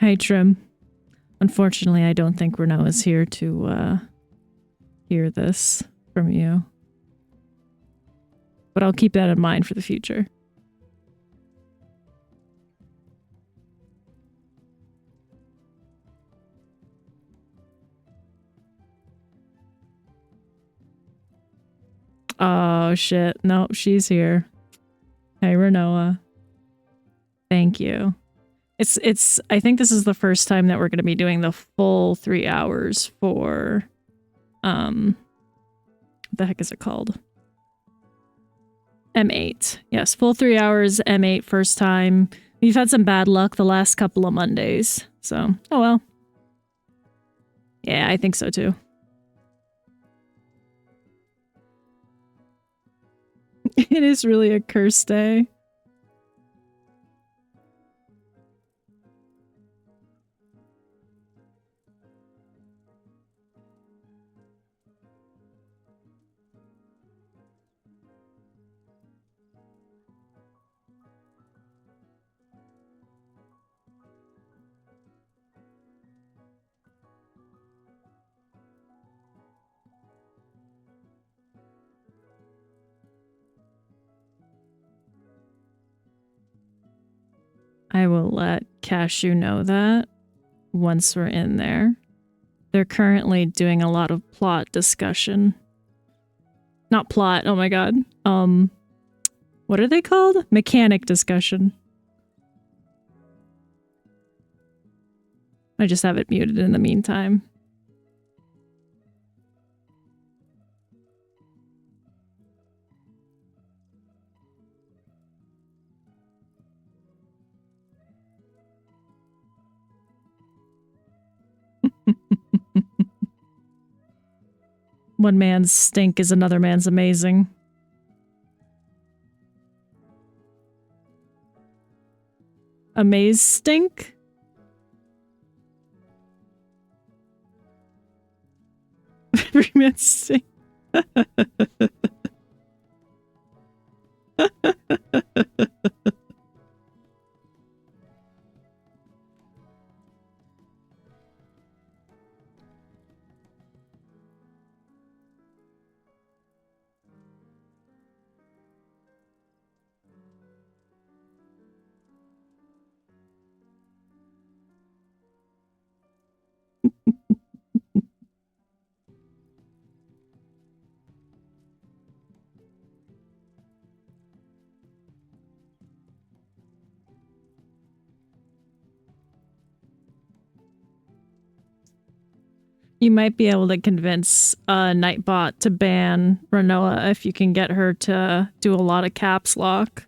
Hi, Trim. Unfortunately, I don't think Renault is here to hear this from you. But I'll keep that in mind for the future. Oh, shit. No, she's here. Hey, Renoa. Thank you. I think this is the first time that we're going to be doing the full 3 hours for, what the heck is it called? M8. Yes, full 3 hours, M8 first time. We've had some bad luck the last couple of Mondays, so, oh well. Yeah, I think so too. It is really a cursed day. I will let Cashew know that once we're in there. They're currently doing a lot of plot discussion. Not plot, oh my god. What are they called? Mechanic discussion. I just have it muted in the meantime. One man's stink is another man's amazing. Amaze stink? Every man's stink. You might be able to convince Nightbot to ban Renoa if you can get her to do a lot of caps lock.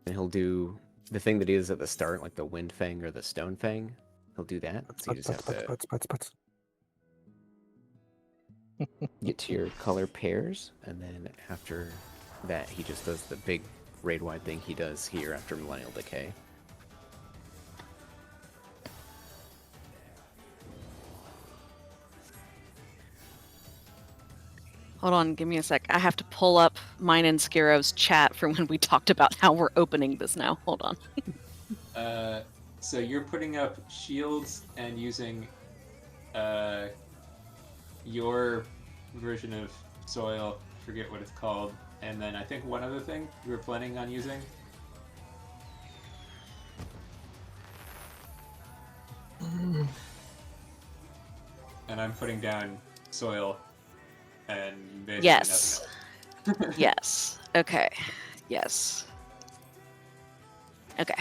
And he'll do the thing that he is at the start, like the wind fang or the stone fang. He'll do that. So you just have to get to your color pairs, and then after that, he just does the big raid-wide thing he does here after Millennial Decay. Hold on, give me a sec. I have to pull up mine and Skiro's chat from when we talked about how we're opening this now. Hold on. So you're putting up shields and using your version of soil, forget what it's called, and then I think one other thing you were planning on using. And I'm putting down soil and basically Yes. nothing else. Yes. Okay. Yes. Okay.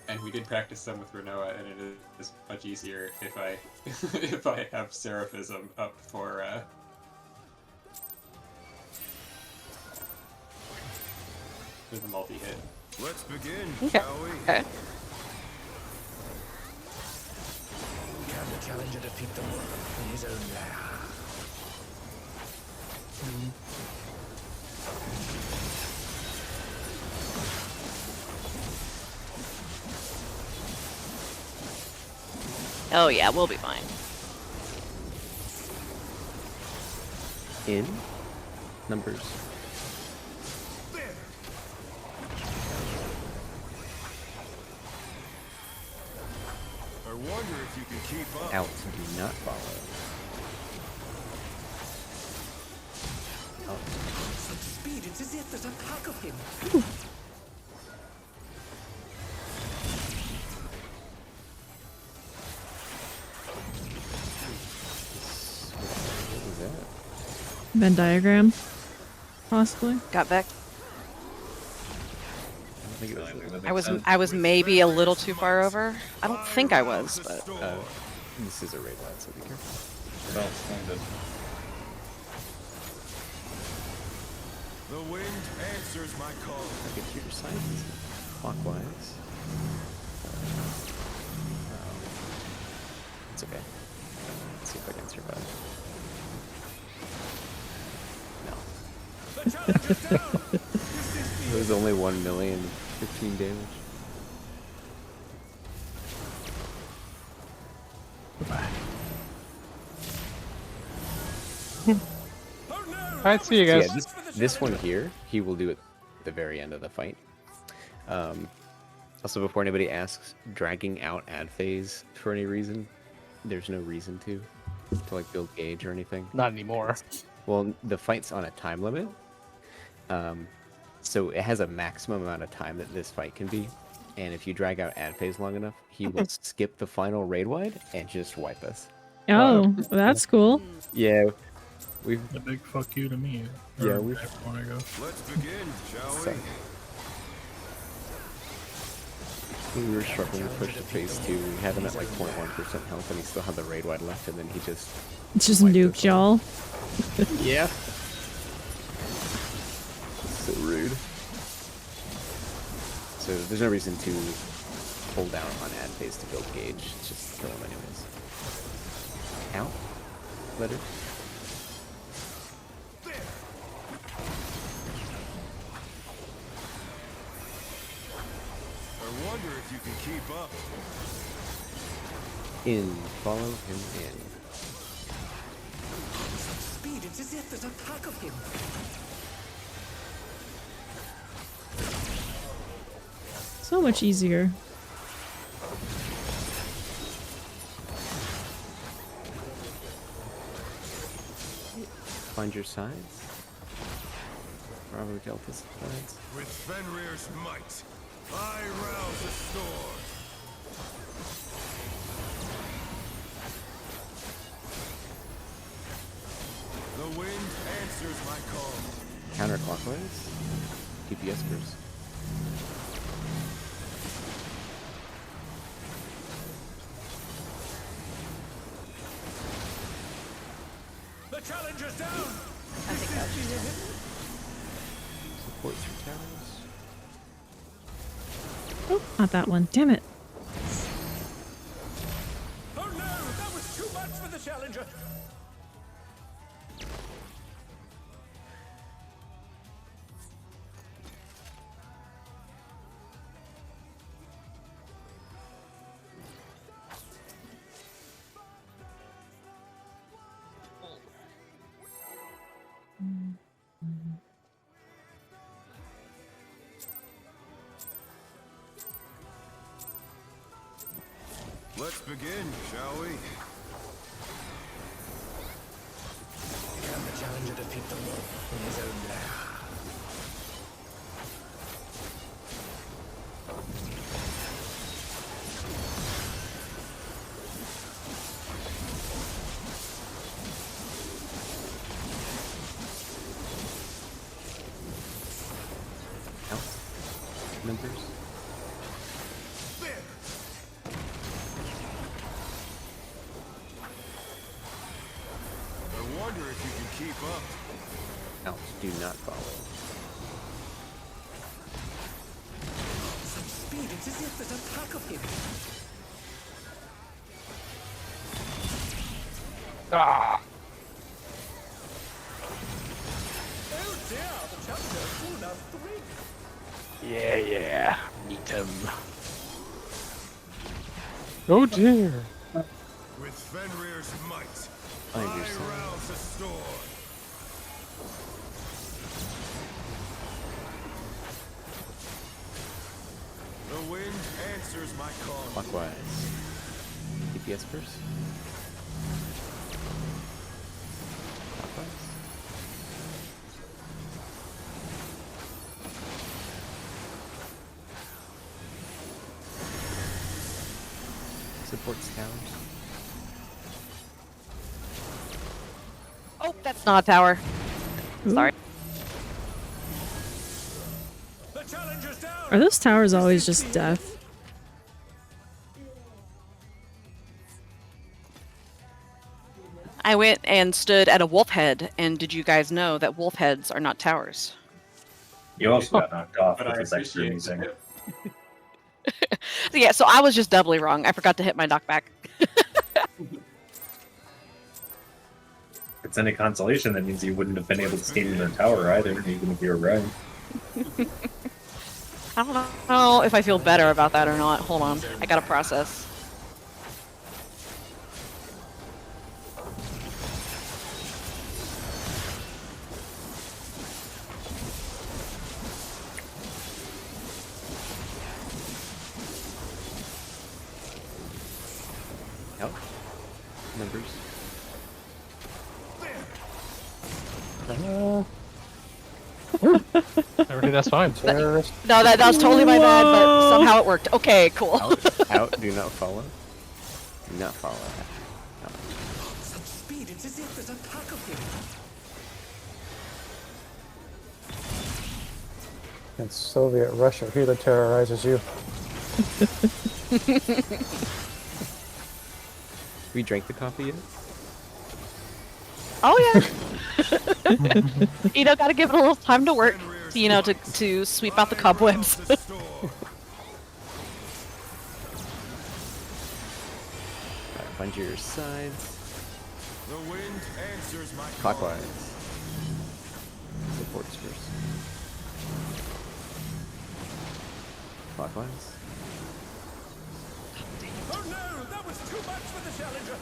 And we did practice some with Renoa, and it is much easier if I if I have Seraphism up for with a multi-hit. Let's begin, Okay. shall we? Okay. Can the challenger defeat the world in his own lair? Oh yeah, we'll be fine. In numbers. I wonder if you can keep up. Out. Do not follow. Such speed, it's as if there's a pack of him. What is that? Venn diagram, possibly. Got back. I don't think it was. I was maybe a little too far over. I don't think I was, but This is a raid line, so be careful. Well, standard. The wind answers my call. Get to your sides. Clockwise. It's okay. Let's see if I can survive. No. It was only 1,015,000 damage. Alright, see you So guys. yeah, this one here, he will do it at the very end of the fight. Also, before anybody asks, dragging out ad phase for any reason, there's no reason to like build gauge or anything. Not anymore. Well, the fight's on a time limit, so it has a maximum amount of time that this fight can be. And if you drag out ad phase long enough, he will skip the final raid wide and just wipe us. Oh, that's cool. Yeah, we've A big fuck you to me. Yeah, Or we- wherever I wanna go. Let's begin, shall So- we were struggling to push to phase 2. We had him at like 0.1% health, and he still had the raid wide left, and then he just It's just wiped nuked us y'all. yeah. So rude. So there's no reason to hold down on ad phase to build gauge. It's just kill him anyways. Ow. Letter. I wonder if you can keep up. In. Follow him in. Such speed, it's as if there's a pack of him. So much easier. Find your sides. Bravo Delta sides. With Fenrir's might, I rouse the storm. The wind answers my call. Counterclockwise. DPS first. The challenger's down. I think that's Support through towers. Oh, not that one. Damn it. Oh no, that was too much for the challenger. Let's begin, shall we? Can the challenger defeat the world in his own lair? Out. Numbers. I wonder if you can keep up. Out. Do not follow. It's as if there's a pack of him. Ah! Oh dear, the challenger full now 3. Yeah. Meet him. Oh dear. With Fenrir's might, Find I your side. rouse the storm. The wind answers my call. Clockwise. DPS first. Clockwise. Supports towers. Oh, that's not a tower. Sorry. The challenger's down. Are those towers always just death? I went and stood at a wolf head, and did you guys know that wolf heads are not towers? You also got knocked off But with I this extra appreciate music. it. So yeah, so I was just doubly wrong. I forgot to hit my knockback. If it's any consolation, that means you wouldn't have been able to steam the tower either, even if you were right. I don't know if I feel better about that or not. Hold on. I gotta process. Out. Numbers. Everybody, that's fine. Terrorist. No, that was totally my bad, but somehow it worked. Okay, cool. Out. Do not follow. Do not follow. Such speed, it's as if there's a pack of him. In Soviet Russia, Hitler terrorizes you. We drank the coffee yet? Oh yeah. You know, gotta give it a little time to work. You know, to sweep out the cobwebs. The storm. Find your sides. The wind answers my call. Clockwise. Supports first. Clockwise. Oh no, that was too much for the challenger.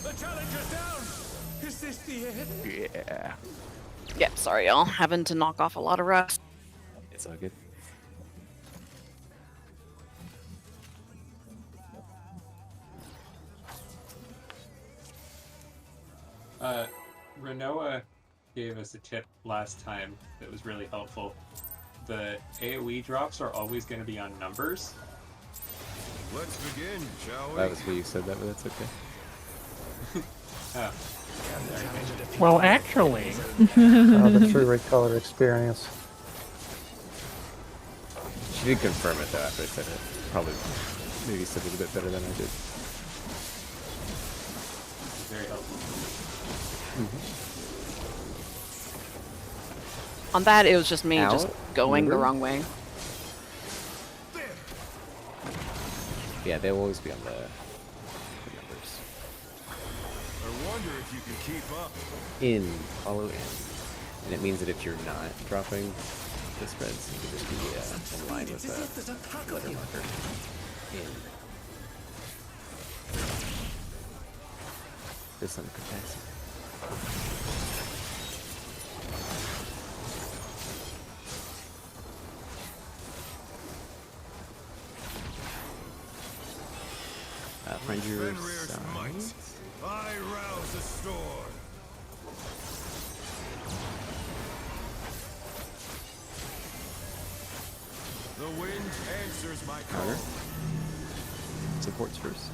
The challenger's down. Is this the end? Yeah. Yep, sorry y'all. Having to knock off a lot of rust. It's all good. Renoa gave us a tip last time that was really helpful. The AoE drops are always going to be on numbers. Let's begin, shall we? That was what you said that, but that's okay. Oh, Well, actually, The true red color experience. She did confirm it though after I said it. Probably maybe said it a bit better than I did. very helpful. On that, it was just me Out. just going the Remember? wrong way. Yeah, they'll always be on the numbers. I wonder if you can keep up. In, follow in. And it means that if you're not dropping the spreads, you can just be in line with It's as if there's a pack of letter him. marker. In. This on capacity. Find your Fenrir's might. sides. I rouse the storm. The wind answers my call. Counter. Supports first.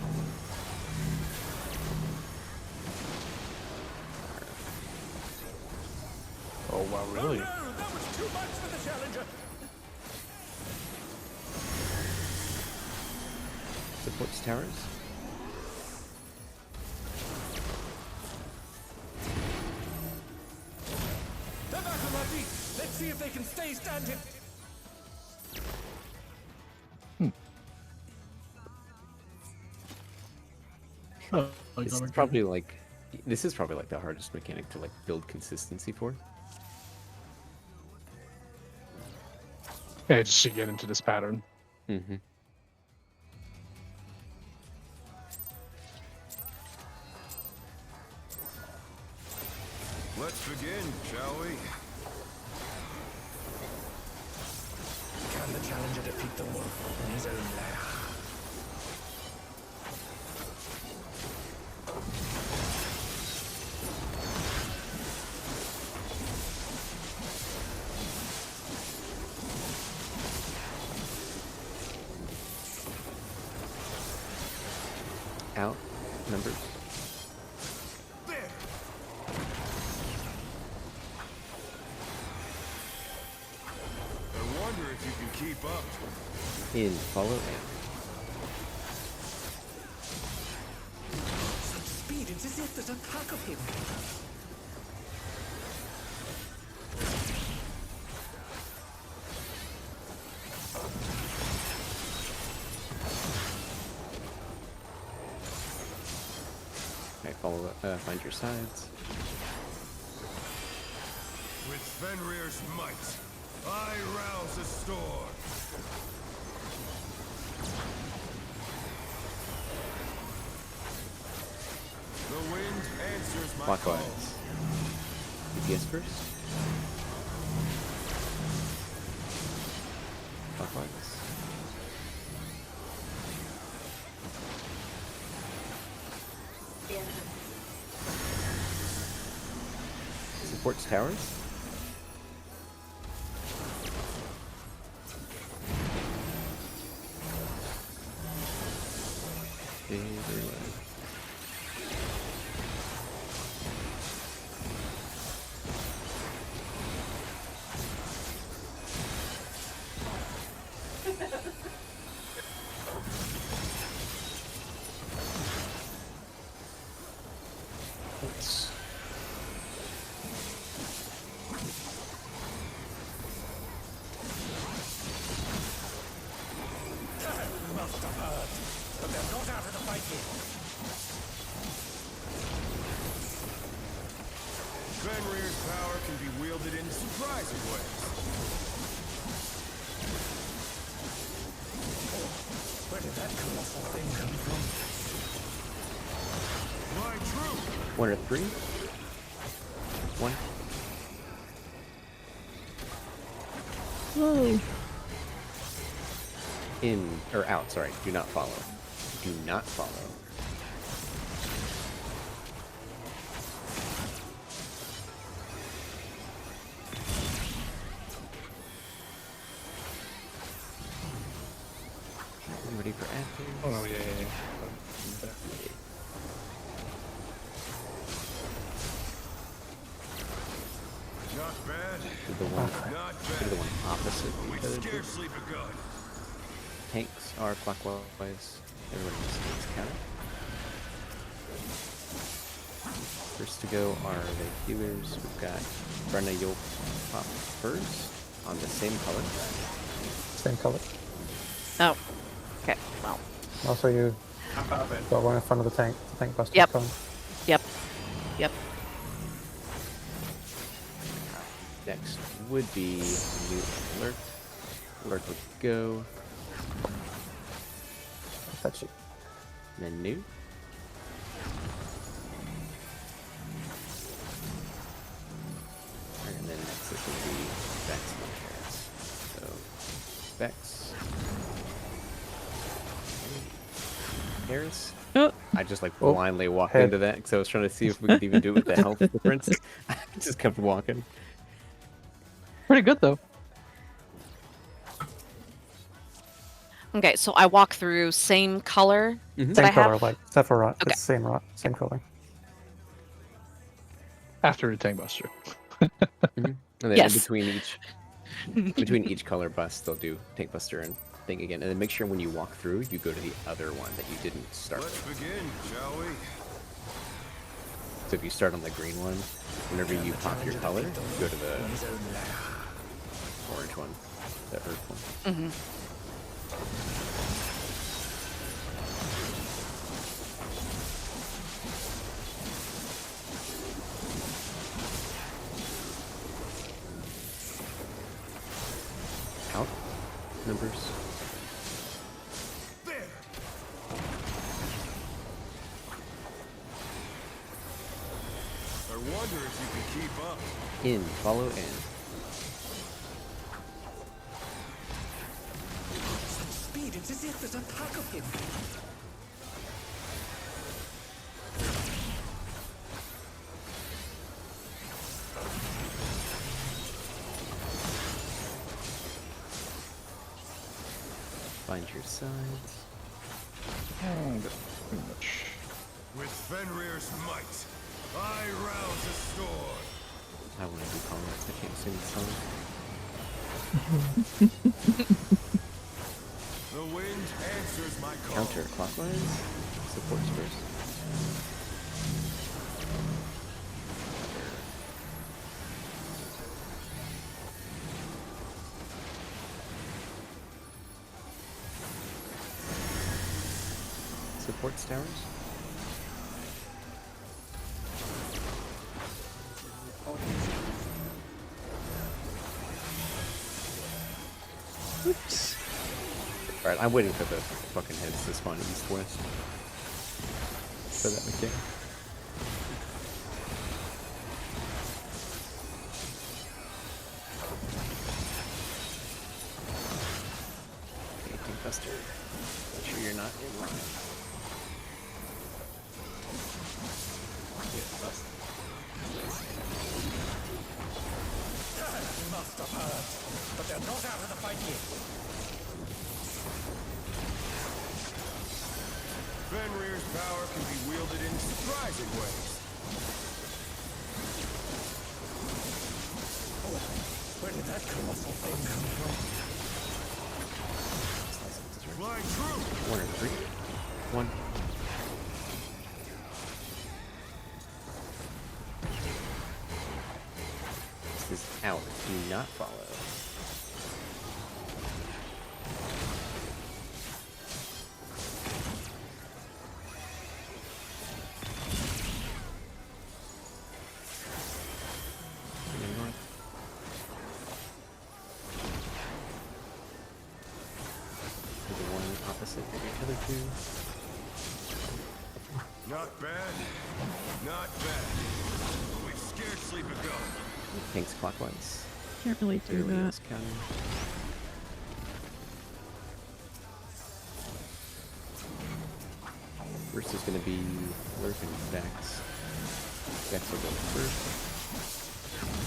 oh wow, really? No, that was too much for the challenger. Supports towers. they can stay standing. Oh, This is probably like the hardest mechanic to like build consistency for. yeah, just to get into this pattern. Mm-hmm. Let's begin, shall we? Can the challenger defeat the wolf in his own lair? Out numbers. There! I wonder if you can keep up. In follow and Such speed, it's as if there's a pack of him. okay, follow. Find your sides. With Fenrir's might, I rouse a storm. The wind answers my call. Clockwise. DPS first. Clockwise. Supports towers. Everywhere. Oops. Must have heard, but they're not out of the fight yet. Fenrir's power can be wielded in surprising ways. Where did that colossal thing come from? My troop! 1 or 3. 1. Whoa. In or out, sorry. Do not follow. Do not follow. I'm ready for acting. Oh no, yeah. Not bad. The one, Not the bad. one opposite. We've the other two. scarcely begun. Tanks are clockwise. Everyone needs to count. First to go are the healers. We've got Brenna, you'll pop first on the same color. Same color. Oh. Okay. Well. Also, you I'm popping. got one in front of the tank. The tank buster's Yep. coming. Yep. Yep. Next would be new alert. Alert would go. Fetch you. And then new. And then next this would be Vex and Harris. So Vex. Harris. Oh, I just like Oh, blindly walked head. into that because I was trying to see if we could even do it with the health difference. I just kept walking. Pretty good though. Okay, so I walk through same color Mhm. that I Same color, have. like Sephiroth. Okay. It's same rock, same color. After the tank buster. And then Yes. between each color bust, they'll do tank buster and thing again. And then make sure when you walk through, you go to the other one that you didn't start Let's with. begin, shall we? So if you start on the green one, whenever you pop your color, go to the orange one, the earth one. Mm-hmm. Out. Numbers. There. I wonder if you can keep up. In. Follow in. Such speed, it's as if there's a pack of him. Find your sides. With Fenrir's might, I rouse a storm. I want to do comments. I can't sing the song. The wind answers my call. Counterclockwise. Supports first. Supports towers. Oops. Alright, I'm waiting for the fucking heads to spawn east-west. So that we can. Okay, Buster. Make sure you're not in line. Must have heard, but they're not out of the fight yet. Fenrir's power can be wielded in surprising ways. Oh, where did that colossal thing come from? Flying true. 1 or 3. 1. This is out. Do not follow. North. The one opposite of your other two. Not bad. Not bad. We've scarcely begun. Thanks clockwise. Can't really do Clearly that. is counting. First is going to be Lurk and Vex. Vex will go first.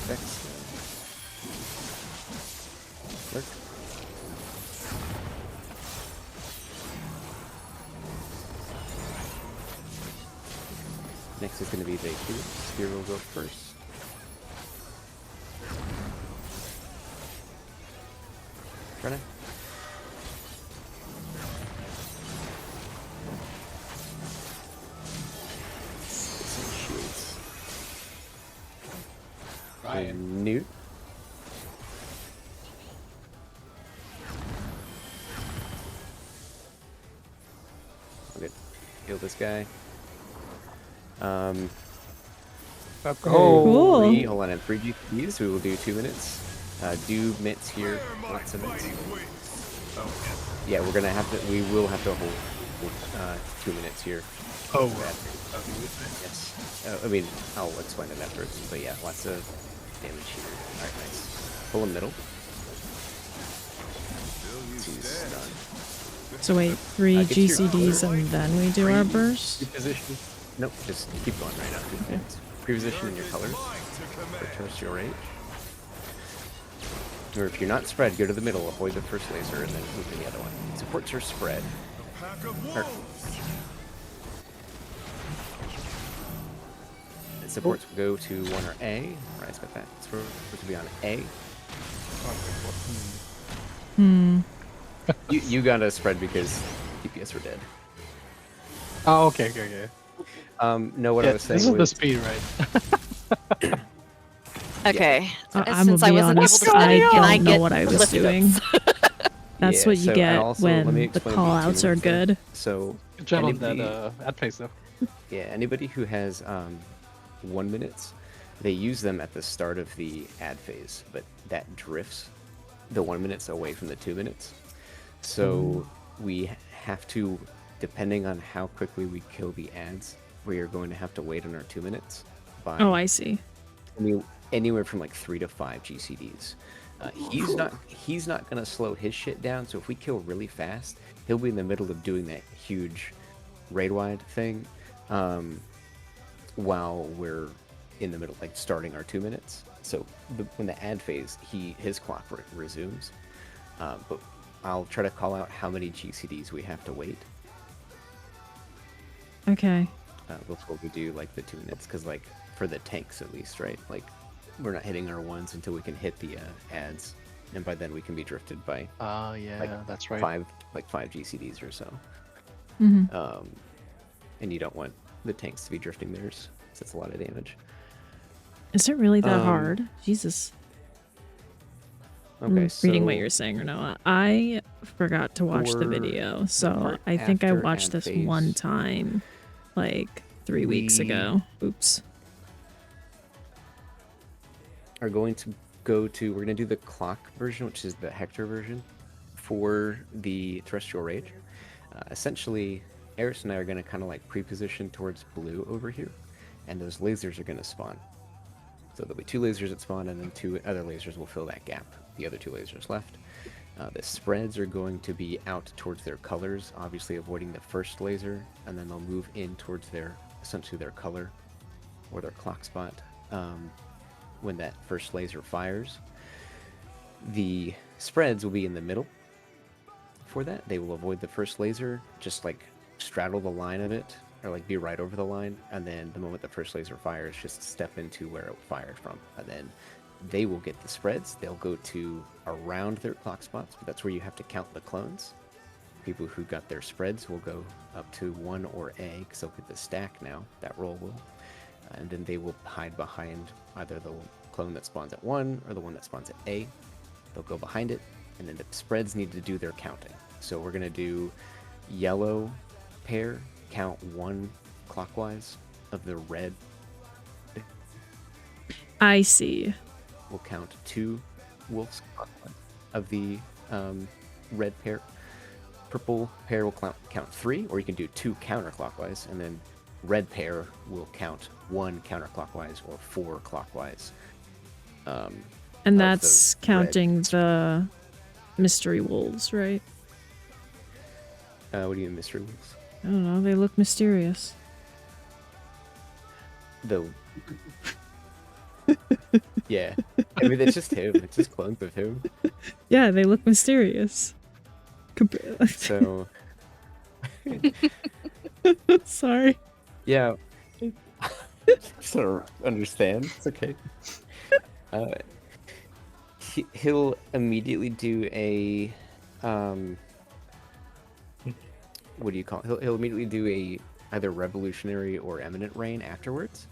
Vex. Lurk. Next is going to be the Q. Spear will go first. Run it. Shields. Ryan. Newt. Okay, kill this guy. Oh, Cool. Hold on, and 3 GPUs, we will do 2 minutes. Do mitts here, lots of mitts. Yeah, we're gonna have to, we will have to hold 2 minutes here. Oh, Yes. I mean, I'll explain it afterwards, but yeah, lots of damage here. Alright, nice. Pull in middle. He's stunned. So wait, 3 get your GCDs and then we do our burst? Position. Nope, just keep going right now. Okay. Pre-position in your colors. For terrestrial rage. Or if you're not spread, go to the middle, avoid the first laser, and then move to the other one. Supports are spread. Pack of Or- wolves. Supports will go to 1 or A. Rise got that. Supports will be on A. You gotta spread because DPS were dead. Oh, okay, okay, okay. No, what I Yeah, was saying this is the was speed, right? Okay. I'm Since gonna I be wasn't honest, able to I study, can I don't know get what I was lift doing. ups? That's Yeah, what you so, and get also, let me when the explain call outs are two-minute thing. good. So Good job on anybody, that ad face though. yeah, anybody who has 1 minutes, they use them at the start of the ad phase, but that drifts the 1 minutes away from the 2 minutes. So we have to, depending on how quickly we kill the ads, we are going to have to wait on our 2 minutes by Oh, I see. anywhere from like 3 to 5 GCDs. He's not gonna slow his shit down. So if we kill really fast, he'll be in the middle of doing that huge raid wide thing, while we're in the middle, like starting our 2 minutes. So when the ad phase, his clock resumes. But I'll try to call out how many GCDs we have to wait Okay. before we do like the 2 minutes, because like for the tanks at least, right? Like we're not hitting our ones until we can hit the ads, and by then we can be drifted by Yeah, like that's right. five GCDs or so. hmm And you don't want the tanks to be drifting theirs, so it's a lot of damage. Is it really that hard? Jesus. Okay, I'm reading what so you're saying, Renoa. I forgot to watch the for video, the so part I think I after watched ad this phase, one time, like 3 weeks ago. Oops. are going to we're going to do the clock version, which is the Hector version for the Terrestrial Rage. Essentially, Eris and I are going to kind of like pre-position towards blue over here, and those lasers are going to spawn. So there'll be 2 lasers that spawn, and then 2 other lasers will fill that gap. The other 2 lasers left. The spreads are going to be out towards their colors, obviously avoiding the first laser, and then they'll move in towards essentially their color or their clock spot. When that first laser fires, the spreads will be in the middle. For that, they will avoid the first laser, just like straddle the line of it, or like be right over the line, and then the moment the first laser fires, just step into where it fired from, and then they will get the spreads. They'll go to around their clock spots, but that's where you have to count the clones. People who got their spreads will go up to 1 or A, because they'll get the stack now, that roll will. And then they will hide behind either the clone that spawns at 1 or the one that spawns at A. They'll go behind it, and then the spreads need to do their counting. So we're going to do yellow pair, count 1 clockwise of the red. I see. We'll count 2 wolves clockwise of the red pair. Purple pair will count 3, or you can do 2 counterclockwise, and then red pair will count 1 counterclockwise or 4 clockwise. And that's counting the mystery wolves, right? What do you mean mystery wolves? I don't know. They look mysterious. Yeah. I mean, it's just him. It's just clones of him. Yeah, they look mysterious. So. Sorry. Yeah. Sort of understand. It's okay. He'll immediately do a what do you call it? He'll immediately do a either revolutionary or eminent rain afterwards.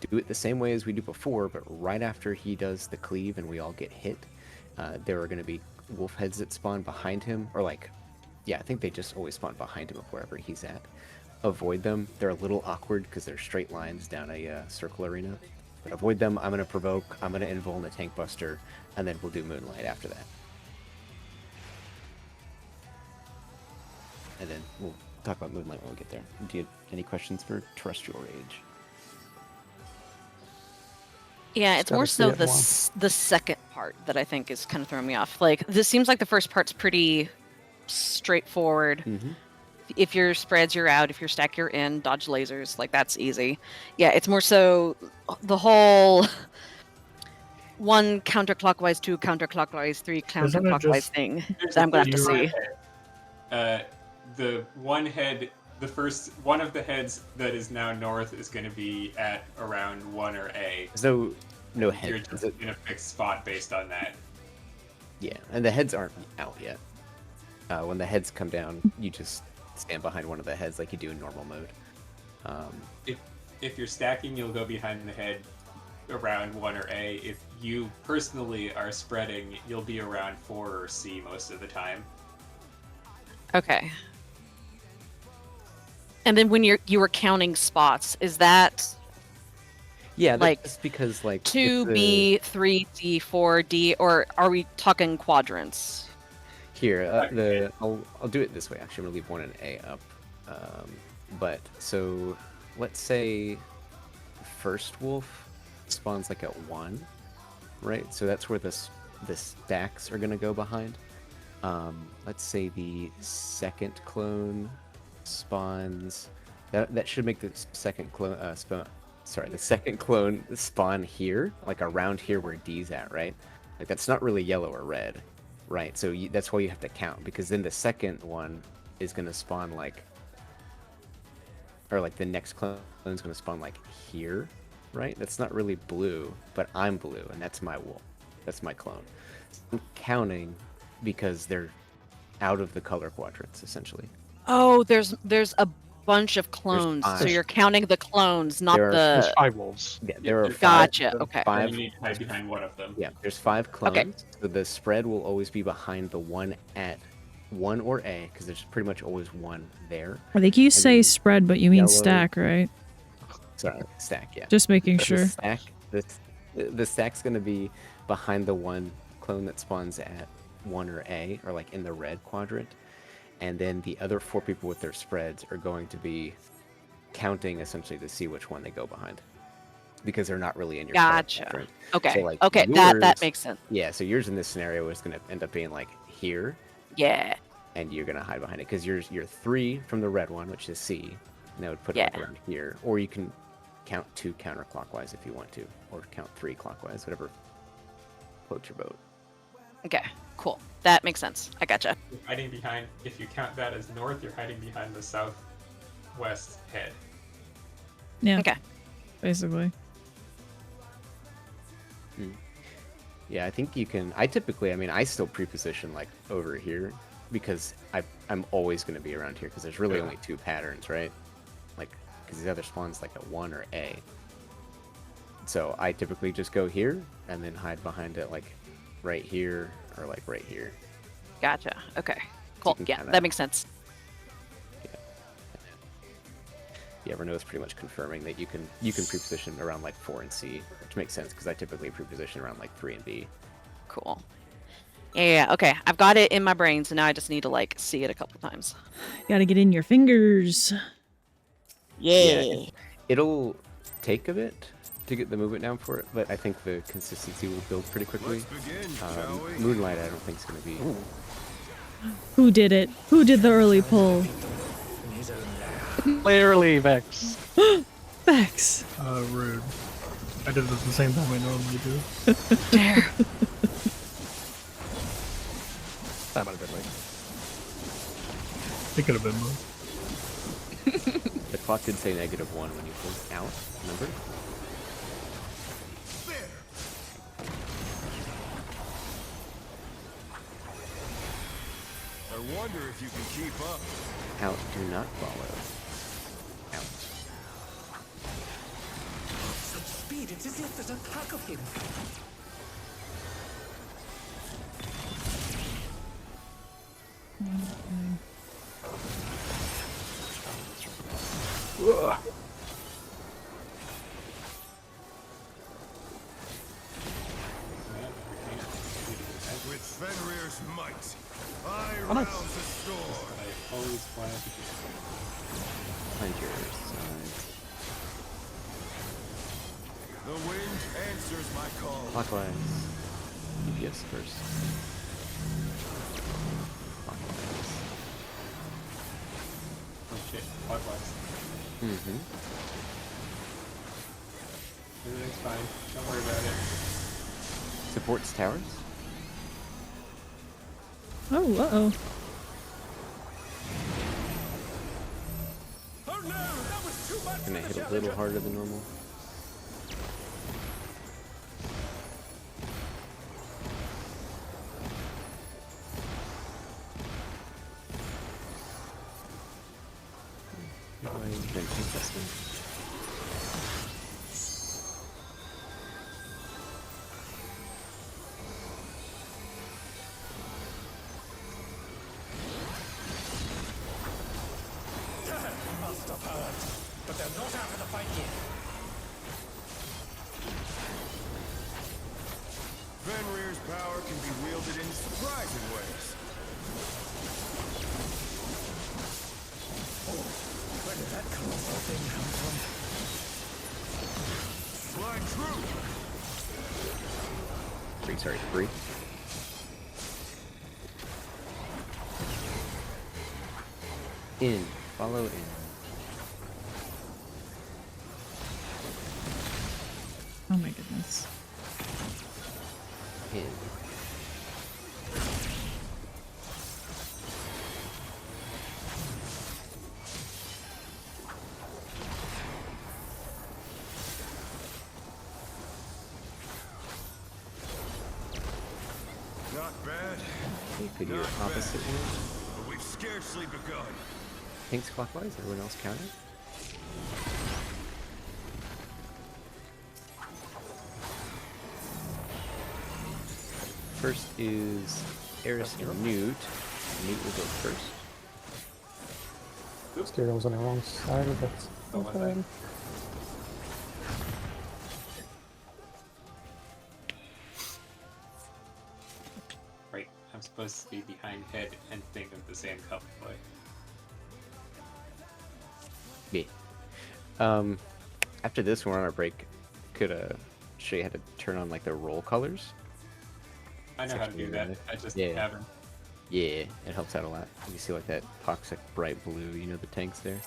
Do it the same way as we do before, but right after he does the cleave and we all get hit, there are going to be wolf heads that spawn behind him, or like, yeah, I think they just always spawn behind him of wherever he's at. Avoid them. They're a little awkward because they're straight lines down a circle arena. But avoid them. I'm going to provoke. I'm going to invul the tank buster, and then we'll do Moonlight after that. And then we'll talk about Moonlight when we get there. Do you have any questions for Terrestrial Rage? Yeah, Just it's more gotta see so it more. the second part that I think is kind of throwing me off. Like, this seems like the first part's pretty straightforward. Mm-hmm. If your spreads, you're out. If your stack, you're in. Dodge lasers, like that's easy. Yeah, it's more so the whole 1 counterclockwise, 2 counterclockwise, 3 Isn't it counterclockwise just- thing There's that I'm gonna have a to few see. The one head, the first one of the heads that is now north is going to be at around 1 or A. There's no You're head. just in a fixed spot based on that. Yeah, and the heads aren't out yet. When the heads come down, you just stand behind one of the heads like you do in normal mode. If you're stacking, you'll go behind the head. around 1 or A. If you personally are spreading, you'll be around 4 or C most of the time. Okay. And then when you were counting spots, is that Yeah, like that's because like if 2B, 3D, 4D, or are we talking quadrants? here I'll do it this way. Actually, I'm gonna leave 1 and A up. But so let's say first wolf spawns like at 1, right? So that's where the stacks are gonna go behind. Let's say the second clone spawns. That should make the second clone the second clone spawn here, like around here where D's at, right? Like that's not really yellow or red, right? So that's why you have to count, because then the second one is gonna spawn like, or like the next clone is gonna spawn like here, right? That's not really blue, but I'm blue, and that's my wolf. That's my clone. I'm counting because they're out of the color quadrants, essentially. Oh, there's a bunch of clones, so 5. you're counting the clones, not There are- There's the. 5 wolves. Yeah, there are Gotcha. five. Okay. And Five. you need to hide behind one of them. Yeah, there's 5 clones. Okay. So the spread will always be behind the one at 1 or A, because there's pretty much always one there. I think you say then spread, but you mean yellow- stack, right? Sorry, stack. Yeah. Just making So sure. the stack's gonna be behind the one clone that spawns at 1 or A, or like in the red quadrant, and then the other 4 people with their spreads are going to be counting essentially to see which one they go behind, because they're not really in your color Gotcha. quadrant. Okay. So, like, Okay. That yours- makes sense. Yeah, so yours in this scenario is gonna end up being like here, Yeah. and you're gonna hide behind it because you're 3 from the red one, which is C, and that would put it like Yeah. around here. Or you can count 2 counterclockwise if you want to, or count 3 clockwise, whatever floats your boat. Okay. Cool. That makes sense. I gotcha. You're hiding behind, if you count that as north, you're hiding behind the southwest head. Yeah. Okay. Basically. Yeah, I think you can. I mean, I still pre-position like over here because I'm always going to be around here because there's really only 2 patterns, right? Like, because the other spawn's like at 1 or A. So I typically just go here and then hide behind it like right here or like right here. Gotcha. Okay. Cool. can Yeah, kinda- that makes sense. Yeah, Renault's pretty much confirming that you can pre-position around like 4 and C, which makes sense because I typically pre-position around like 3 and B. Cool. Yeah. Okay. I've got it in my brain, so now I just need to like see it a couple times. Gotta get in your fingers. Yeah. It'll take a bit to get the movement down for it, but I think the consistency will build pretty quickly. Let's begin, shall we? Moonlight, I don't think is going to be. Who did it? Who did the early pull? In his own lair. Clearly, Vex. Vex. Rude. I did it at the same time I normally do. Dare. That might have been late. It could have been more. The clock did say -1 when you pulled out, remember? I wonder if you can keep up. Out, do not follow. Out. Such speed, it's as if there's a pack of him. With Fenrir's might, I Oh, nice. rouse the storm. I always wanted to do Find your sides. The wind answers my call. Clockwise. DPS first. Clockwise. Oh shit, clockwise. Mm-hmm. Everything's fine. Don't worry about it. Supports towers. Oh, uh-oh. Oh no, that was too much Gonna for hit the a little challenger. harder than normal. time for the fight here. Fenrir's power can be wielded in surprising ways. Where did that colossal thing come from? Blind truth! Three. In. Follow in. Oh my goodness. In. Not bad, You could do your Not opposite bad. one. but we've scarcely begun. Pink's clockwise. Everyone else counter. First is Eris and Newt. Newt will go first. Stereo was on the wrong side of it. Oh, was I? Right, I'm supposed to be behind head and think of the same colorway. Yeah. After this, we're on our break. Could show you how to turn on like the roll colors. I know how to do that. I just haven't. Yeah, it helps out a lot. You see like that toxic bright blue. You know the tanks there.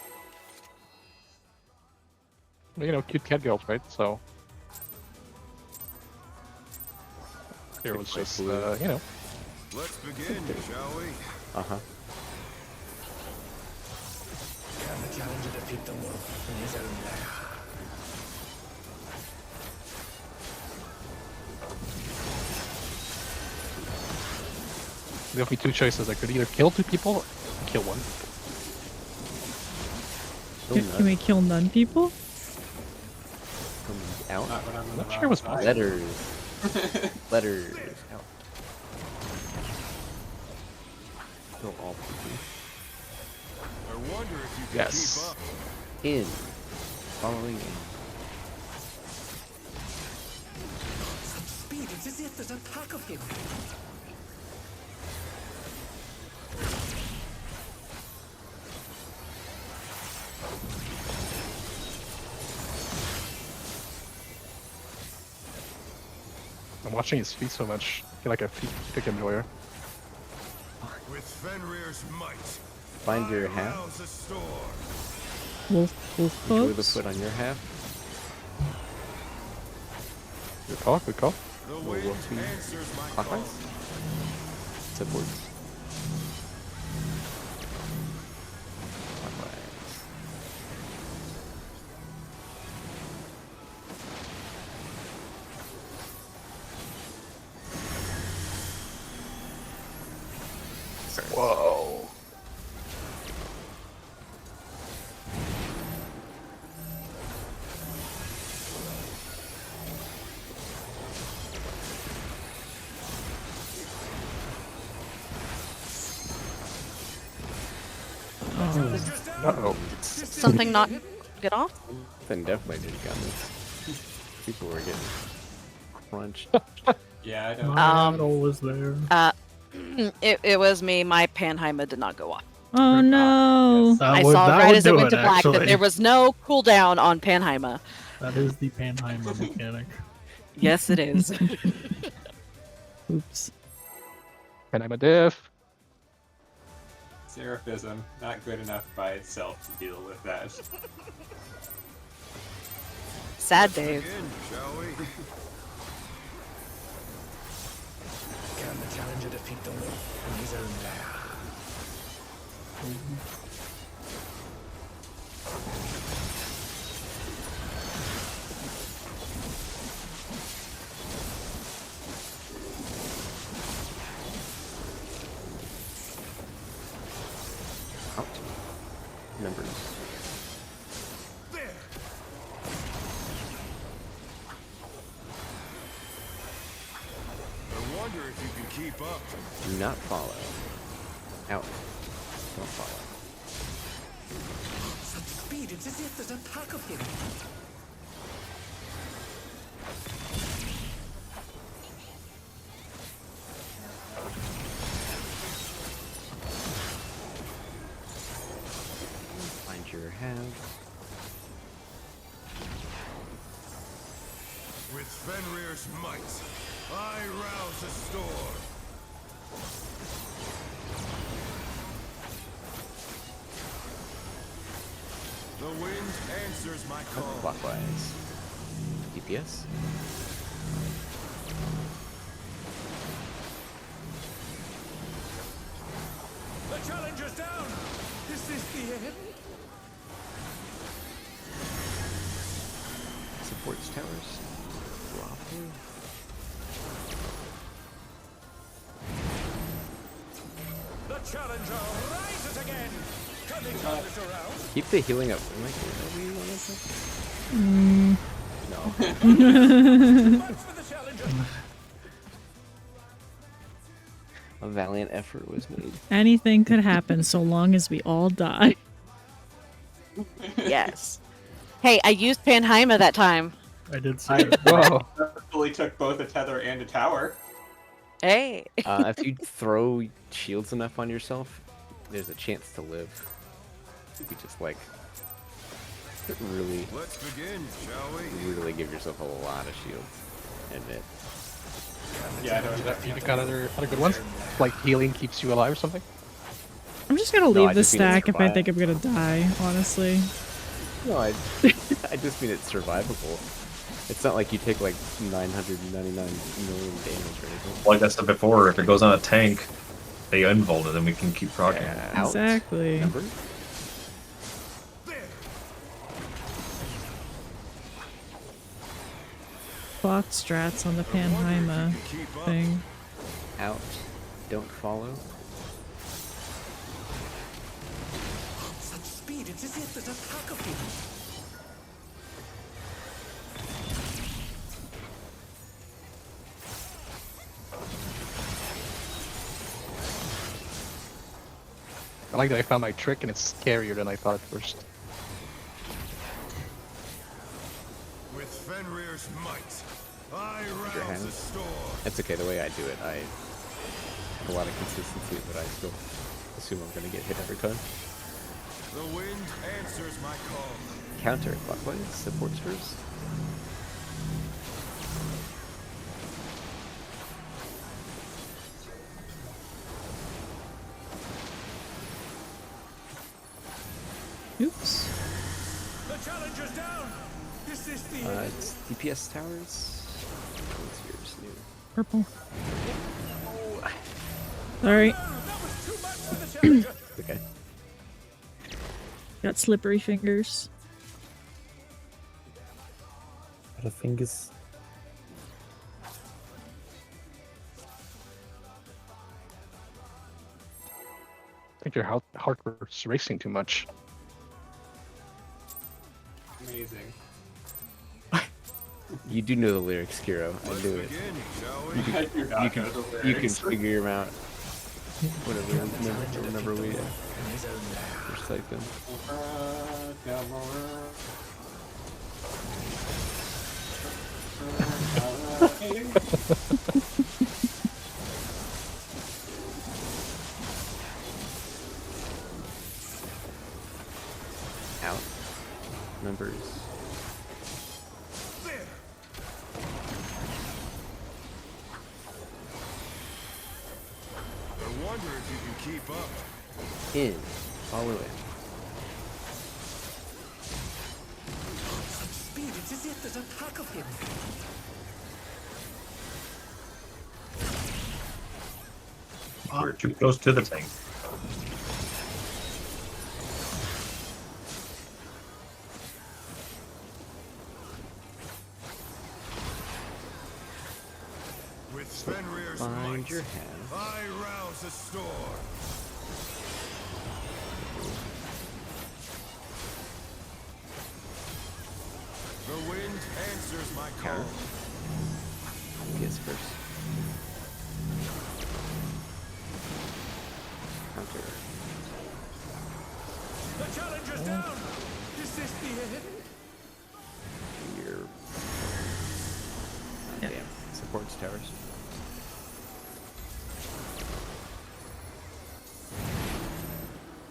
You know, cute cat girls, right? So there was just, you know. Let's begin, shall we? Uh-huh. Can the challenger defeat the wolf in his own lair? There will be two choices. I could either kill two people or kill one. Can we kill none people? Out. Not when I'm on I'm the not sure it wrong was side. Letters. Letters. Out. Go all PP. I wonder if you can Yes. keep up. In. Following in. Such speed, it's as if there's a pack of him. I'm watching his feet so much. I feel like a feet pick enjoyer. With Fenrir's might, Find your I half. rouse a storm. Wolf Enjoy the hooves? foot on your half. Good call, good call. The We'll wind walk to answers my call. clockwise. Support. Clockwise. Whoa. Uh-oh. Something not get off? Then definitely didn't got this. People were getting crunched. Yeah, I don't. My idol was there. It was me. My Panheimer did not go off. Oh no! That I would- saw that right would as it do went to black that actually. there was no cooldown on Panheimer. That is the Panheimer mechanic. Yes, it is. Oops. And I'm a diff. Seraphism, not good enough by itself to deal with that. Sad Dave. Begin, shall we? Can the challenger defeat the wolf in his own lair? Out. Numbers. There. I wonder if you can keep up. Do not follow. Out. Don't follow. Such speed, speed, it's as if there's a pack of him. Find your have. With Fenrir's might, I rouse the storm. The wind answers my call. Clockwise. DPS. The challenger's down. Is this the end? Supports towers. Dropping. The challenger rises again. Can they turn this around? Keep the healing up. Am I doing that honestly? No. Much for the challenger. A valiant effort was made. Anything could happen so long as we all die. Yes. Hey, I used Panheima that time. I did see I it. Whoa. successfully took both a tether and a tower. Hey. If you throw shields enough on yourself, there's a chance to live. You could just like really, Let's begin, shall we? really give yourself a lot of shields, and it. Yeah, I know. You got other good ones? Like healing keeps you alive or something? I'm just gonna No, leave I this just mean it's stack if I survive. think I'm gonna die, honestly. No, I just mean it's survivable. It's not like you take like 999 million damage or anything. Like I said before, if it goes on a tank, they unvolt it, then we can keep proccing. Out. Exactly. Remember? Clock strats on the Panheima thing. Out. Don't follow. Such speed, it's as if there's a pack of him. I like that I found my trick and it's scarier than I thought at first. With Fenrir's might, I Your rouse the hands. storm. That's okay, the way I do it, I have a lot of consistency, but I still assume I'm gonna get hit every time. The wind answers my call. Counter clockwise, supports first. Oops. The challenger's down. Is this the end? It's DPS towers. What's yours new? Purple. Sorry. That was too much for the challenger. Okay. Got slippery fingers. The fingers. I think your heart was racing too much. Amazing. You do know the lyrics, Kiro. I do it. Begin, shall we? I do not You can know the you can lyrics. figure them out. Whatever. Remember we recite them. Out. Members. I wonder if you can keep up. In. Follow in. Such speed, it's as if there's a pack of him. We're too close to the tank. With Fenrir's Find might, your hand. I rouse the storm. The wind answers my call. DPS first. Counter. The challenger's down. Your Yeah. damn supports towers.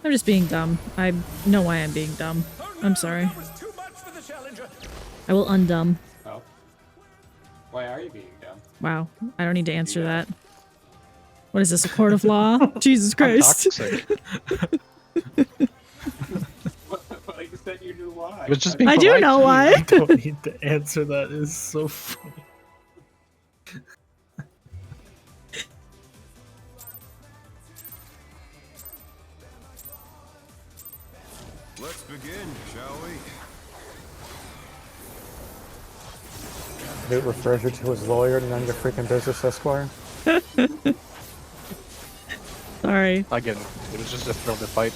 I'm just being dumb. I know why I'm being dumb. I'm sorry. I will undumb. Oh. Why are you being dumb? Wow. I don't need to answer that. What is this, a court of law? Jesus I'm Christ. toxic. Well, you said you knew why. It was just being I do polite. know why. I don't need to answer that. It's so funny. Let's begin, shall we? It refers you to his lawyer and none your freaking business, Esquire. Sorry. Again, it was just a thrill to fight.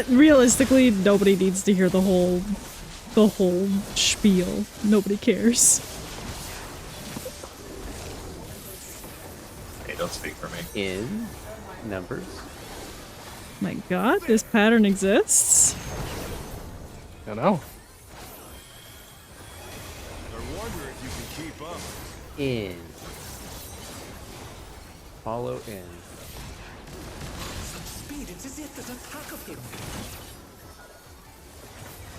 Realistically, nobody needs to hear the whole spiel. Nobody cares. Hey, don't speak for me. In numbers. My god, this pattern exists? I know. I wonder if you can keep up. In. Follow in. Speed, it's as if there's a pack of him.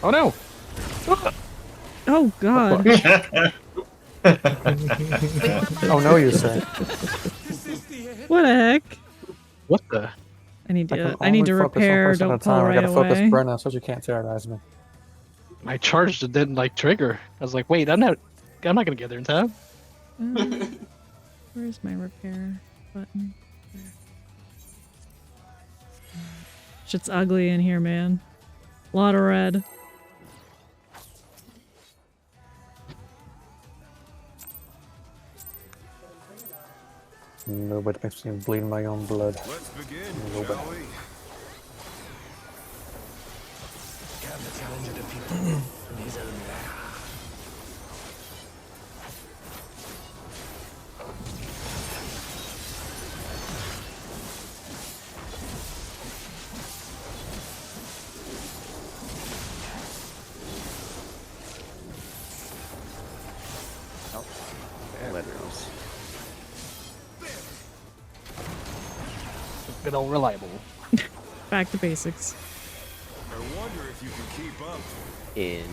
Oh no! Oh god. Oh no, you say. What the heck? What the? I need I to can only focus one repair, person at don't a time. pull I right gotta focus away. Brenna so you can't terrorize me. I charged and didn't like trigger. I was like, wait, I'm not gonna get there in time. Where's my repair button? There. Shit's ugly in here, man. A lot of red. Nobody makes me bleed my own blood. Let's begin, Nobody. shall we? Can the challenger defeat the wolf in his own lair? Letters. Good old reliable. Back to basics. I wonder if you can keep up. In.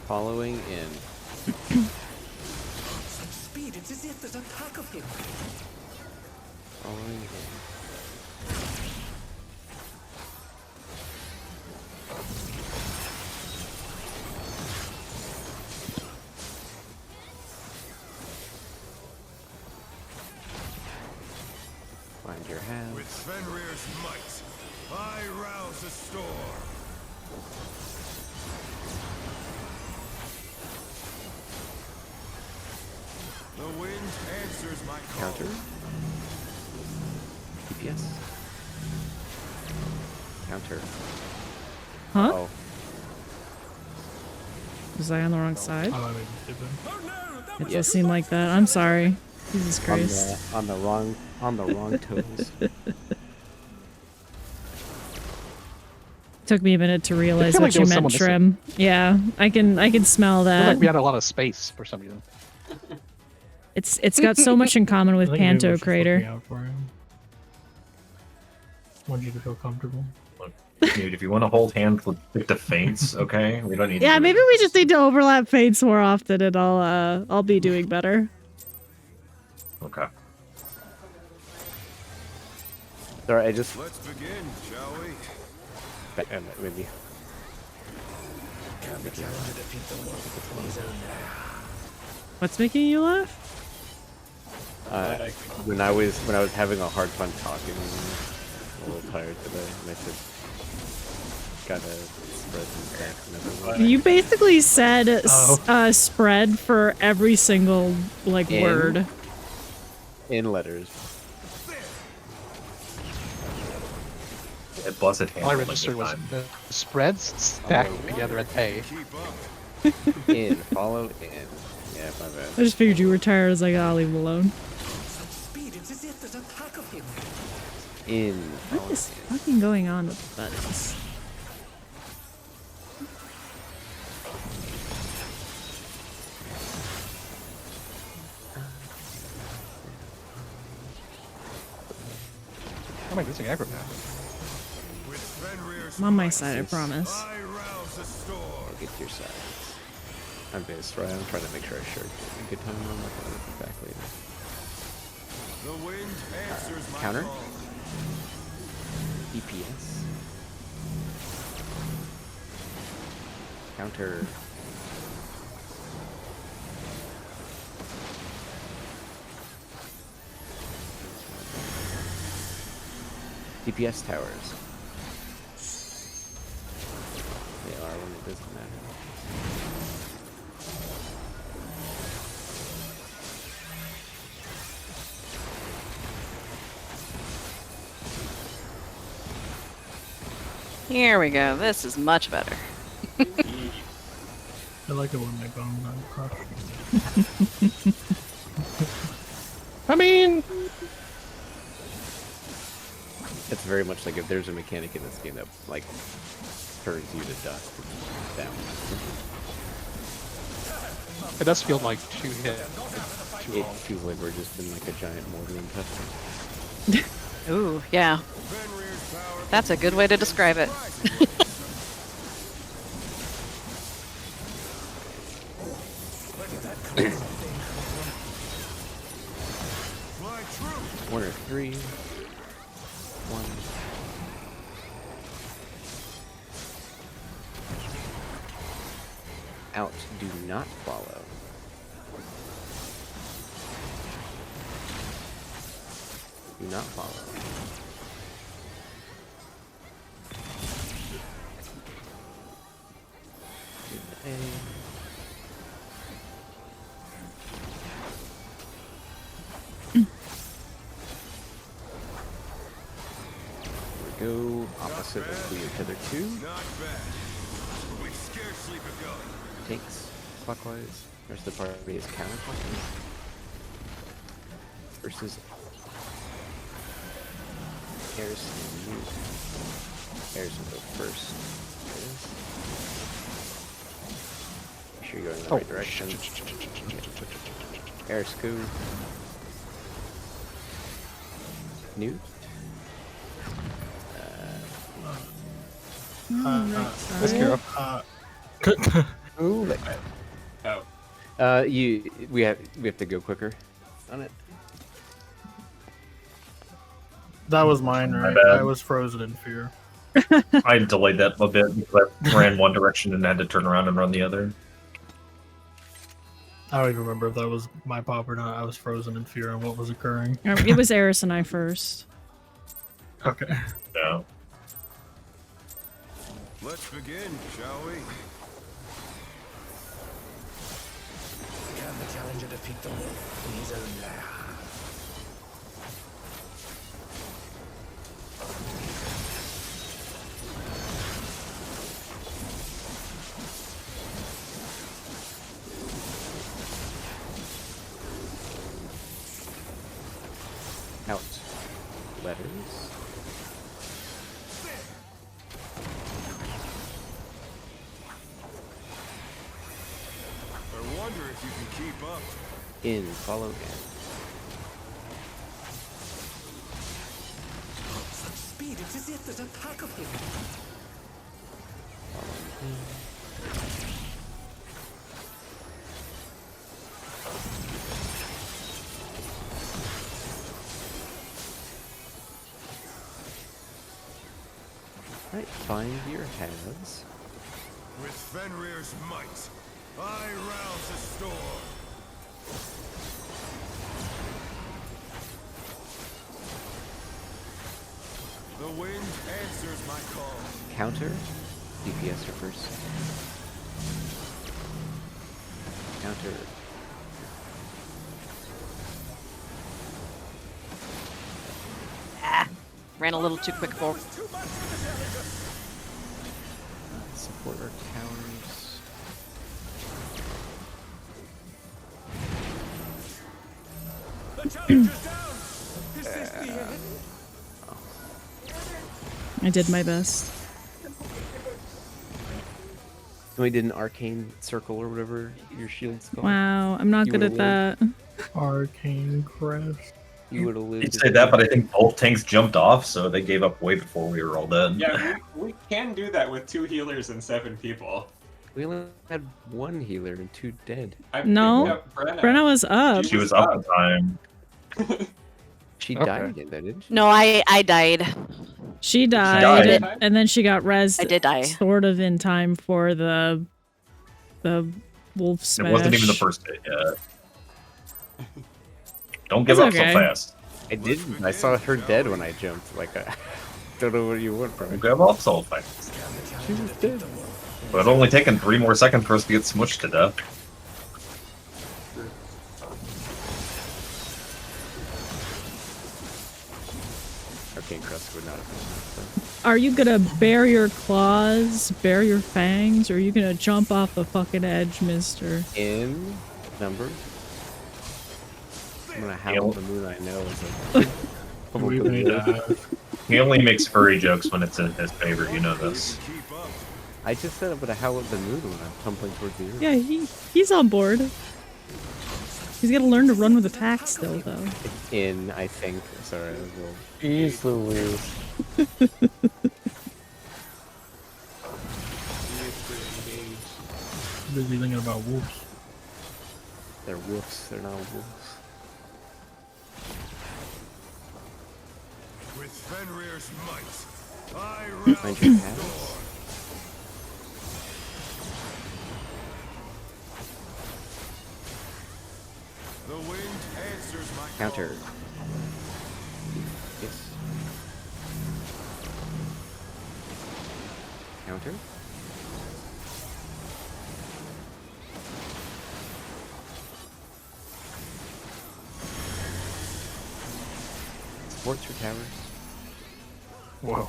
Following in. Such speed, it's as if there's a pack of him. Following in. Find your hand. With Fenrir's might, I rouse the storm. The wind answers my call. Counter. DPS. Counter. Huh? Oh. Was I on the wrong side? Oh, I mean, did then. It does seem like that. I'm sorry. Jesus On Christ. the wrong toes. Took me a minute to realize feel what like there you was meant, someone Trim. Yeah, I can smell I feel that. like we had a lot of space for some reason. It's got so much in common with I think maybe we Panto should fuck me Crater. out for him. Want you to feel comfortable. Dude, if you want to hold hands with the feints, okay? We don't need to Yeah, do maybe it. we just need to overlap fades more often, and I'll be doing better. Okay. Sorry, I just Let's begin, shall we? maybe. Can the challenger defeat the wolf in his own lair? What's making you laugh? When I was having a hard time talking, I'm a little tired today, and I said, gotta spread these back another way. You basically said Oh. spread for every single like In. word. In letters. A blessed hand. All I registered was the spreads stacked together at A. Keep up. In. Follow in. Yeah, my bad. I just figured you were tired. I was like, I'll leave him alone. Such speed, it's as if there's a pack of him. In. What Follow is in. fucking going on with the buttons? How am I losing aggro now? I'm on my side, I promise. I'll get to your side. I'm based, right? I'm trying to make sure I share a good time. I'm not going to look back later. The wind answers my Counter. call. DPS. Counter. DPS towers. They are when it doesn't matter. Here we go. This is much better. I like it when they bone on crush. I mean, It's very much like if there's a mechanic in this game that like turns you to dust down. it does feel like 2 hit. It feels like we're just in like a giant mortar and pestle. Ooh, yeah. That's a good way to describe it. Fly true. 1 or 3. 1. Out. Do not follow. Do not follow. A. We go opposite of the other two. Not bad. We scarcely begun. Takes clockwise. Rest of the party is counterclockwise. Versus Harrison and you. Harrison go first. Make sure you're going in the right direction. Harris go. New. Let's go. Ooh. Oh. We have to go quicker on it. That was mine, right? bad. I was frozen in fear. I delayed that a bit because I ran one direction and had to turn around and run the other. I don't even remember if that was my pop or not. I was frozen in fear on what was occurring. It was Eris and I first. Okay. No. Let's begin, shall we? Can the challenger defeat the wolf in his own lair? Out. Letters. I wonder if you can keep up. In. Follow in. Such speed, it's as if there's a pack of him. Follow in. Right, find your heads. With Fenrir's might, I rouse a storm. The wind answers my call. Counter. DPS are first. Counter. Ran a little too quick for. Support our towers. The challenger's down. Is this the end? I did my best. We did an arcane circle or whatever your shield's called. Wow, I'm not You good were at that. Arcane crest. You would have You lived. say that, but I think both tanks jumped off, so they gave up way before we were all dead. Yeah, we can do that with 2 healers and 7 people. We only had 1 healer and 2 dead. I No. picked up Brenna. Brenna was up. She was up in time. She Okay. died in that, didn't she? No, I died. She died. died, and then she got rezzed I did die. sort of in time for the wolf smash. It wasn't even the first hit yet. Don't give That's up okay. so fast. I didn't. I saw her dead when I jumped. Like, I don't know what you want from Don't me. give up so fast. She was dead. But it only taken 3 more seconds for us to get smushed to death. Arcane Crust would not have been enough, Are you gonna bare your claws, bare your fangs, or are you gonna jump off the fucking edge, mister? though. In numbers. I'm gonna howl at the moon. I know. We need to He only makes furry jokes when it's in his favor, you know this. I just said I'm gonna howl at the moon when I'm tumbling towards the earth. Yeah, he's on board. He's gotta learn to run with attack still, though. In, I think. Sorry, I was a little. Jeez Louise. busy thinking about wolves. They're wolves. They're not wolves. With Fenrir's might, I Find rouse your the paths. storm. The wind answers my Counter. call. Yes. Counter. Sports or towers? Whoa.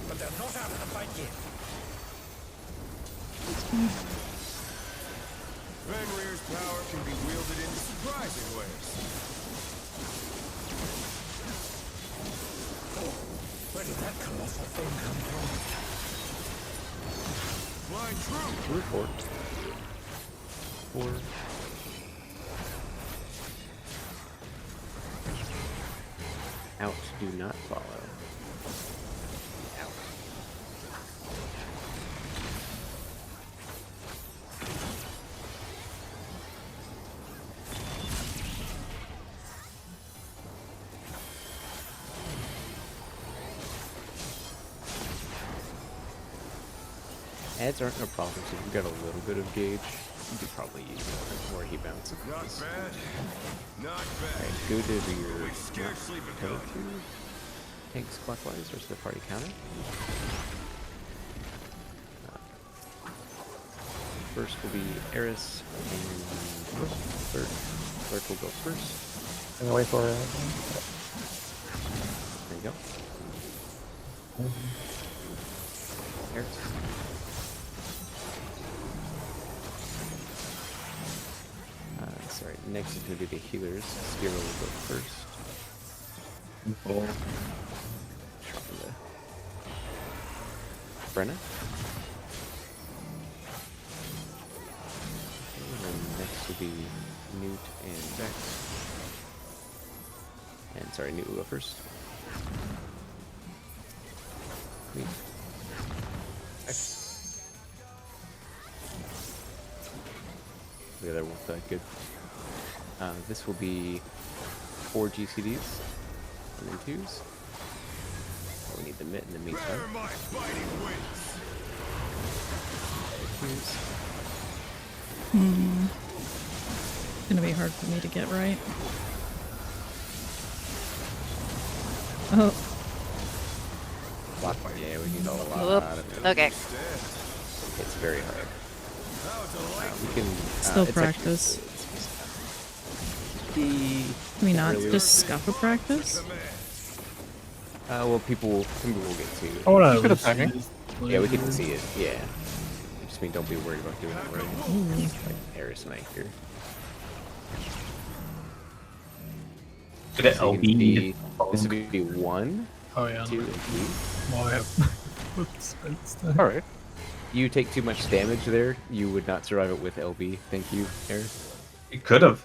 But they're not out of the fight yet. Fenrir's power can be wielded in surprising ways. Where did that colossal thing come from? Flying true. Report. 4. Out. Do not follow. Out. Ads aren't no problem, so if you've got a little bit of gauge, you could probably use more heat bounce. Not bad. Not bad. Alright, go to your We've scarcely go begun. to tanks clockwise versus the party counter. First will be Eris, and third will go first. I'm gonna wait for it. There you go. Eris. Sorry, next is going to be the healers. Skira will go first. Sharpen the Brenna. And then next will be Newt and Vex. And sorry, Newt will go first. Queen. Vex. The other one's good. This will be 4 GCDs and then 2s. We need the mitt in the meantime. Bear my fighting wings. 2s. It's gonna be hard for me to get right. Oh, Yeah, we need a lot Whoop. of it. Okay. It's very hard. We can Still it's practice. The Can we not really- just scuff a practice? well, some people will get to. I want Keep it to at timing. Yeah, we can see it. Yeah. I just mean don't be worried about doing it right. Like Eris and I here. Look at So you can LB. see- This would be 1, Oh yeah. 2, and 3. Well, I have. Whoops. All right. You take too much damage there, you would not survive it with LB. Thank you, Eris. You could have.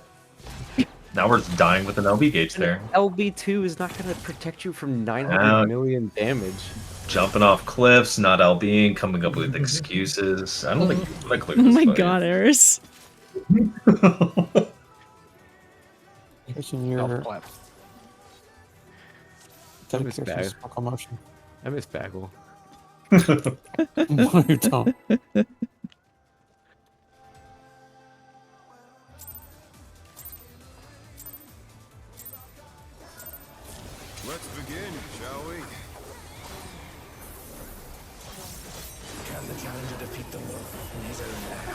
Now we're dying with an LB gauge there. LB2 is not going to protect you from 900 Uh, million damage. Jumping off cliffs, not LBing, coming up with excuses. I don't think you want to clear Oh this my fight. god, Eris. Taking your Clap. dedication bad. to smoke emotion. I miss Bagel. No, you don't. Let's begin, shall we? Can the challenger defeat the wolf in his own lair?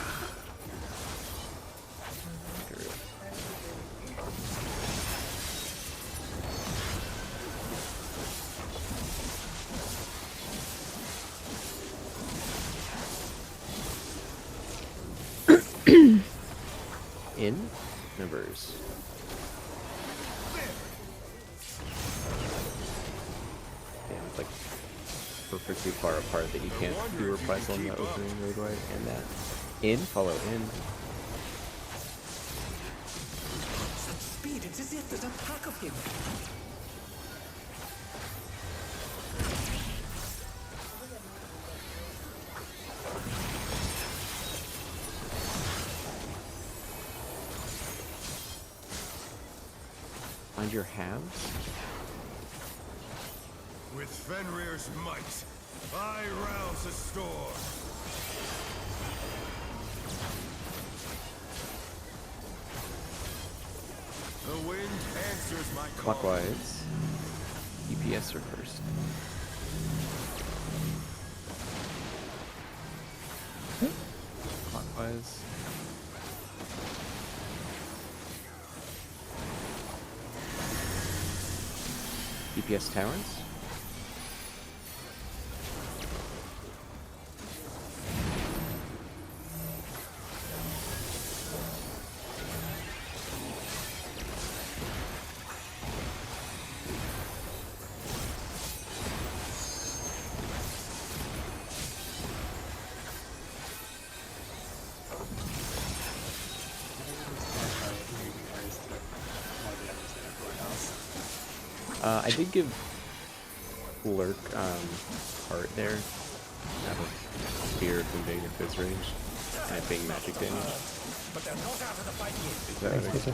In numbers. Damn, it's like perfectly far apart that you can't do reprisal on the opening roadway and that. In, follow in. Such speed, it's as if there's a pack of him. Find your halves. With Fenrir's might, I rouse the storm. The wind answers my call. Clockwise. EPS are first. Clockwise. DPS towers. I did give Lurk heart there. I have a spear from being at this range. And being magic damage. But they're not out of the fight yet.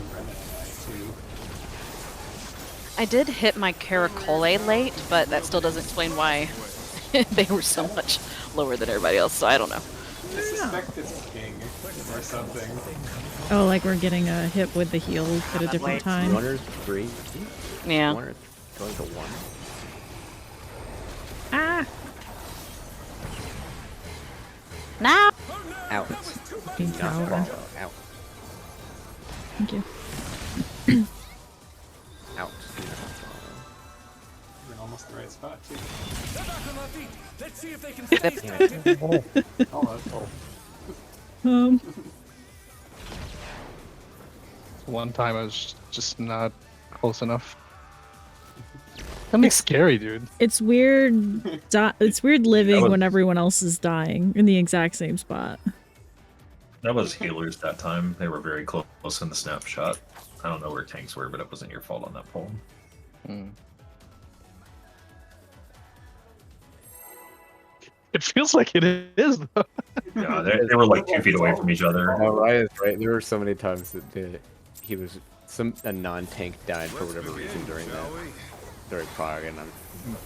I did hit my Caracole late, but that still doesn't explain why they were so much lower than everybody else, so I don't know. I suspect it's ping or something. Oh, like we're getting a hit with the heal at a different time. 1 or 3? Yeah. 1 or going to 1? Ah! Now! Out. Fucking Not tower. follow. Out. Thank you. Out. You're in almost the right spot, too. They're back on their feet. Let's see if they can stay standing. Almost. One time I was just not close enough. Something scary, dude. It's weird. It's weird living was- when everyone else is dying in the exact same spot. That was healers that time. They were very close in the snapshot. I don't know where tanks were, but it wasn't your fault on that pole. It feels like it is, though. Yeah, they were like 2 feet away from each other. No, Raya's right. There were so many times that he was a non-tank died for whatever reason during Prog, and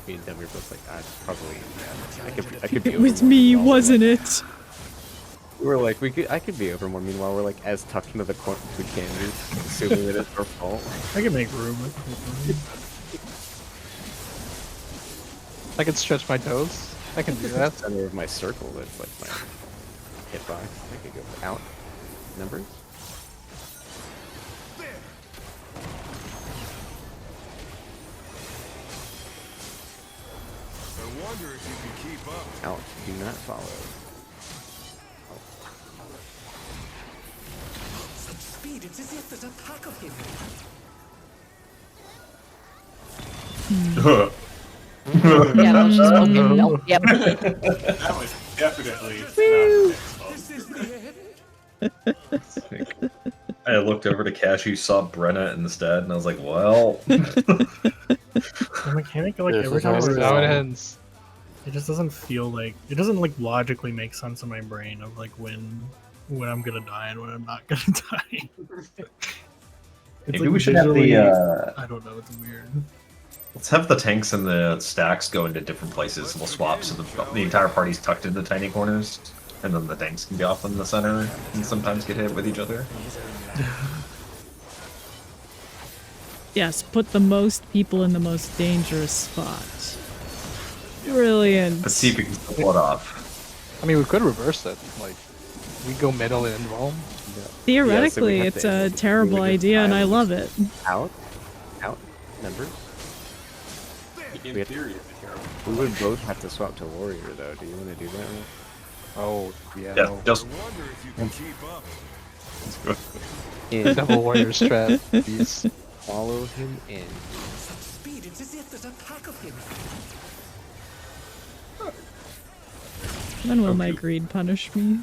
me and Demi were both like, I could be It over was more me, meanwhile. wasn't it? We were like, I could be over more. Meanwhile, we're like as tucked into the corner as we can be, assuming that it's our fault. I can make room. I can stretch my toes. I can do that. Center of my circle. That's like my hitbox. I could go out. Numbers. I wonder if you can keep up. Out. Do not follow. Such speed, it's as if there's a pack of him. Yeah, that was just smoking. Nope. Yep. That was definitely not This is the end. I looked over to Cashew, saw Brenna instead, and I was like, well. The mechanic, like, This every is time how I it Now it resolve, ends. it just doesn't feel like it doesn't like logically make sense in my brain of like when I'm gonna die and when I'm not gonna die. Maybe we should have visually- the. I don't know. It's weird. Let's have the tanks and the stacks go into different places. We'll swap so the entire party's tucked into tiny corners, and then the tanks can be off in the center and sometimes get hit with each other. Yes, put the most people in the most dangerous spot. Brilliant. Let's see if we can pull it off. I mean, we could reverse it. Like, we go middle and involve. Theoretically, Yeah, so we have it's to- a we terrible would do idea, and I islands. love it. Out. Out. Numbers. in We have- theory, it's terrible. We would both have to swap to warrior though. Do you want to do that? Oh, yeah. Yeah, no. just I wonder if you can keep up. In. Double warrior strat. Please. Follow him in. Such speed, it's as if there's a pack of him. When will my greed punish me?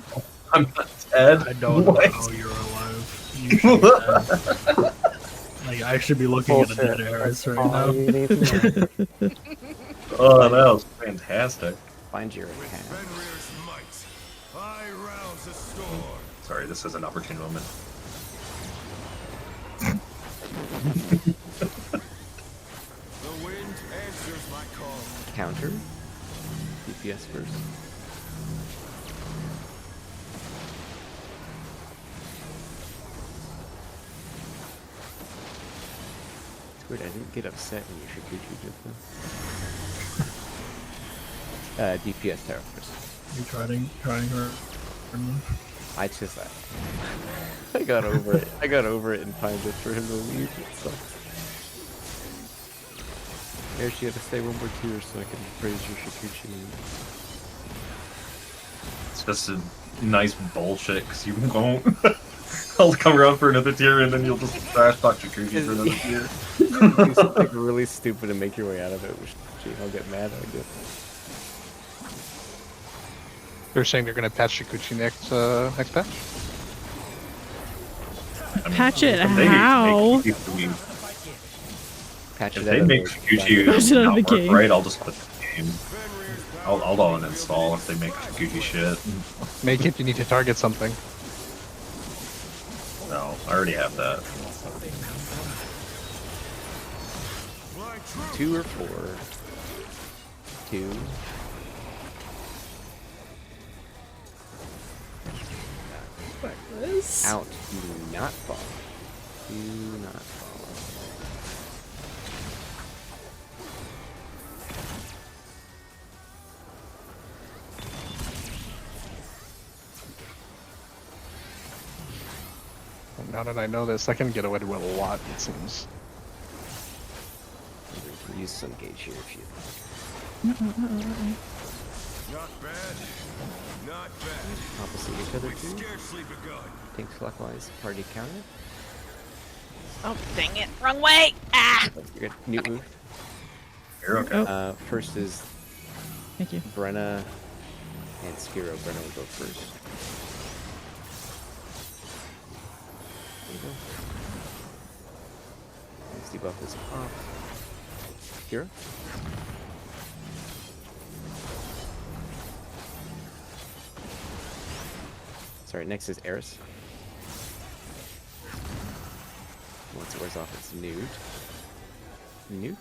I'm not dead. I don't know What? how you're alive. You should be dead. Like, I should be looking at a dead Eris right now. Oh, that was fantastic. Find your With path. Fenrir's might, I rouse a storm. Sorry, this is an opportune moment. The wind answers my call. Counter. DPS first. It's weird. I didn't get upset when you Shikuchi just then. DPS tower first. You trying her? I just I got over it. I got over it in time just for him to leave. It sucks. There, she had to say one more tear so I can praise your Shikuchi. It's just a nice bullshit because you won't. I'll come around for another tier and then you'll just trash talk Shikuchi for another tier. Do something really stupid and make your way out of it, which I'll get mad at it. They're saying they're gonna patch Shikuchi next patch. I mean, Patch it if they how? make Shikuchi- Patch If it they out make of the- Shikuchi Patch it out of not the work game. right, I'll just put the game. I'll uninstall if they make Shikuchi shit. Make it. You need to target something. No, I already have that. Fly true. 2 or 4. 2. Out. Do not fall. Do not fall. Now that I know this, I can get away with a lot, it seems. We can use some gauge here if you Not bad. Not bad. opposite each other We've too. scarcely begun. Tanks clockwise, party counter. Oh, dang it. Wrong way. Ah! You're good. New move. You're okay. Oh, First is thank you. Brenna and Spiro. Brenna will go first. There you go. Let's debuff this off. Spiro. Sorry, next is Eris. Once it wears off, it's nude. Nude?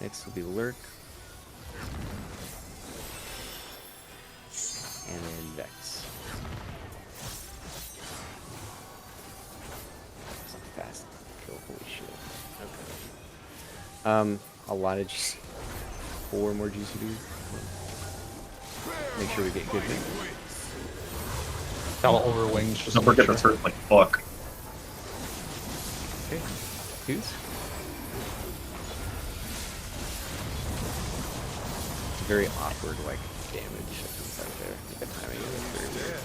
Next will be Lurk. And then Vex. Some fast kill, holy shit. Okay. A lot of GC. 4 more GCDs. Make sure we get good hits. I'll overwing just Don't to make forget sure. this hurt like fuck. Okay. Twos. It's very awkward, like, damage that comes out there. I think the timing of it is very weird.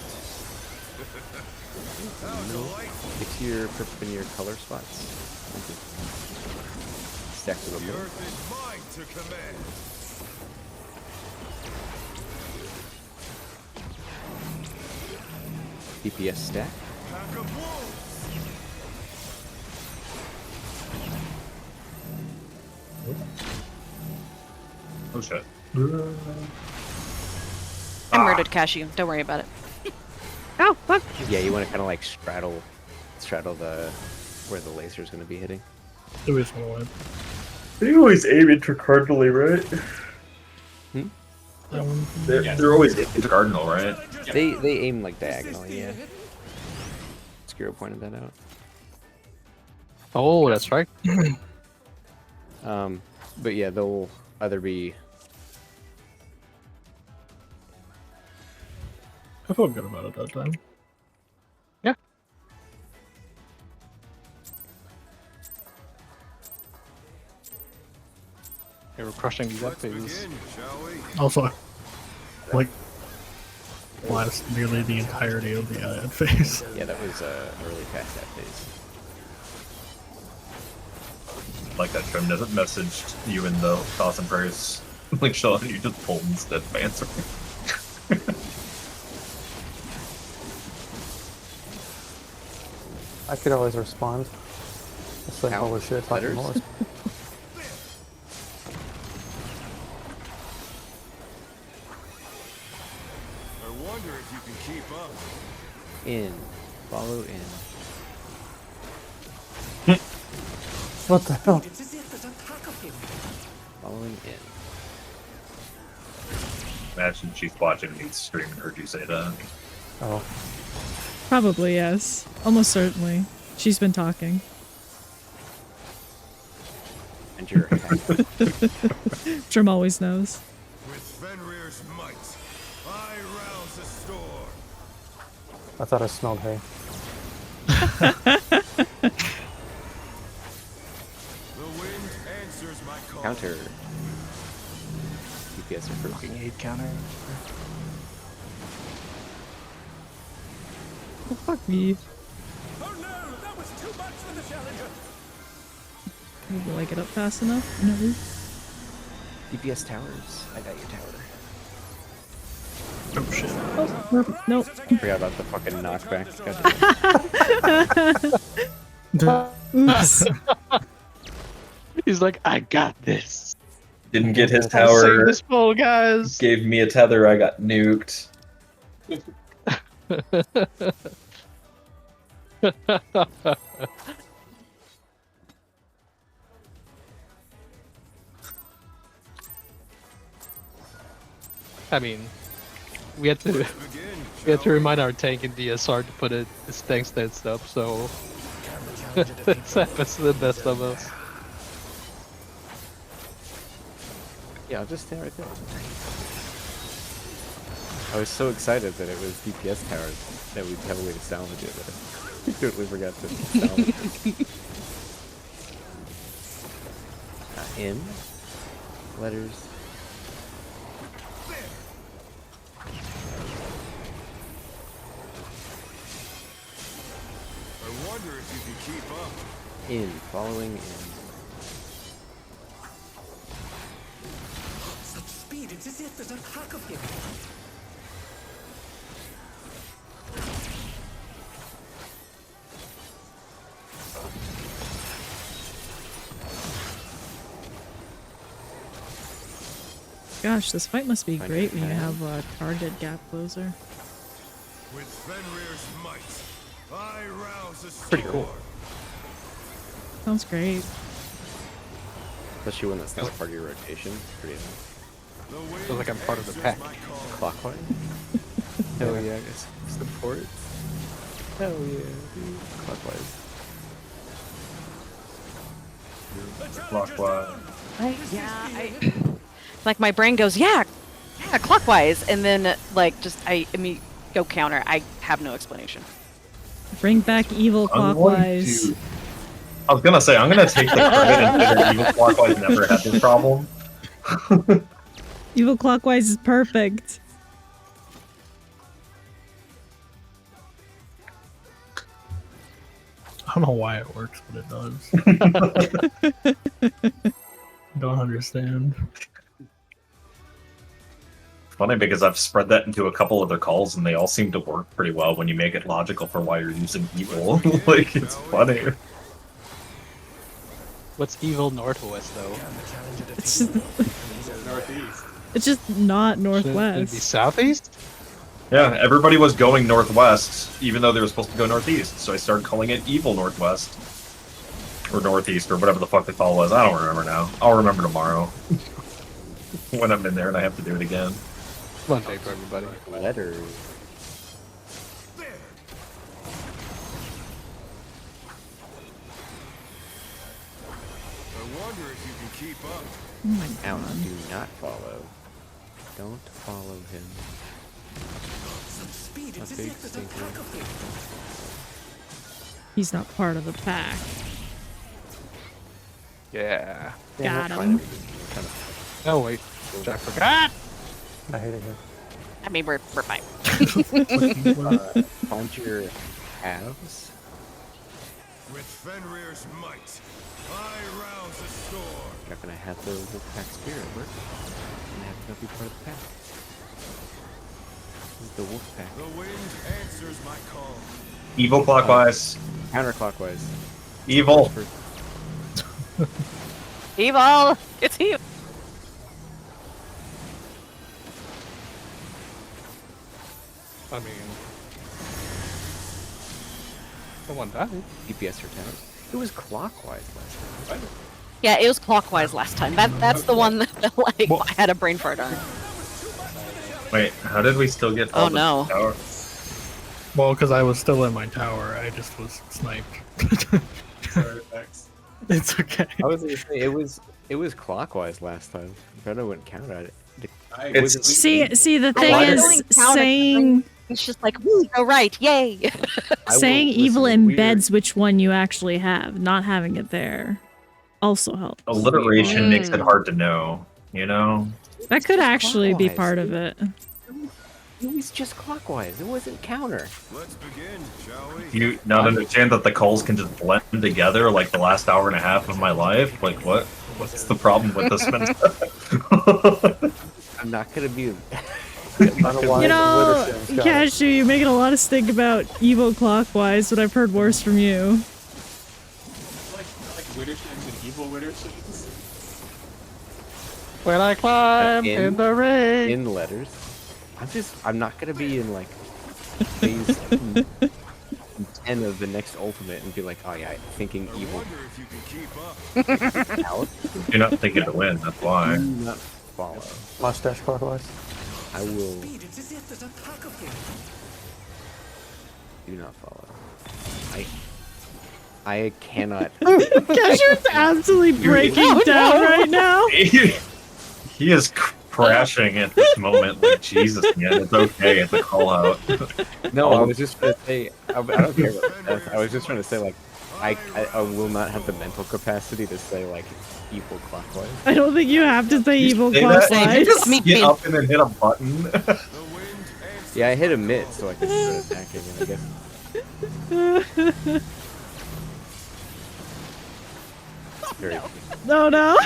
Get to your purple and your color spots. Stack to the The middle. earth is mine to command. DPS stack. Pack of wolves. Oh shit. I murdered Cashew. Don't worry about it. Oh, fuck! Yeah, you want to kind of like straddle the where the laser is going to be hitting. Do this one away. They always aim intracardinally, right? That one. They're always intercardinal, right? They aim like diagonally, yeah. Skiro pointed that out. Oh, that's right. But yeah, they'll either be I felt good about it that time. They were crushing these Let's epics. begin, shall we? Also, like, last nearly the entirety of the ad phase. yeah, that was early past that phase. Like that Trim doesn't message you in the thoughts and prayers. Like Sean, you just pulled instead of answering. I could always respond. It's like, Count holy shit, talking letters? more. I wonder if you can keep up. In. Follow in. What the hell? Following in. Imagine she's watching me stream and heard you say that. Oh. Probably, yes. Almost certainly. She's been talking. And your hat. Trim always knows. With Fenrir's might, I rouse the storm. I thought I smelled hay. The wind answers my call. Counter. DPS improved. Fucking 8 counter. Oh, fuck me. Oh no, that was too much for the challenger. Will I get up fast enough? No. DPS towers. I got your tower. Oh shit. Oh, nope. Forgot about the fucking knockback. Oops. He's like, I got this. Didn't get his I'll save tower. this ball, guys. Gave me a tether. I got nuked. I mean, we had to remind our tank in DSR to put its tank stance up, so this happens to the best of us. Yeah, I'll just stay right there. I was so excited that it was DPS towers that we'd have a way to salvage it, but I totally forgot to salvage it. In. Letters. I wonder if you can keep up. In. Following in. Such speed, it's as if there's a pack of him. Gosh, this fight must be I great when you know. have a targeted gap closer. With Fenrir's might, I rouse the storm. Pretty cool. Sounds great. Especially when that's not part of your rotation. Pretty nice. The wind Feels like I'm part of the pack. answers my call. Clockwise. Hell yeah, guys. Support. Hell yeah, dude. Clockwise. Clockwise. Like my brain goes, yeah, clockwise, and then like just I mean go counter. I have no explanation. Bring back evil clockwise. I was gonna say, I'm gonna take the credit and say that evil clockwise never had this problem. Evil clockwise is perfect. I don't know why it works, but it does. Don't understand. Funny because I've spread that into a couple other calls and they all seem to work pretty well when you make it logical for why you're using evil. Like, it's funny. What's evil northwest though? It's just, Northeast. it's just not Shouldn't it be northwest. southeast? Yeah, everybody was going northwest, even though they were supposed to go northeast, so I started calling it evil northwest. Or northeast, or whatever the fuck the call was. I don't remember now. I'll remember tomorrow. When I'm in there and I have to do it again. One day for everybody. Letters. I wonder if you can keep up. Oh my Now, god. do not follow. Don't follow him. A big stinker. He's not part of the pack. Yeah. Got him. Oh wait, I forgot. I hate it here. I mean we're fine. Find your halves. With Fenrir's might, I rouse the storm. You're not gonna have the Wolfpack spirit work. You're gonna have to be part of the pack. This is the Wolfpack. The wind answers my call. Evil clockwise. Counterclockwise. Evil. Evil! It's evil! I mean, someone died. DPS or towers. It was clockwise last time. Yeah, it was clockwise last time. That's the one that like I had a brain fart on. Wait, how did we still get Oh, all the no. tower? Well, because I was still in my tower, I just was sniped. Sorry, thanks. It's okay. I was gonna say it was clockwise last time. Brenna wouldn't count at it. It's- Was it- See, the thing I is, don't count it. saying It's just like, woo, go right, yay! I will- saying evil listen, embeds which one you actually have. Not having it there also helps. Alliteration makes it hard to know, you know? That could actually be Clockwise. part of it. It was just clockwise. It wasn't counter. Let's begin, shall we? Do you not understand that the calls can just blend together like the last hour and a half of my life? Like, what? What's the problem with this? I'm not gonna be. Unaligned You know, literature, Cashew, you're making a lot of stink about evil clockwise, but I've heard worse from you. Like Widdershins and evil Widdershins. When I climb in the rain. In letters. I'm not gonna be in like phase 10 of the next ultimate and be like, oh yeah, thinking I evil. wonder if you can keep up. Out. You're not thinking to win, that's Do why. not follow. Mustache clockwise. I will. Do not follow. I cannot. Cashew's absolutely breaking down right now. He is crashing at this moment. Like, Jesus, man, it's okay. It's a call out. No, I was just gonna say. I don't care about death. I was just trying to say like, I will not have the mental capacity to say like evil clockwise. I don't think you have to say evil Say that, you clockwise. just Me get too. up and then hit a button. The wind answers. Yeah, I hit a mid, so I can start attacking. I guess. Very. No, no.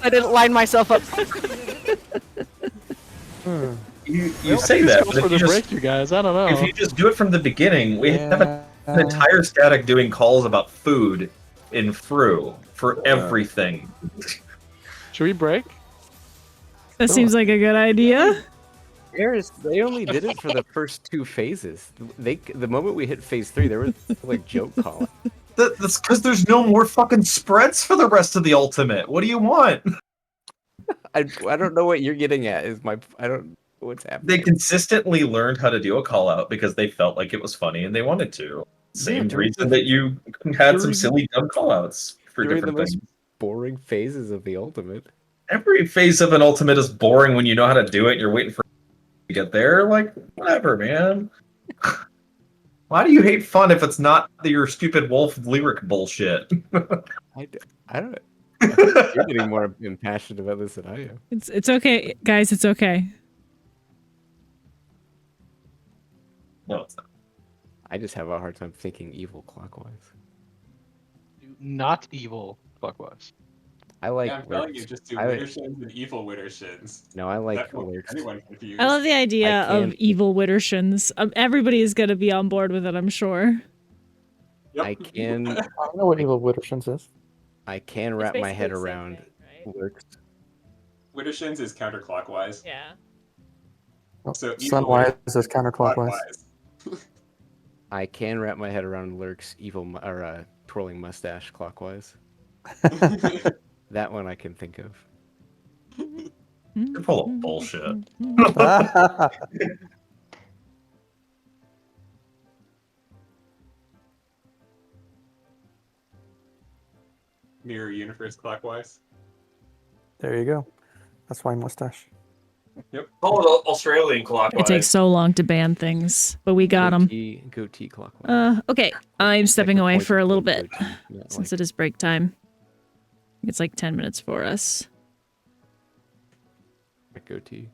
I didn't line myself up. You say that, but for if the you, just, break, you guys. I don't know. if you just do it from the beginning, we have an entire static doing calls about food in Fru for everything. Should we break? That seems like a good idea. They only did it for the first two phases. The moment we hit phase 3, there was like joke calling. That's because there's no more fucking spreads for the rest of the ultimate. What do you want? I don't know what you're getting at. I don't know what's happening. They consistently learned how to do a call out because they felt like it was funny and they wanted to. Same Yeah, reason that you had some silly dumb call outs for During the different most things. boring phases of the ultimate. Every phase of an ultimate is boring when you know how to do it. You're waiting for to get there. Like, whatever, man. Why do you hate fun if it's not your stupid wolf lyric bullshit? I don't. I think you're getting more impassioned about this than I am. It's okay, guys. It's okay. No, it's not. I just have a hard time thinking evil clockwise. Not evil clockwise. I like. Yeah, I'm telling you, just do I like- Widdershins and evil Widdershins. No, I like That won't get lurks. anyone confused. I love the idea I of can't- evil Widdershins. Everybody is going to be on board with it, I'm sure. Yep. I can. I don't know what evil Widdershins is. I can wrap my head around lurks. Widdershins is counterclockwise. Yeah. So evil Sunwise Widdershins is counterclockwise. clockwise. I can wrap my head around lurks or twirling mustache clockwise. That one I can think of. You're full of bullshit. Mirror universe clockwise. There you go. That's my mustache. Yep. Oh, Australian clockwise. It takes so long to ban things, but we got them. Goatee clockwise. Okay, I'm stepping away for a little bit Not since like it is break time. It's like 10 minutes for us. a goatee.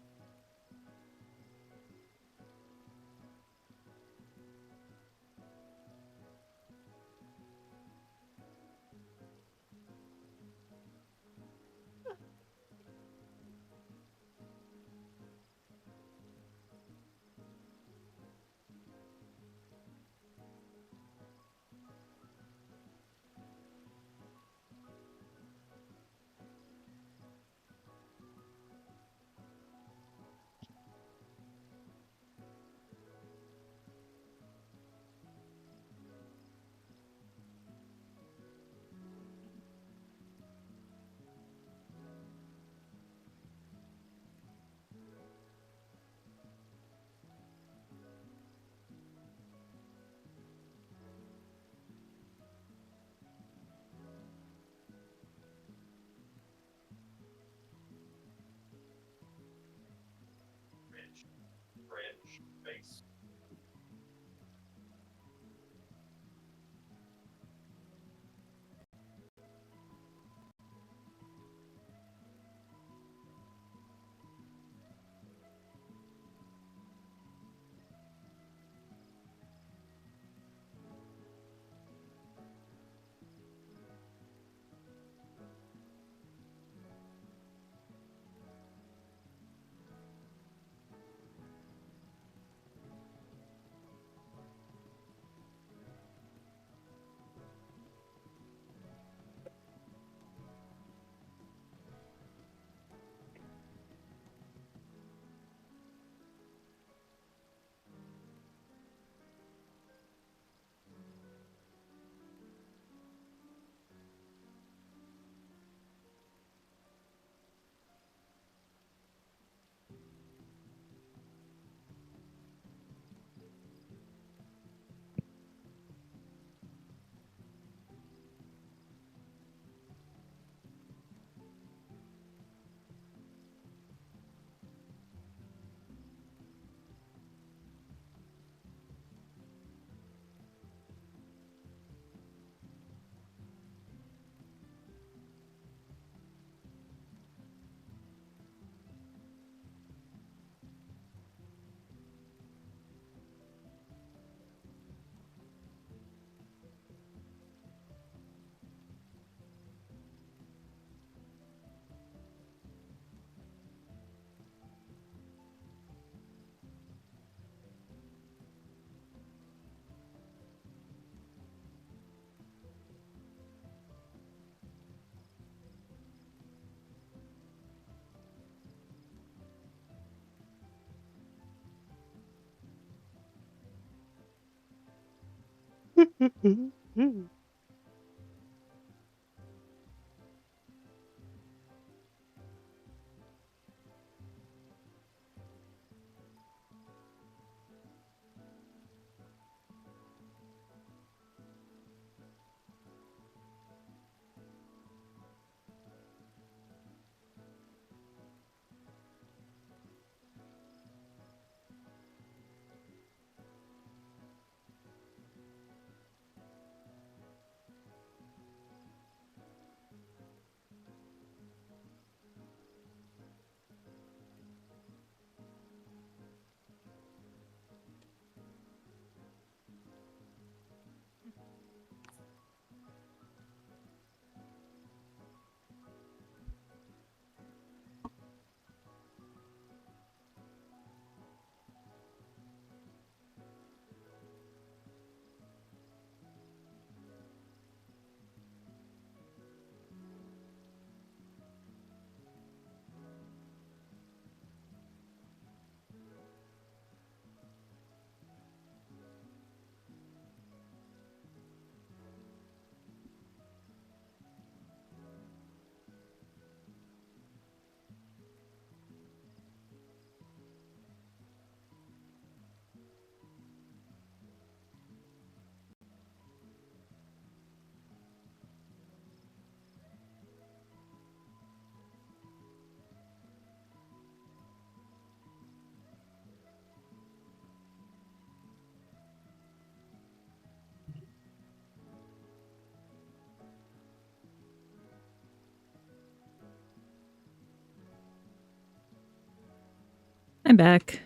I'm back.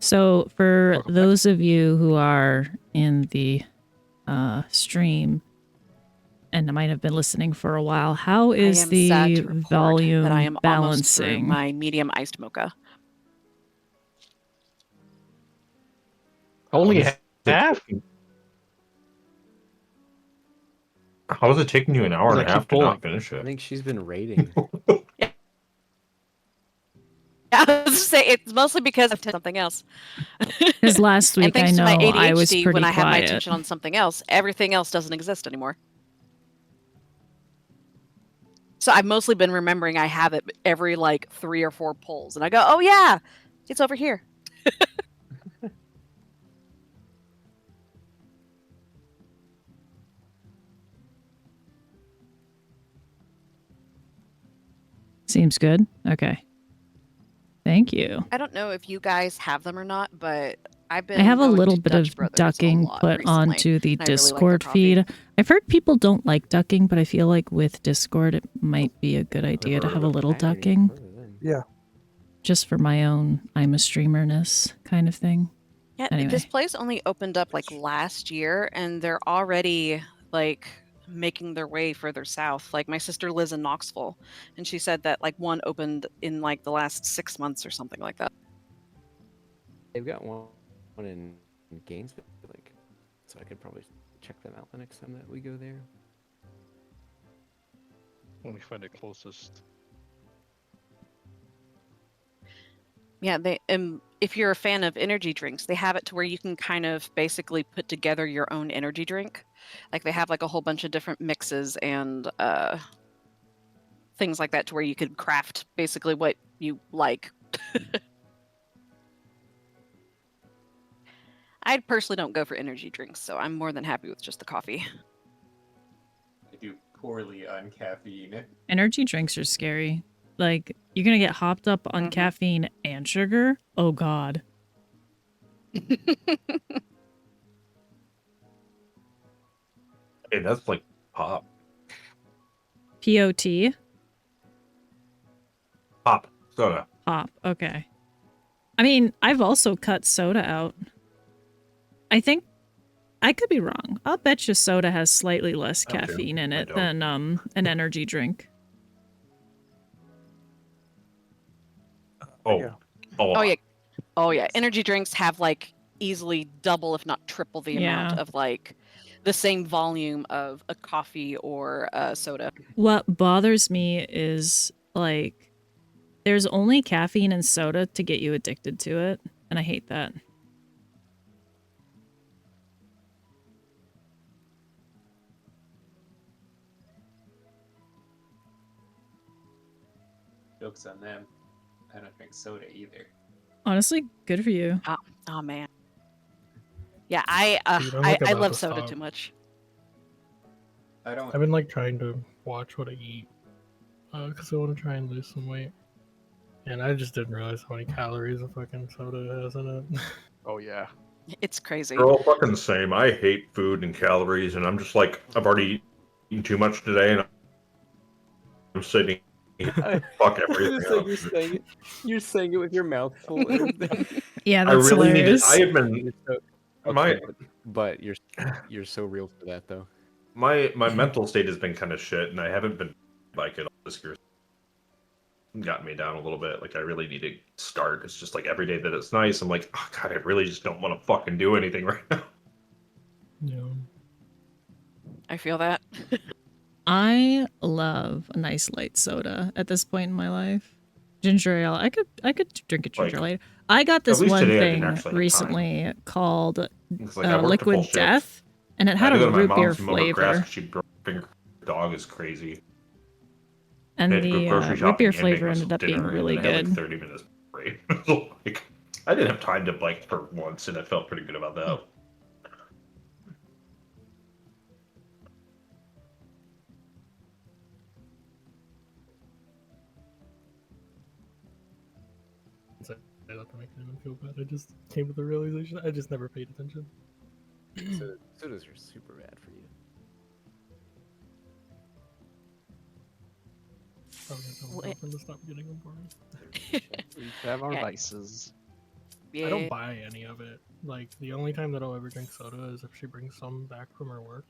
So for Welcome back. those of you who are in the stream and might have been listening for a while, how is I am sad the to report volume that I am almost through balancing? my medium iced mocha. Only half? How is it taking you an hour and a Like, half keep to not pulling. finish I it? think she's been raiding. I was gonna say it's mostly because of something else. Because last And week I thanks to my know I was ADHD, pretty when I have my quiet. attention on something else, everything else doesn't exist anymore. So I've mostly been remembering I have it every like 3 or 4 pulls, and I go, "Oh yeah, it's over here." Seems good. Okay. Thank you. I don't know if you guys have them or not, but I've been I have a going little to bit Dutch of Brothers a ducking lot put recently, onto the and I really like their Discord coffee. feed. I've heard people don't like ducking, but I feel like with Discord it might be a good idea to heard have of a it. little I haven't even ducking. heard of them. Yeah. Just for my own I'm a streamerness kind of thing. Yeah, Anyway. this place only opened up like last year, and they're already like making their way further south. Like my sister lives in Knoxville, and she said that like one opened in like the last 6 months or something like that. They've got one in Gainesville, like, so I could probably check them out the next time that we go there. Let me find the closest. Yeah, they if you're a fan of energy drinks, they have it to where you can kind of basically put together your own energy drink. Like they have like a whole bunch of different mixes and things like that to where you could craft basically what you like. I personally don't go for energy drinks, so I'm more than happy with just the coffee. I do poorly on caffeine. Energy drinks are scary. Like, you're gonna get hopped up on caffeine and sugar? Oh god. Hey, that's like pop. POT? Pop. Soda. Pop. Okay. I mean, I've also cut soda out. I think I could be wrong. I'll bet you soda has slightly less I do. caffeine in I it don't. than an energy drink. Oh. Yeah. Oh, Oh yeah. Oh yeah. Energy drinks have like easily double if not triple the amount Yeah. of like the same volume of a coffee or a soda. What bothers me is like there's only caffeine in soda to get you addicted to it, and I hate that. Jokes on them. I don't drink soda either. Honestly, good for you. Oh man. Yeah, I Dude, I'm, like, I about love to soda stop. too much. I don't. I've been like trying to watch what I eat because I want to try and lose some weight. And I just didn't realize how many calories a fucking soda has in it. Oh yeah. It's crazy. they're all fucking the same. I hate food and calories, and I'm just like, I've already eaten too much today, and I'm sitting. Fuck everything. You're saying it with your mouth full. Yeah, I that's really need to. hilarious. I have been. Okay, but you're so real for that though. My mental state has been kind of shit, and I haven't been like it all this year. Got me down a little bit. Like I really need to start. It's just like every day that it's nice, I'm like, oh god, I really just don't want to fucking do anything right now. Yeah. I feel that. I love a nice light soda at this point in my life. Ginger ale. I could drink a ginger Like, later. I got this at least one today I didn't thing actually have recently called It's like I worked a full Liquid shift. Death, and it I had had to a go to my root beer mom's from over grass. flavor. She broke her dog is crazy. And They had to go the grocery root shopping beer and flavor make us ended up being dinner, and really then I had, good. like 30 minutes break. So, like, I didn't have time to like for once, and I felt pretty good about that. Not to make anyone feel bad. I just came to the realization I just never paid attention. Sodas are super bad for you. I was gonna tell my Wait. girlfriend to stop getting them for me. We have our Yeah. vices. Yeah. I don't buy any of it. Like, the only time that I'll ever drink soda is if she brings some back from her work.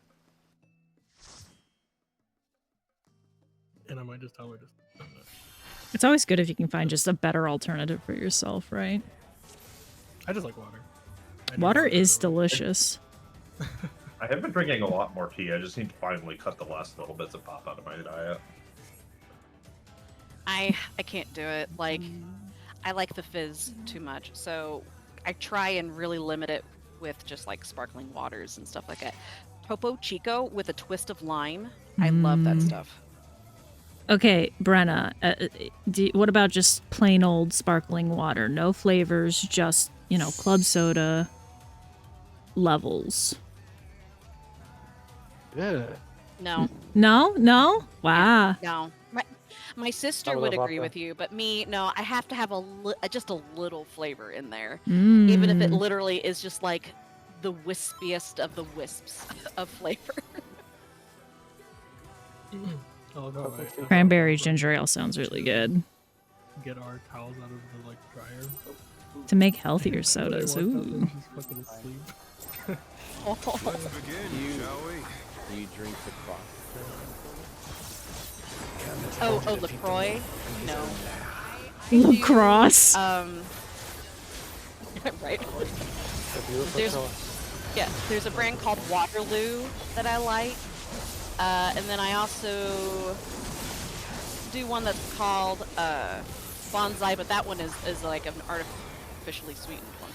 And I might just tell her to stop it. It's always good if you can find just a better alternative for yourself, right? I just like water. I drink Water is every day. delicious. I have been drinking a lot more tea. I just need to finally cut the last little bits that pop out of my diet. I can't do it. Like, I like the fizz too much, so I try and really limit it with just like sparkling waters and stuff like that. Topo Chico with a twist of lime. I love that stuff. Okay, Brenna, what about just plain old sparkling water? No flavors, just, you know, club soda levels. Yeah. No, No? No? Wow. no. My sister I would love agree vodka. with you, but me, no. I have to have just a little flavor in there, even if it Mm. literally is just like the wispiest of the wisps of flavor. I'll go away. Cranberry ginger ale sounds really good. Get our towels out of the like dryer. To make healthier I sodas. walked up Ooh. and she's fucking asleep. Let's begin, shall we? Do you drink the cross? Oh, LaCroix? No. Lacrosse. Right. The beautiful There's- color. Yeah, there's a brand called Waterloo that I like. And then I also do one that's called Bonsai, but that one is like an artificially sweetened one.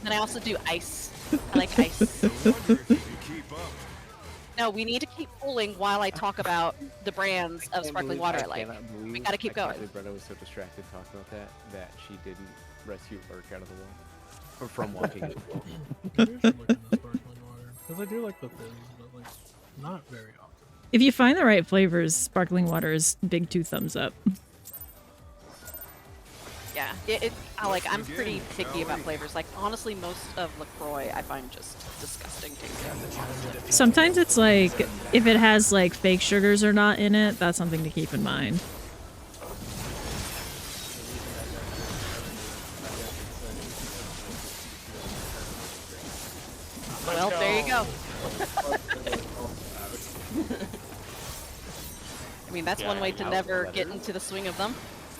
And I also do ice. I like ice. I wonder if you can keep up. No, we need to keep pulling while I talk about the brands of Can't sparkling believe- water I I like. cannot believe- We gotta keep I can't going. believe Brenna was so distracted talking about that she didn't rescue Urk out of the wall. Or from walking into the wall. Maybe I should look into sparkling water. Because I do like the fizz, but like, not very often. If you find the right flavors, sparkling water is big 2 thumbs up. Yeah, I'm pretty picky about flavors. Like, honestly, most of LaCroix I find just disgusting tasting. Sometimes it's like, if it has like fake sugars or not in it, that's something to keep in mind. Well, there you go. I mean, that's one way to never get into the swing of them,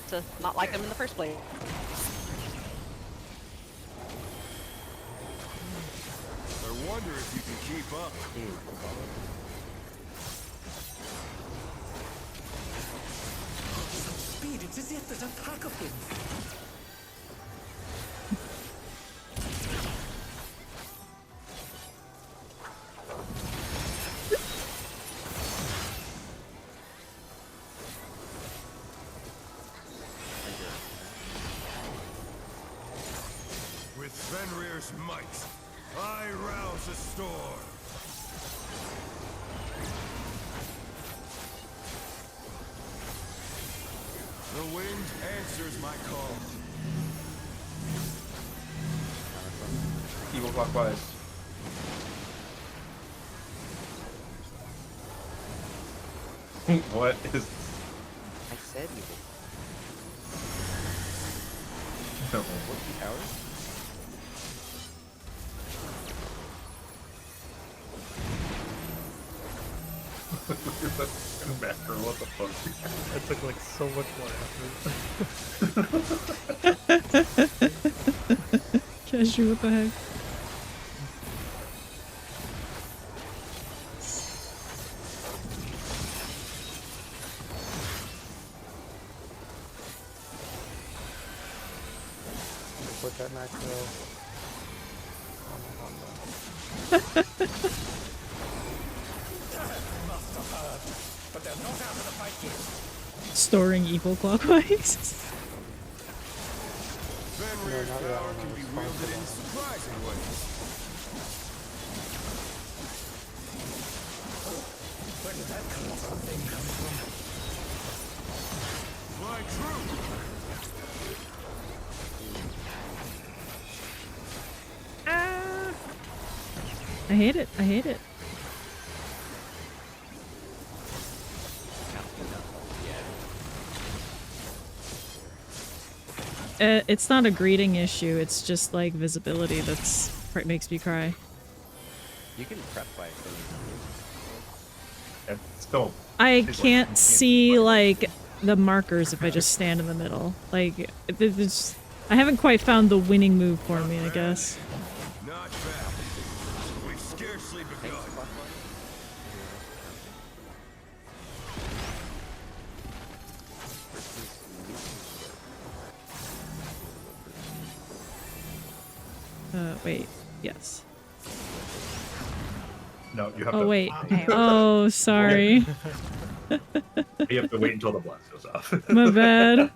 to not like them in the first place. I wonder if you can keep up. Speed, it's as if there's a pack of them. With Fenrir's might, I rouse a storm. The wind answers my call. Evil clockwise. What is... I said you did. No. What's the hour? Master, what the fuck? That took like so much more effort. Cashew, what the heck? Put that nitro on the But they're not out of the fight yet. Storing evil clockwise. Fenrir's not that power one, can be it's wielded in responsible. surprising ways. Where did that colossal thing come from? Fly true. I hate it. I hate it. It's not a greeting issue. It's just like visibility makes me cry. You can prep by saying Still, I can't see like the markers if I just stand in the middle. Like I haven't quite found the winning move for me, I guess. Not bad. We've scarcely begun. Wait. Yes. no, you have Oh to. wait. Oh, sorry. You have to wait until the blast goes off. My bad.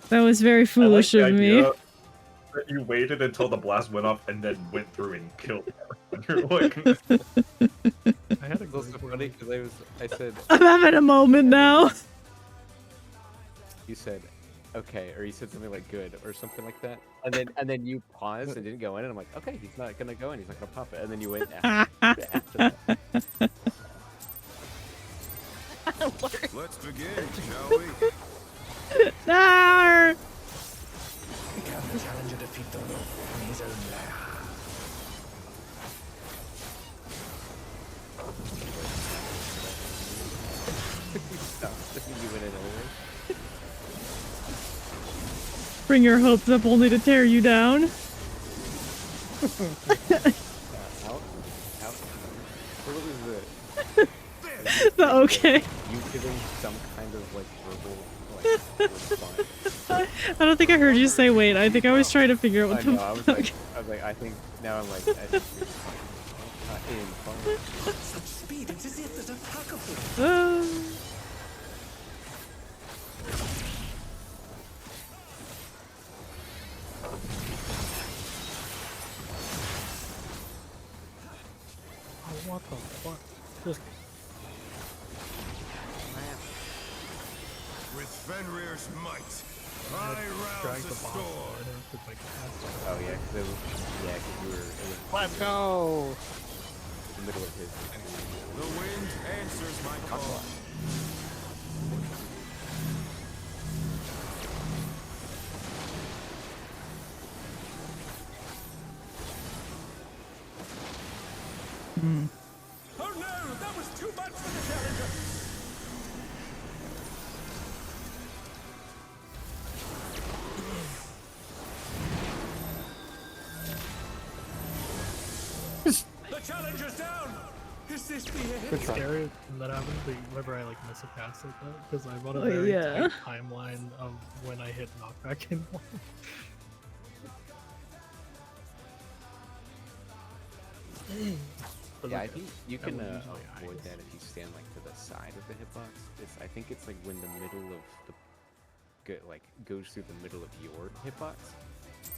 That was very foolish I like of the me. idea that you waited until the blast went off and then went through and killed her. You're like, I had a it's also funny because I said, I'm having a moment now. you said, okay, or you said something like good or something like that, and then you paused and didn't go in, and I'm like, okay, he's not gonna go in, he's not gonna pop it, and then you went after that. Let's begin, shall we? No! Can the challenger defeat the wolf in his own lair? You went in anyway. Bring your hopes up only to tear you down. Out. What was it? The okay. You giving some kind of like verbal response. I don't think I heard you say wait. I think I was trying to figure out what I the know, I was fuck. like, I think now I'm like, I think you're fine. Such speed, it's as if there's a pack of them. Oh, what the fuck? Just With Fenrir's might, I drag rouse the the boss. storm. And it's just like, Oh yeah, because you were in Let's go. the middle of his. The wind answers my call. Oh no, that was too much for the challenger. The challenger's down. Is this the end? it's scary when that happens, but whenever I like miss a pass like that, because I'm on a Oh, very yeah. tight timeline of when I hit knockback in one. But Yeah, I like, think you that can would usually avoid eyes. that if you stand like to the side of the hitbox. I think it's like when the middle of the goes through the middle of your hitbox.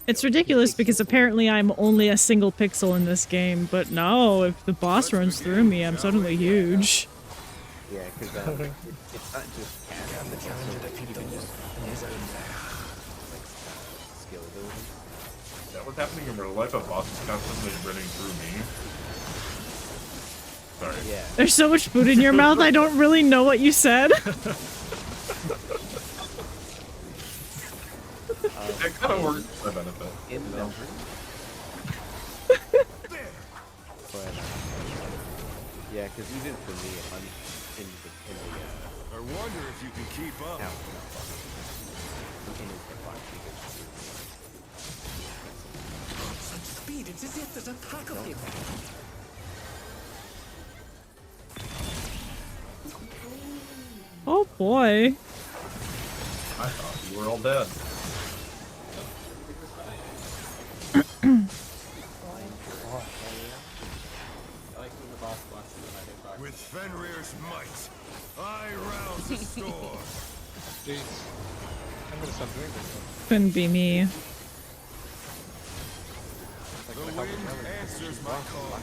It's ridiculous because apparently I'm only a single pixel in this game, but no, if the boss runs through me, I'm suddenly huge. Yeah, because it's not just cast, Can the it's challenger also defeat the even just wolf in his own lair? like skill ability. that was happening in real life. A boss is constantly running through me. Sorry. Yeah. There's so much food in your mouth, I don't really know what you said. It kind of works for my benefit. In you the know? But yeah, because even for me, if I'm in the I wonder if you can keep up. out, in his hitbox, he goes through. Such speed, it's as if there's a pack of him. Oh boy. I thought you were all dead. With Fenrir's might, I rouse the storm. Jeez. I'm gonna stop doing this. Couldn't be me. The wind answers my call.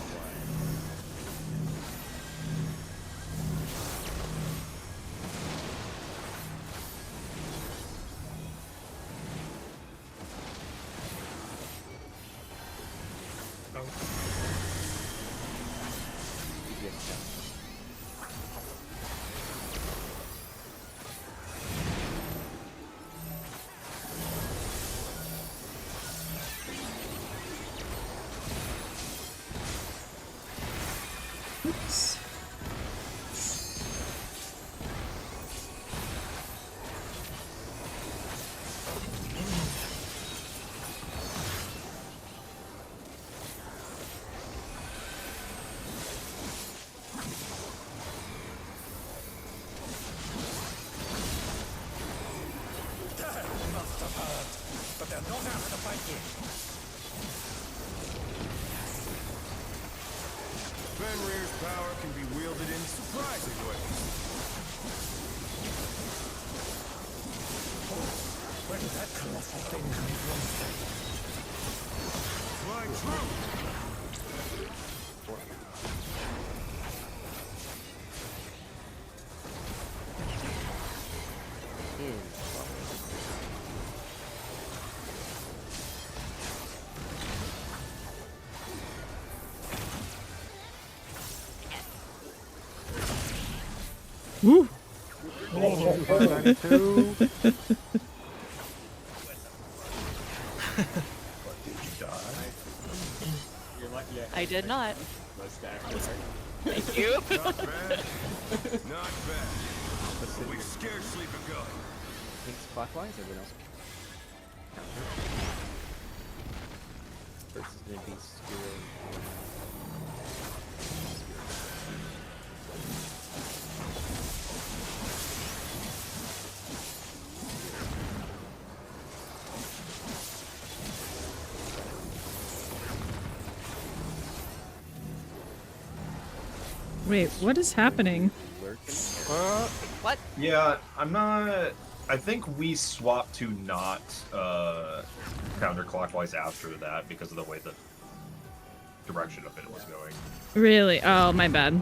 the fight in. Fenrir's power can be wielded in surprising ways. Where did that colossal thing come from? Fly true! Woo! You're lucky I did not. was stacked. Thank you. Not bad. Not bad. We've scarcely begun. Thinks clockwise, everyone else. First is gonna be Skewing. Wait, what is happening? What? Yeah, I'm not. I think we swapped to not counterclockwise after that because of the way the direction of it was going. Really? Oh, my bad.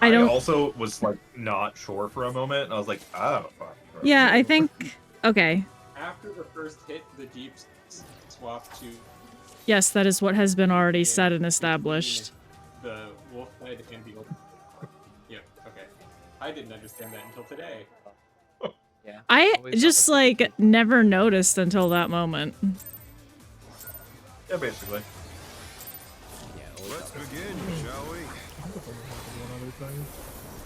I don't. also was like not sure for a moment. I was like, oh, fuck. Yeah, I think. Okay. After the first hit, the deeps swap to Yes, that is what has been already said and established. the wolf head and the old. Yep. Okay. I didn't understand that until today. Yeah. I Always just opposite. like never noticed until that moment. Yeah, basically. Yeah, always Let's opposite. begin, shall we?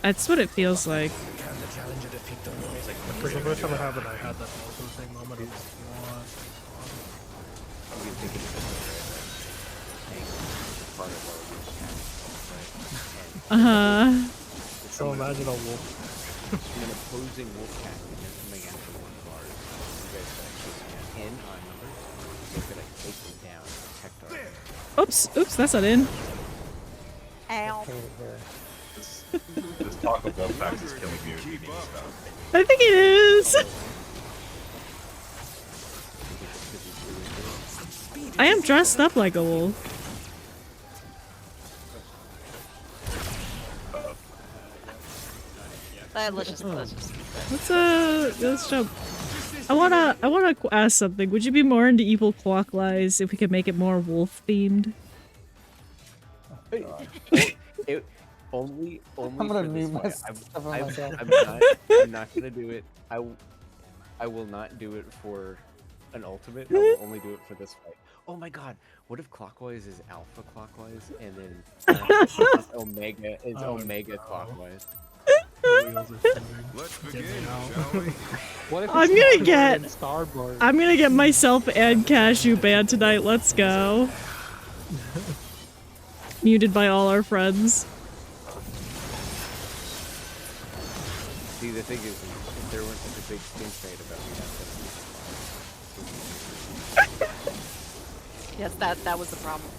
That's what it feels like. Can the challenger defeat the Lord? For the first time it happened, I had that also the same moment. I was like, what? You think it's part of our wolf pack, right? And So imagine a wolf. an opposing wolf pack, and they're coming after one of ours. You guys could actually in on numbers. You could like take them down, protect our. Oops, that's not in. Ow. This Taco Bell fact is killing me. We need to stop. I think it is. I am dressed up like a wolf. Let's just. Let's jump. I wanna ask something. Would you be more into evil clockwise if we could make it more wolf themed? It only I'm gonna for this mute fight. myself. I'm not gonna do it. I will not do it for an ultimate. I will only do it for this fight. Oh my god, what if clockwise is alpha clockwise and then omega clockwise? Let's begin, shall we? What if I'm it's gonna Starboard get- and Starboard? I'm gonna get myself and Cashew banned tonight. Let's go. Muted by all our friends. See, the thing is, if there weren't such a big stink fight about me, Yes, that was the problem.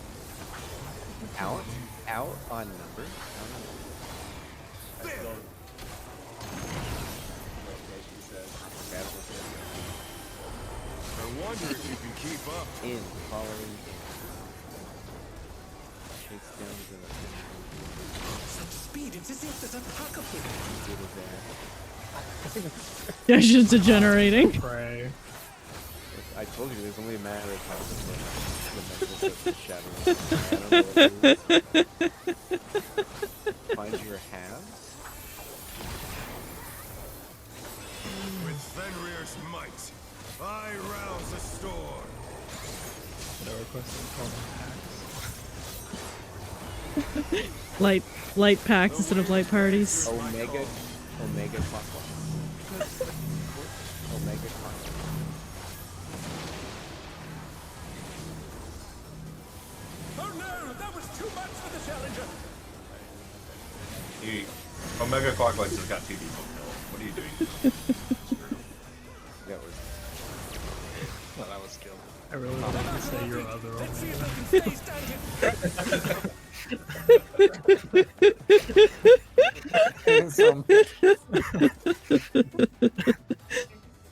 out on number. I wonder if you can keep up. In following takes down Such speed, it's as if there's a pack of them. the Cashew degenerating. Pray. I told you there's only a matter of time before the mental shadow. Find your halves. With Fenrir's might, I rouse the storm. Light packs instead of light parties. Omega clockwise. Omega clockwise. Oh no, that was too much for the challenger. Omega clockwise has got 2 people killed. What are you doing? That was. Well, that was skill. I really wanted to say your other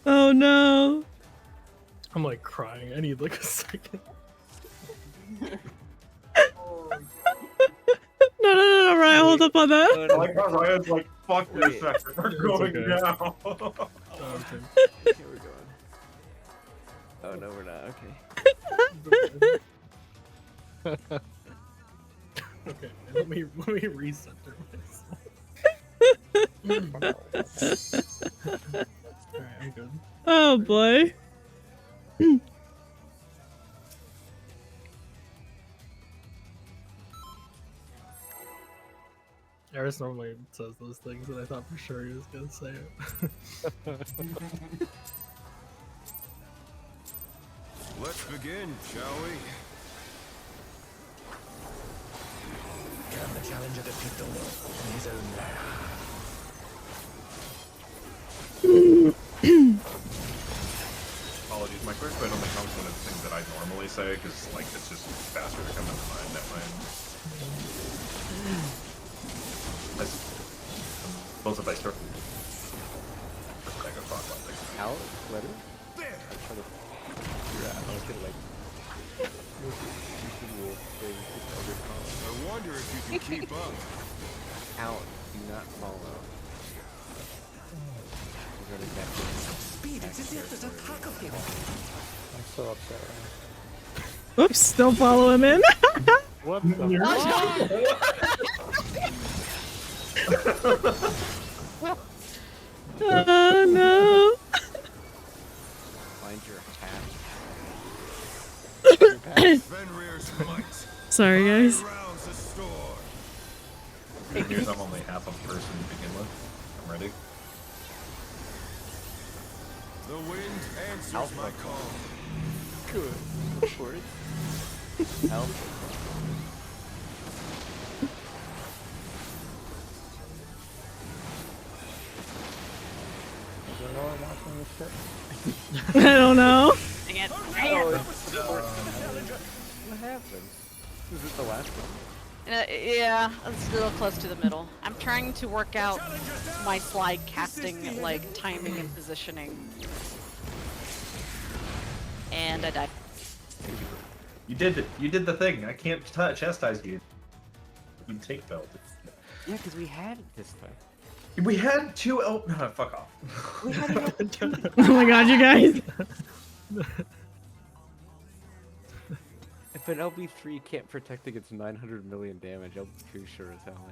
Oh no. I'm like crying. I need like a second. No, Ryan, hold up on that. I like how Ryan's like, fuck this second, we're going okay. now. Oh, okay. Okay, we're going. Oh no, we're not. Okay. Okay, let me recenter myself. Alright, I'm good. Oh boy. Eris normally says those things, and I thought for sure he was gonna say it. Let's begin, shall we? Can the challenger defeat the wolf in his own lair? Apologies, my quick bit only comes one of the things that I normally say, because like it's just faster to come into mind that way. Both of I start. I go talk about things. Out, let it. I'm trying to figure out how to like. I wonder if you can keep up. Out, do not follow. Speed exists as a pack of him. I'm so upset right Oops, don't follow him in. What the Oh no. Find your hat. Fenrir's might. Sorry guys. Rounds the store. Here's I'm only half a person to begin with. I'm ready. The wind answers my call. Good. For it. Help. now. You know I'm watching this shit? I don't know. Dang it. What happened? Is it the last one? Yeah, it's a little close to the middle. I'm trying to work out my slide casting, like, timing and positioning. And I died. You did it. You did the thing. I can't chastise you. You take belt. Yeah, because we had it this time. We had two. Oh, no, fuck off. Oh my god, you guys. If an LB3 can't protect against 900 million damage, LB2 sure as hell.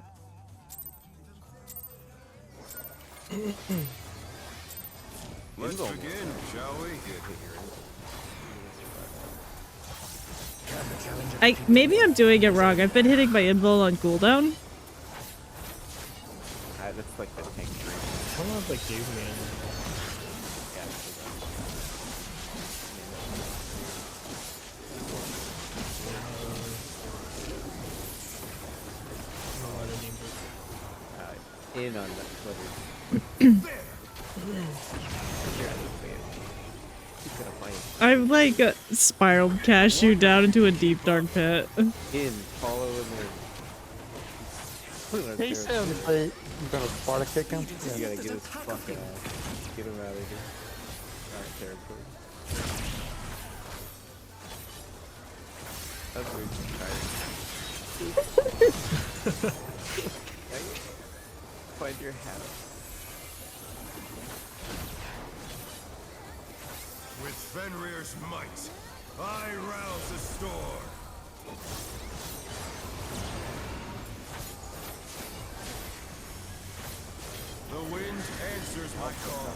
Let's begin, shall we? Maybe I'm doing it wrong. I've been hitting my invul on cooldown. That's like the tank tree. I don't know if they gave me any. In on that footage. I've like spiraled cashew down into a deep dark pit. In, follow in there. Chase him! You're gonna Sparta kick him? You gotta get his fucking ass. Get him out of here. Alright, territory. That's way too tired. Find your hat. With Fenrir's might, I rouse the storm. The wind answers my call.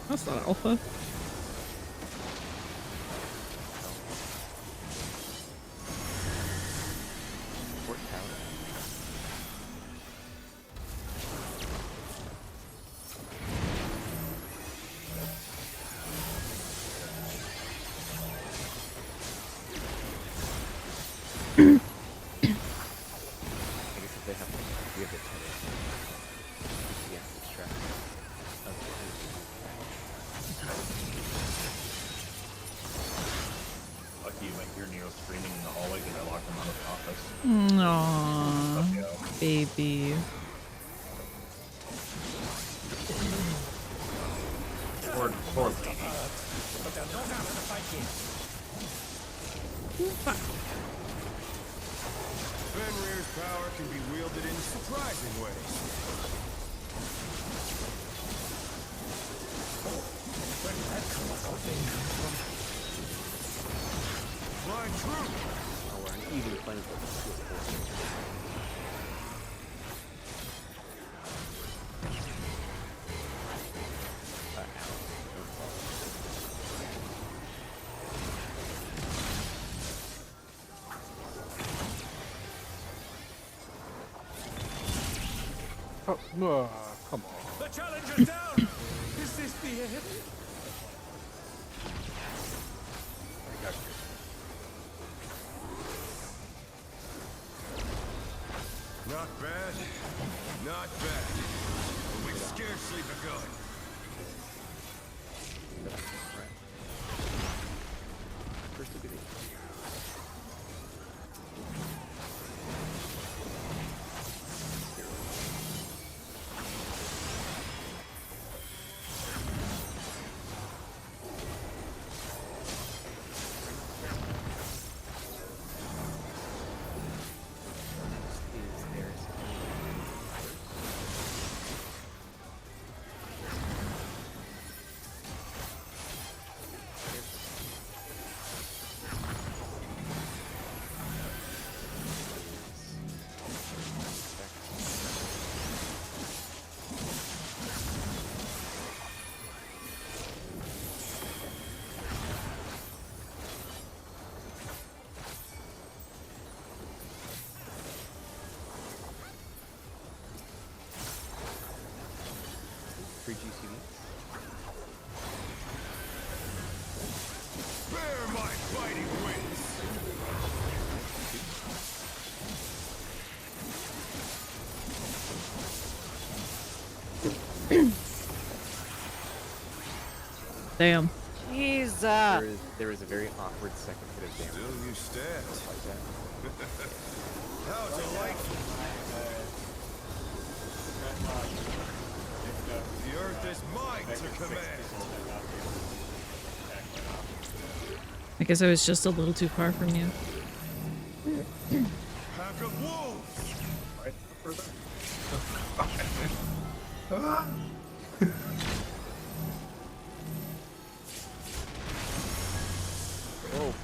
That's not alpha. Aww, baby. Or Fenrir's power can be wielded in surprising ways. Where did that come from? My true. Oh, we're an even playing field. Oh, come on. The challenge is down. Is this the end? Not bad. Not bad. But we've scarcely begun. First a goodie. Free GCD. Bear my fighting wings. Damn. Jeez. There is a very awkward second bit of damage. Still you stand. Like that. How delightful. The earth is mine to command. I guess I was just a little too far from you. Pack of wolves.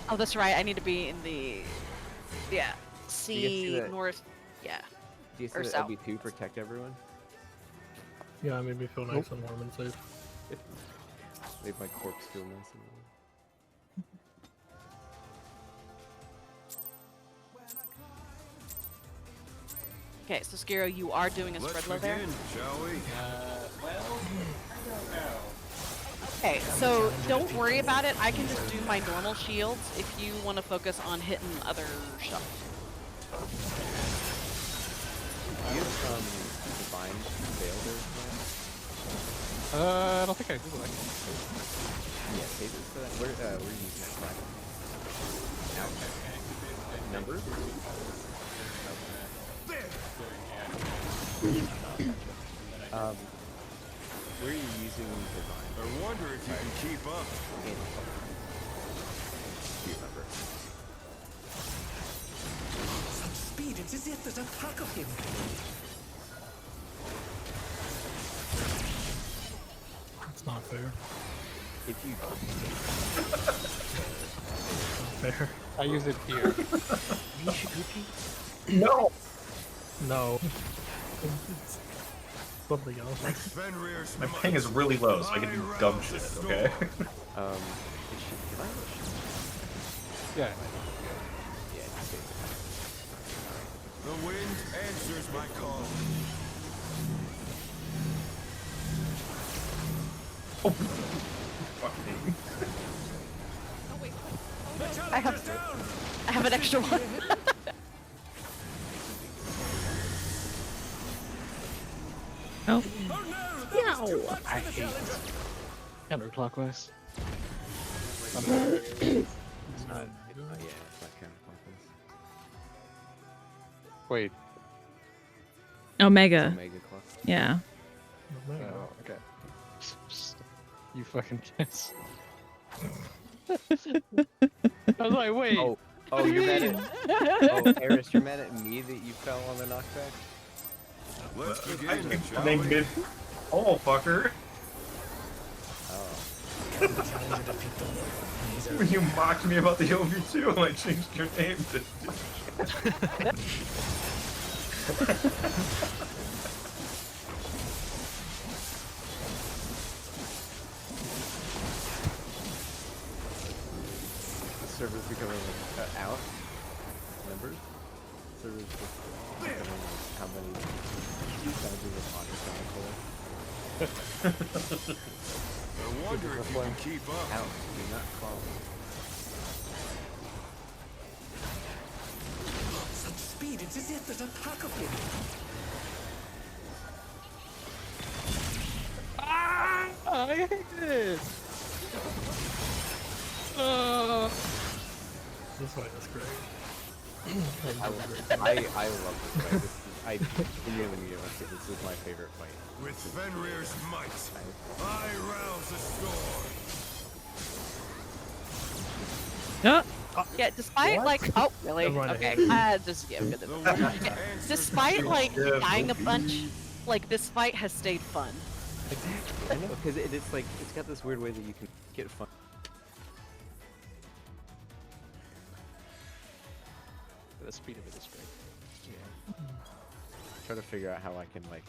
Oh, that's right. I need to be in the Do you sea see that? north. Yeah. Do you see Or that south. LB2 protect everyone? Yeah, it made me feel nice and warm and safe. Made my corpse feel nice and warm. Okay, so Skiro, you are doing a Let's spread low there. begin, shall we? Well, I don't know. Okay, so don't worry about it. I can just do my normal shields if you want to focus on hitting other stuff. Do you have divine veil there? I don't think I do. Like, Yeah, save it for that. Where are you using that flag? Numbers? Where are you using divine? I wonder if you can keep up. Do you remember? Such speed, it's as if there's a pack of him. It's not fair. If you Fair. I use it here. no. No. Something else. Fenrir's My ping is really low, so I can do dumb shit. Okay. is she divine? Yeah. Yeah, just save it. The wind answers my call. Fuck me. I have an extra one. Oh. I hate Counterclockwise. it's not, yeah, it's not counterclockwise. Wait. Omega. Omega clock. Yeah. Oh, okay. You fucking guess. I was like, wait. Oh, what do you're you mad mean? at. Oh, Eris, you're mad at me that you fell on the knockback? Let's I begin, think shall they we? mid. Oh, fucker. Oh. Can the challenger defeat the moon in his own When you mocked me about the OV2, I changed your name to. The server's becoming out. Members? Server's just becoming how many challenges of honor can I collect? I wonder if you can keep up. Out. Do not call. such speed, it's as if there's a pack of them. I hate it. This fight is great. I love this fight. This is, I genuinely mean it. This is my favorite fight. With Fenrir's might, I rouse the storm. Yeah, despite like, oh really? Everyone Okay, just yeah, good. The wind Yeah. answers Despite like Yeah, dying a bunch, like this fight has stayed fun. I know, because it's like, it's got this weird way that you can get fun. The speed of it is great. Yeah. Try to figure out how I can like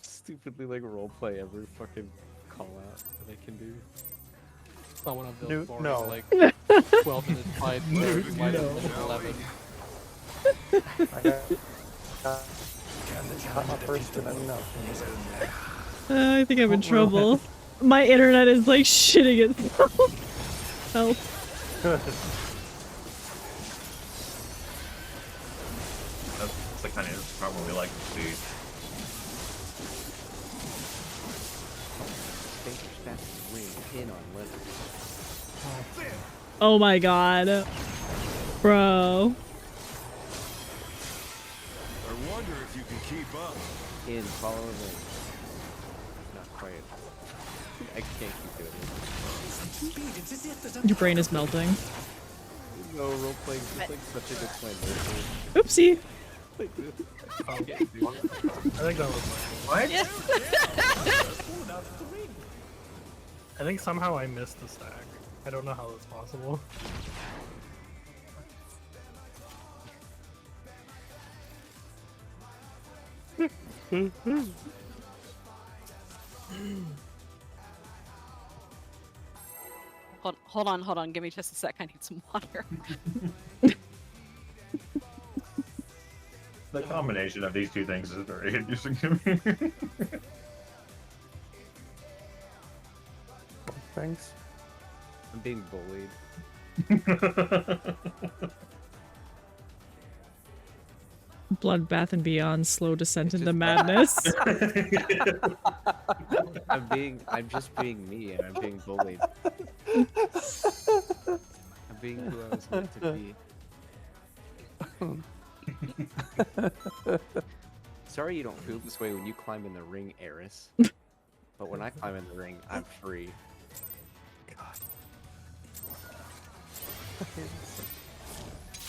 stupidly like roleplay every fucking call out that I can do. It's not one of those No, boring, no. like 12-minute fight where it's light at 11. I got my first and then no. In his own lair. I think I'm in trouble. My internet is like shitting itself. Help. That's the kind of probably like to see. Dangerous fastest wing in on limit. Oh my god. Bro. I wonder if you can keep up. In, follow the ring. Not quite. I can't keep doing it. Such speed, it's as if there's a Your brain is melting. No, roleplaying is just like such a good swing. Oopsie. Like this. I think that was my. What? I think somehow I missed the stack. I don't know how that's possible. Hold on. Give me just a sec. I need some water. The combination of these two things is very interesting to me. Thanks. I'm being bullied. Bloodbath and Beyond, slow descent It's into just- madness. I'm just being me, and I'm being bullied. I'm being who I was meant to be. Sorry you don't feel this way when you climb in the ring, Eris. But when I climb in the ring, I'm free.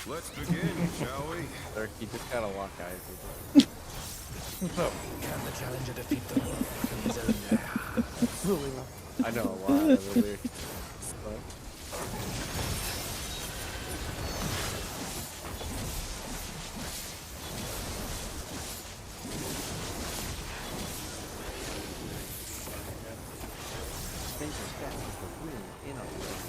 Let's begin, shall we? Dark, you just gotta lock eyes with Can the challenger defeat the moon in his own lair? Absolutely not. it. I know a lot of the lyrics. But Dangerous fast is the win in on limit.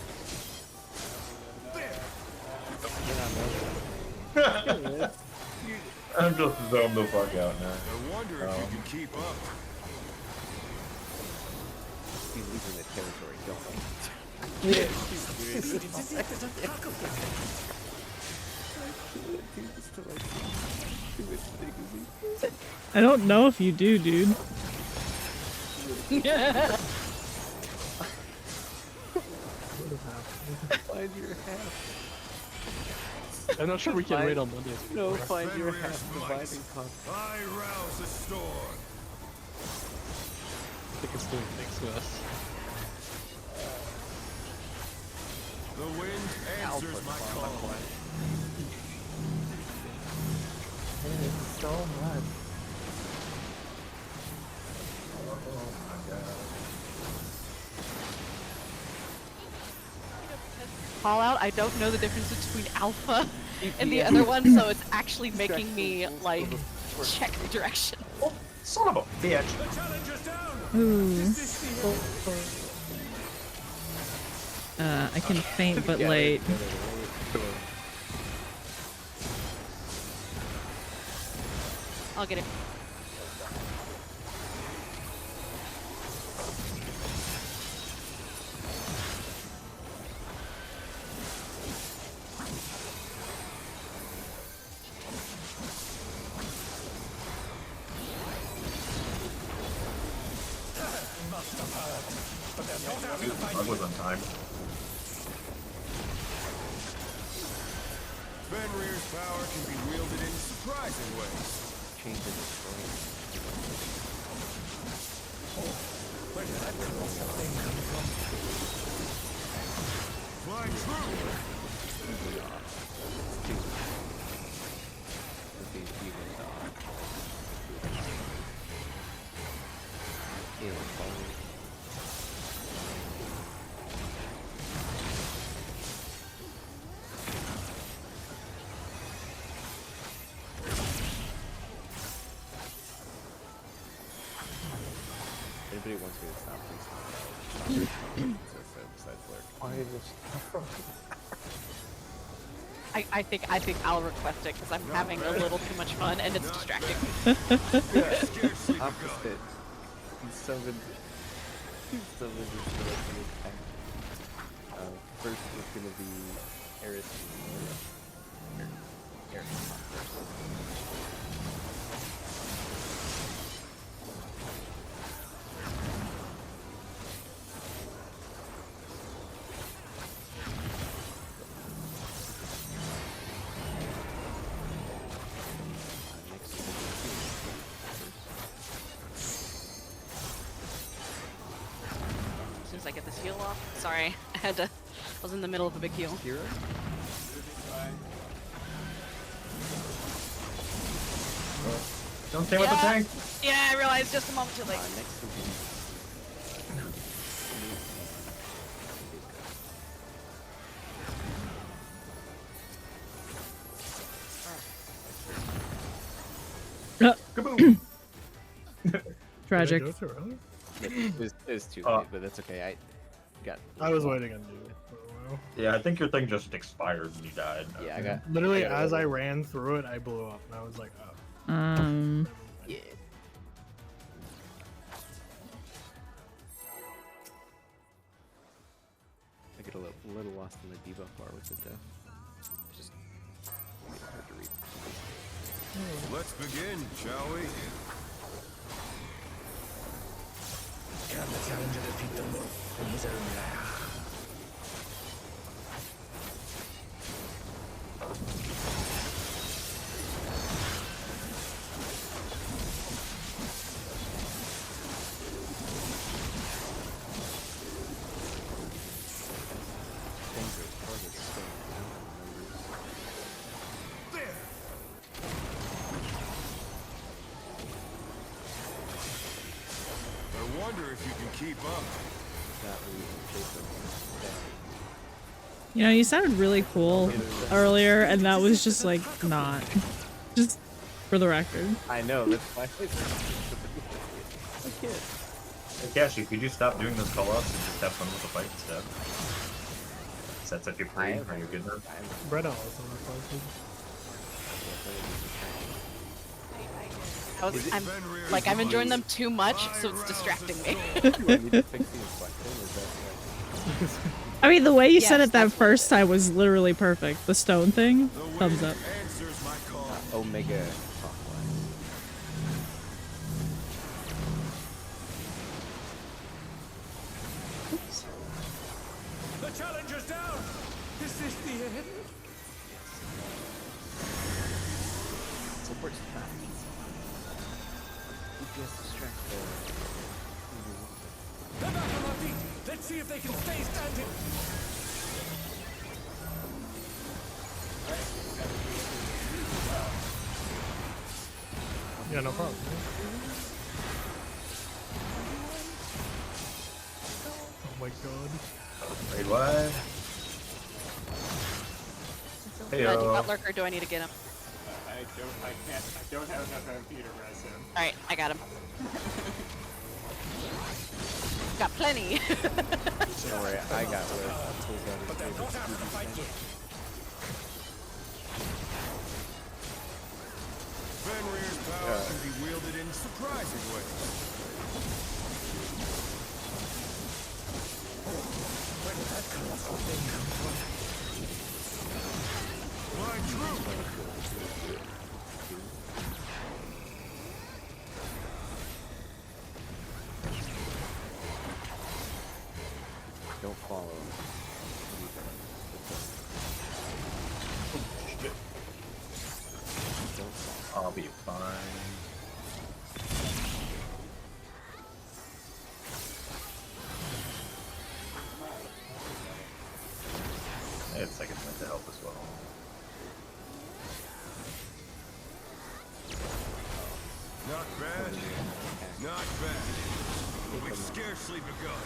I'm just zoned the fuck out now. I wonder if you can keep up. He's losing the territory, don't he? Speed, it's as if there's a pack of them. I don't know if you do, dude. Find your half. I'm not sure we can raid on Mondays. No, anymore. find your Fenrir's half might. dividing cost. I rouse the storm. I think it's doing things to us. The wind answers my call. It's so much. Call out. I don't know the difference between alpha and the other one, so it's actually making me like check the direction. Oh, son of a bitch. The challenger's down. Ooh. This is I can faint but late. I'll get it. I was on time. Fenrir's power can be wielded in surprising ways. Change the destroy. Where did that colossal thing come from? Fly true. Anybody wants me to stop, please stop. Besides Lurk. Why is this? I think I'll request it because I'm having a little too much fun and it's distracting. Scarcely Opposite. Summon. Summon is the attack. First is gonna be Eris. Eris. As soon as I get this heal off. Sorry, I was in the middle of a big heal. Hero? Don't stay with the tank. Yeah, I realized just a moment too late. Next will be Kaboom. Tragic. Did I do it too early? it was too late, but that's okay. I got. I was waiting on you for a while. Yeah, I think your thing just expired and you died. Yeah, I got. Literally, I got as I over. ran through it, I blew up, and I was like, oh. Yeah. I get a little lost in the debuff bar with it though. It's just hard to read. Let's begin, shall we? Can the challenger defeat the moon in his own lair? Dangerous targets staying down in numbers. There. I wonder if you can keep up. Not really chase them. You know, you sounded really cool earlier, and that was just like not. Just for the record. I know, that's why I can't. Hey, Cashy, could you stop doing those call-ups and just have fun with the fight instead? Sets up you free. Are you good there? Brett also requested. I'm enjoying them too much, so it's distracting me. Do I need to fix the inflection? Is that I mean, the way you said Yes, it that first time was literally perfect. The stone thing, thumbs up. Answers my call. Omega top line? The challenger's down. Is this the end? towards the back. DPS distract They're back on our feet. Let's see if they can stay standing. Yeah, no problem. Oh my god. Raid what? Hey Do you yo. got lurker? Do I need to get him? I don't have enough MP to res him. Alright, I got him. Got plenty. Don't worry, I got Lurk. But they're not out of the fight yet. Fenrir's power can be wielded in surprising ways. Where did that colossal thing come from? My troop! Don't follow. Don't follow. I'll be fine. I had second wind to help as well. Not bad. Not bad. But we've scarcely begun.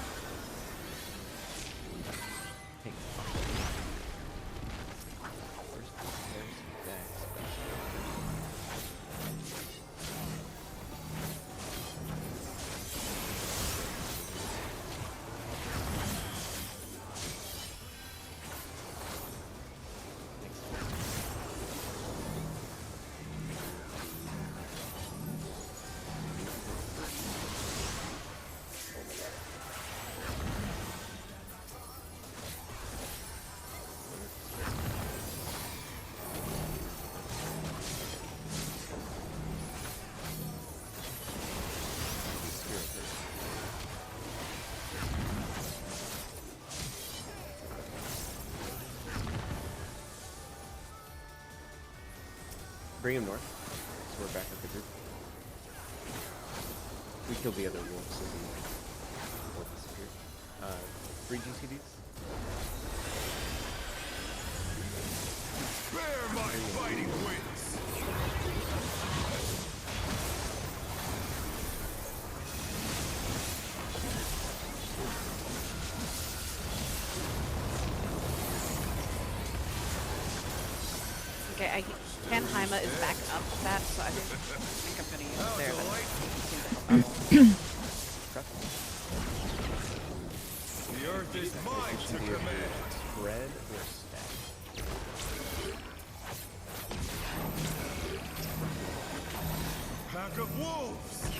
Bring him north. So we're back with the group. We killed the other wolves so the wolf disappeared. 3 GCDs. Bear my fighting wings! Okay, Panheima is back up that, so I think I'm gonna use it there. The earth is mine to command. Red or stack? Pack of wolves!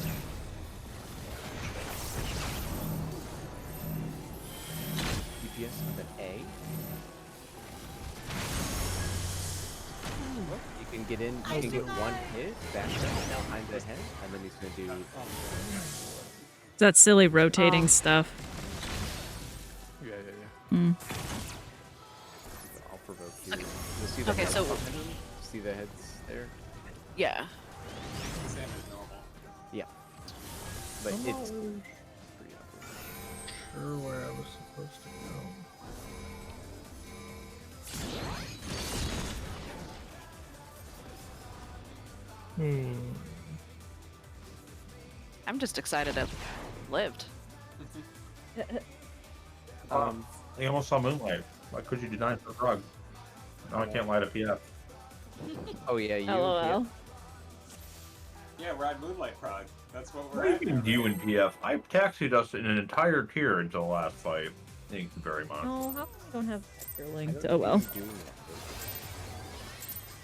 DPS with an A. You can get in, you can get one hit, back behind the head, and then he's gonna do. It's that silly rotating stuff. Yeah. I'll provoke you. You'll see the Okay, heads so- behind him. See the heads there? Yeah. Same as normal. Yeah. But I'm it's not pretty awkward. sure where I was supposed to go. I'm just excited it lived. They almost saw Moonlight. Why could you deny it for Prog? Now I can't light a PF. Oh yeah, you. LOL. Yeah, we're at Moonlight Prog. That's what What we're do you at. mean now, you right? and PF? I taxied us in an entire tier until the last fight. Thank you very much. Oh, how come I don't have vector I linked? don't Oh think well. you're doing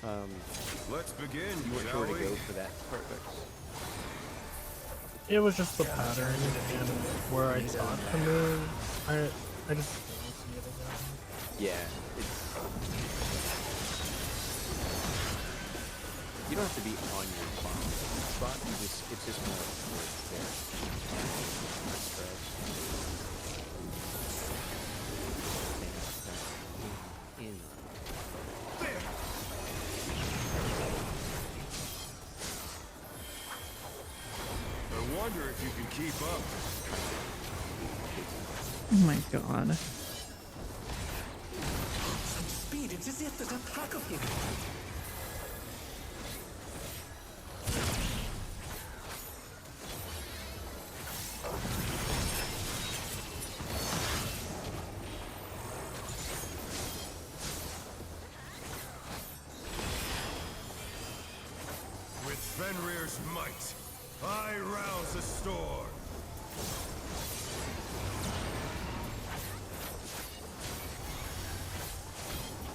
that, though. Let's begin, You weren't shall sure to we? go for that part, Vex. It was just the pattern and where I thought to move. I just didn't see it again. Yeah, it's. You don't have to be on your spot. You just, it's just more where it's there. Spread. In. wonder if you can keep up. Oh my god. Such speed, it's as if there's a pack of him. With Fenrir's might, I rouse the storm.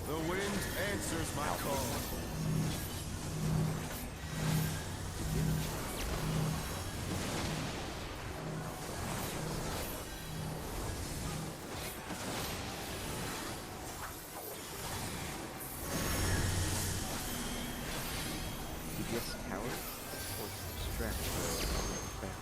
The wind answers my call. DPS tower or distract the back.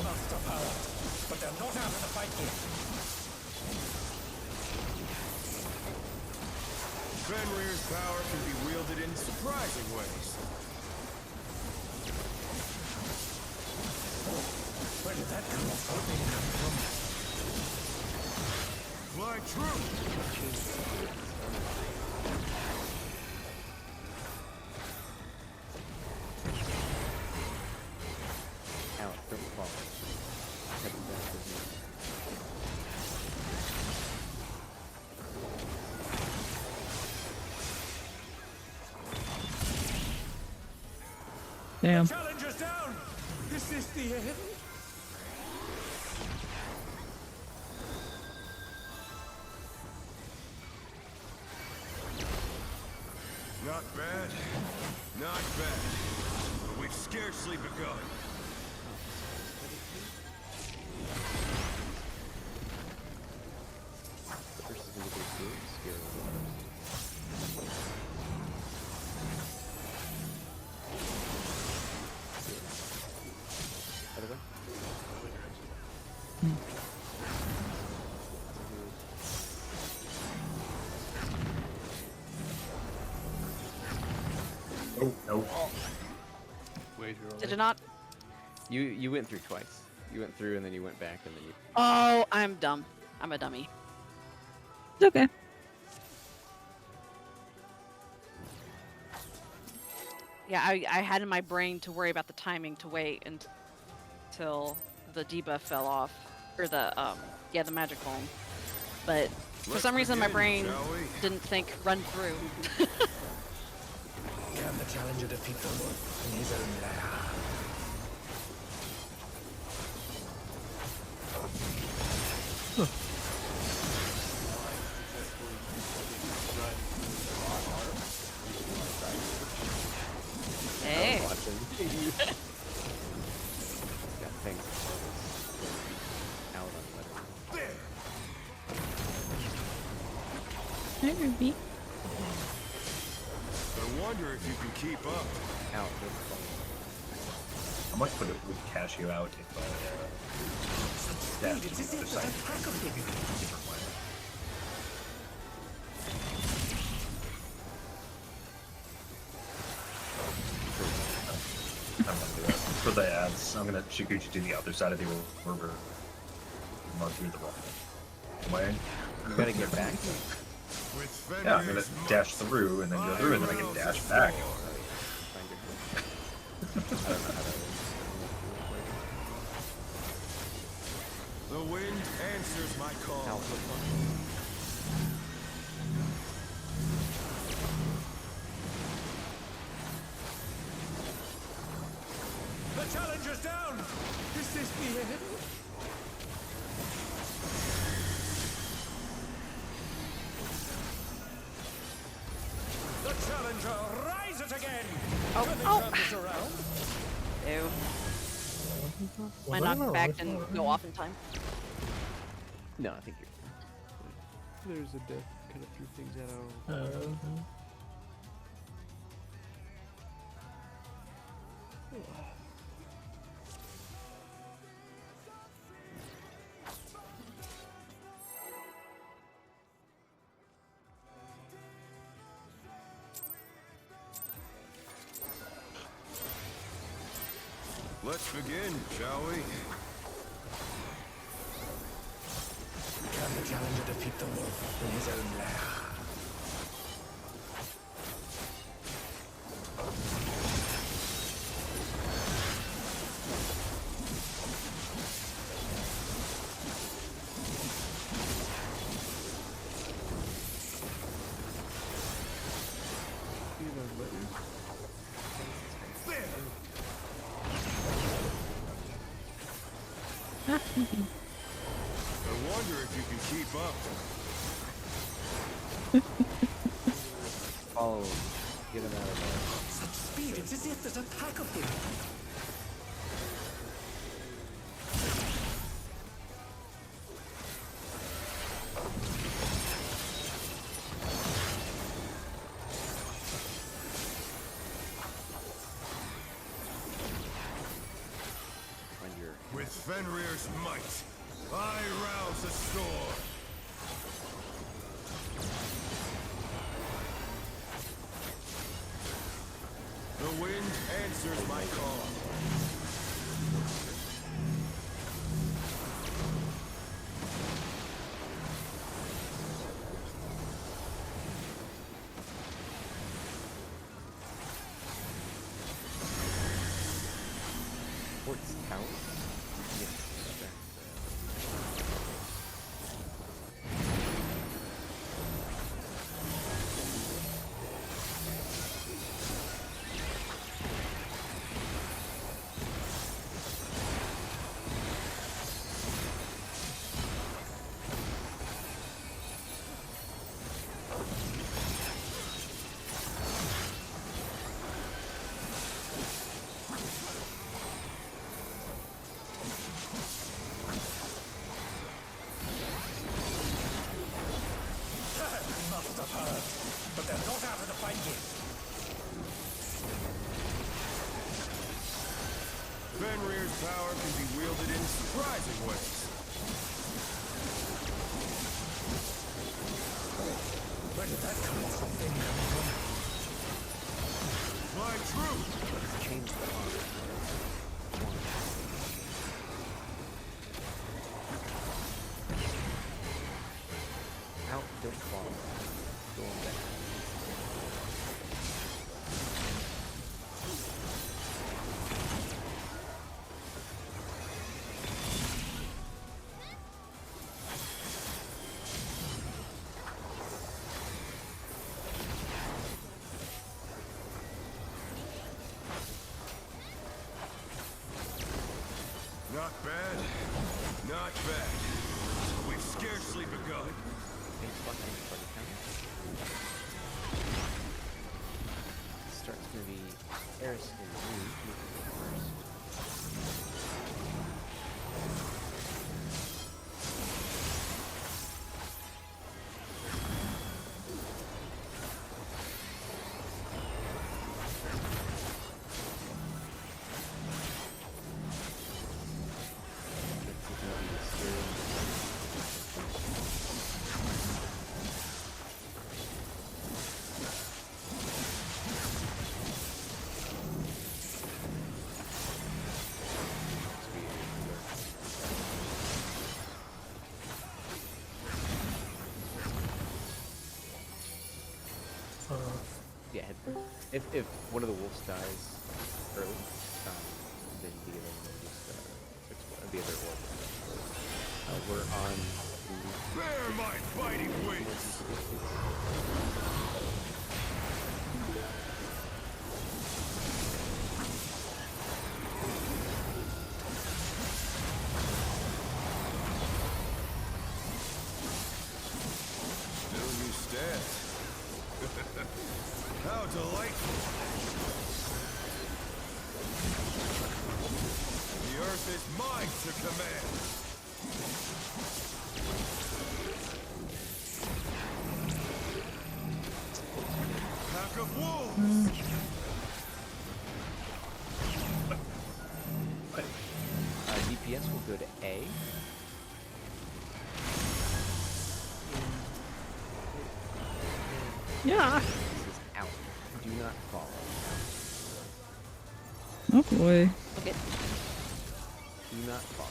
Master power, but they're not out of the fight yet. Fenrir's power can be wielded in surprising ways. Where did that kind of hoping come from? Fly true! Out, don't fall. Heading back with me. Damn. Challengers down! Is this the end? Not bad. Not bad. But we've scarcely begun. First is going to be good. Scare By the way. Oh, no. Way too early. Did it not? You went through twice. You went through and then you went back and then you. Oh, I'm dumb. I'm a dummy. It's okay. Yeah, I had in my brain to worry about the timing to wait until the debuff fell off, or the the magic bomb. But for some reason, my brain didn't think run through. Can the challenger defeat the wolf in his own lair? Hey. Watching. Got things out on letter. Hi, Ruby. I wonder if you can keep up. Out, don't fall. How much would it cash you out if Speed, it's as if there's a pack of him. different way? I'm gonna do it. For the ads, I'm gonna shoot you to the other side of the river. Mark through the wrong way. You gotta get back. With Yeah, I'm gonna Fenrir's dash through and then go through and then I can dash back. Find your I don't know how that is. The wind answers my call. Out, The challenger's down! Is this the end? The challenger rises again! Ew. Was My that in a knockback rifle didn't already? go off in time. No, I think you're. There's a death, cut a few things out. Let's begin, shall we? Can the challenger defeat the wolf in his own lair? I wonder if you can keep up. Follow. Get him out of there. Such speed, it's as if there's a pack of them. With Fenrir's might, I rouse the storm. The wind answers my call. Port's tower? Yes, okay. Must have heard, but they're not out of the fight yet. Fenrir's power can be wielded in surprising ways. Where did that come from? My truth! Change the armor. Out, don't fall. Go on back. Not bad. Not bad. We've scarcely begun. Starts gonna be Eris and me first. Yeah, if one of the wolves dies early, then the other one will just explode. The other wolf. We're on. Bear my fighting wings! Still you stand. How delightful! Earth is mine to command. Pack of wolves. DPS will go to A. Yeah. This is out. Do not follow. Oh boy. Okay. Do not follow.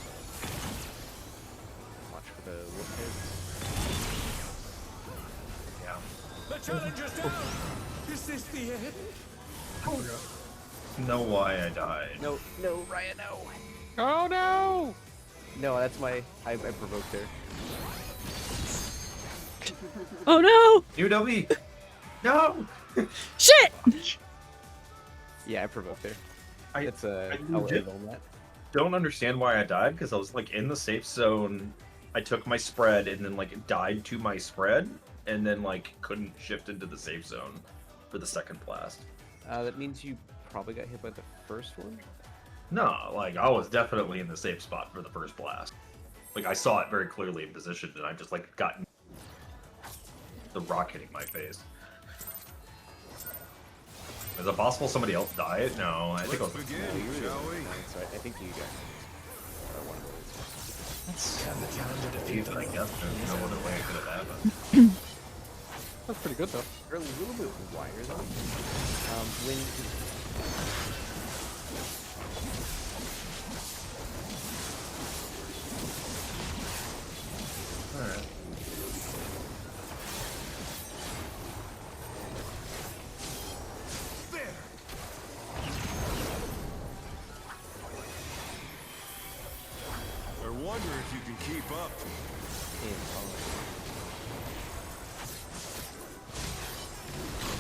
Watch for the wolf heads. Yeah. The challenger's down. Is this the end? Know why I died. No, no, Ryan, no. Oh no! No, that's my. I provoked her. Oh no! UW! No! Shit! Yeah, I provoked her. I It's a. I I'll legit- on that. don't understand why I died because I was like in the safe zone. I took my spread and then like died to my spread and then like couldn't shift into the safe zone for the second blast. That means you probably got hit by the first one. No, like I was definitely in the safe spot for the first blast. Like I saw it very clearly in position and I just like got the rock hitting my face. Is it possible somebody else died? No, I think it Let's was. begin, No, you were the shall only we? one, so I think you got one of those. Can the challenger defeat Even I guess there's no other way it could have happened. That's pretty good though. They're a little bit wider though. When Alright. There. I wonder if you can keep up. in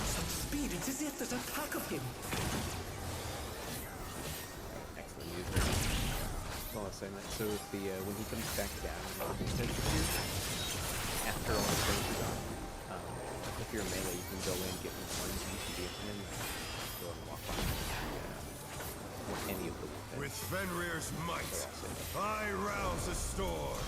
such speed, it's as if there's a pack of him. excellent user. Well, I was saying that. So if the when he comes back down, he starts to shoot. After all the things are gone, if you're melee, you can go in, get one point, and you can be and then go and walk behind any of the weapons. With Fenrir's might, I rouse a storm.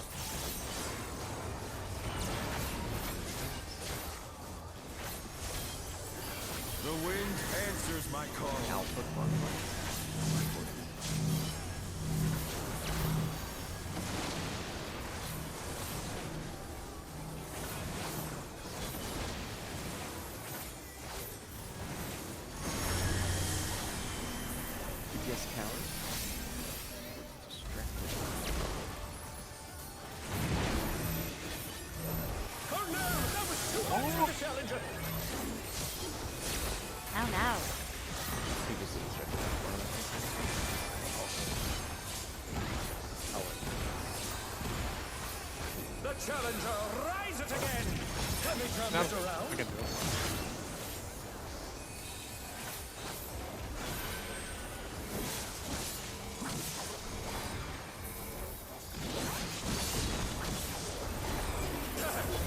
The wind answers my call. Alpha Prog. DPS towers. Distracted. Oh no, that was too much for the challenger. Ow, now. Previously distracted. The challenger rises again. Let me turn No, this around. I can do it.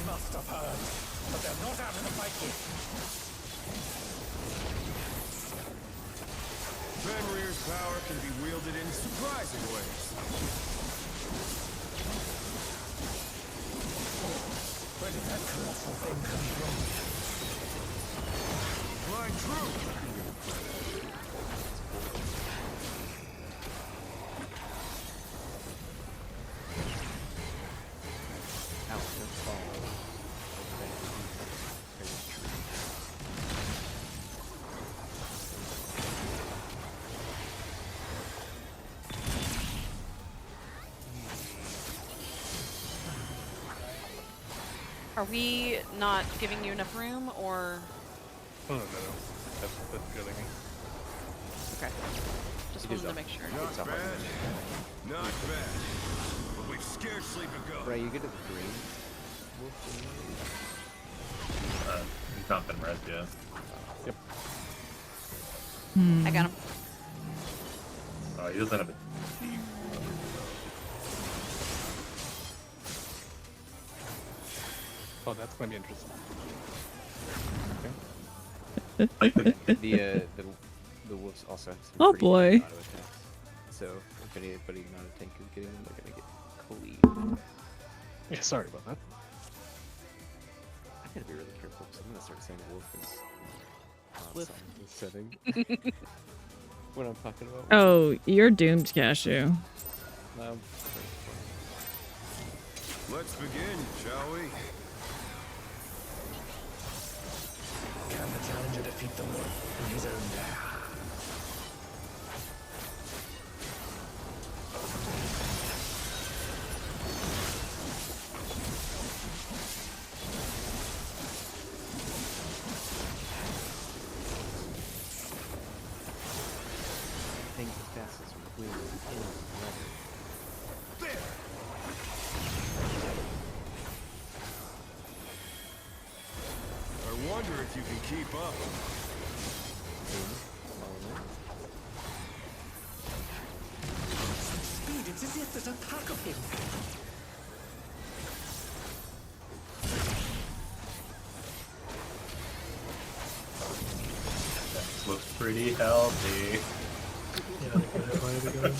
Must have heard, but they're not out of the fight yet. Fenrir's power can be wielded in surprising ways. Where did that colossal thing come from? Flying true. Alpha Prog. Are we not giving you enough room, or No. That's killing me. okay? Just It is wanted to up. make sure. It's Not up on bad. the Not bad. But we've scarcely begun. Right, you get to the green. Wolf He's not been res yet. Yep. I got him. He doesn't have a Oh, that's gonna be interesting. the wolves also have some Oh, pretty boy. good auto attacks. So if if anybody not a tank is getting them, they're gonna get cleaved. Yeah, sorry about that. I gotta be really careful because I'm gonna start saying wolf is Wolf. setting. When I'm talking about. Oh, you're doomed, Cashew. Let's begin, shall we? Can the challenger defeat the wolf in his own lair? Think fast as wind in weather. There! I wonder if you can keep up. Speed, it's as if there's a pack of him. That looks pretty healthy. Yeah, they could have played again.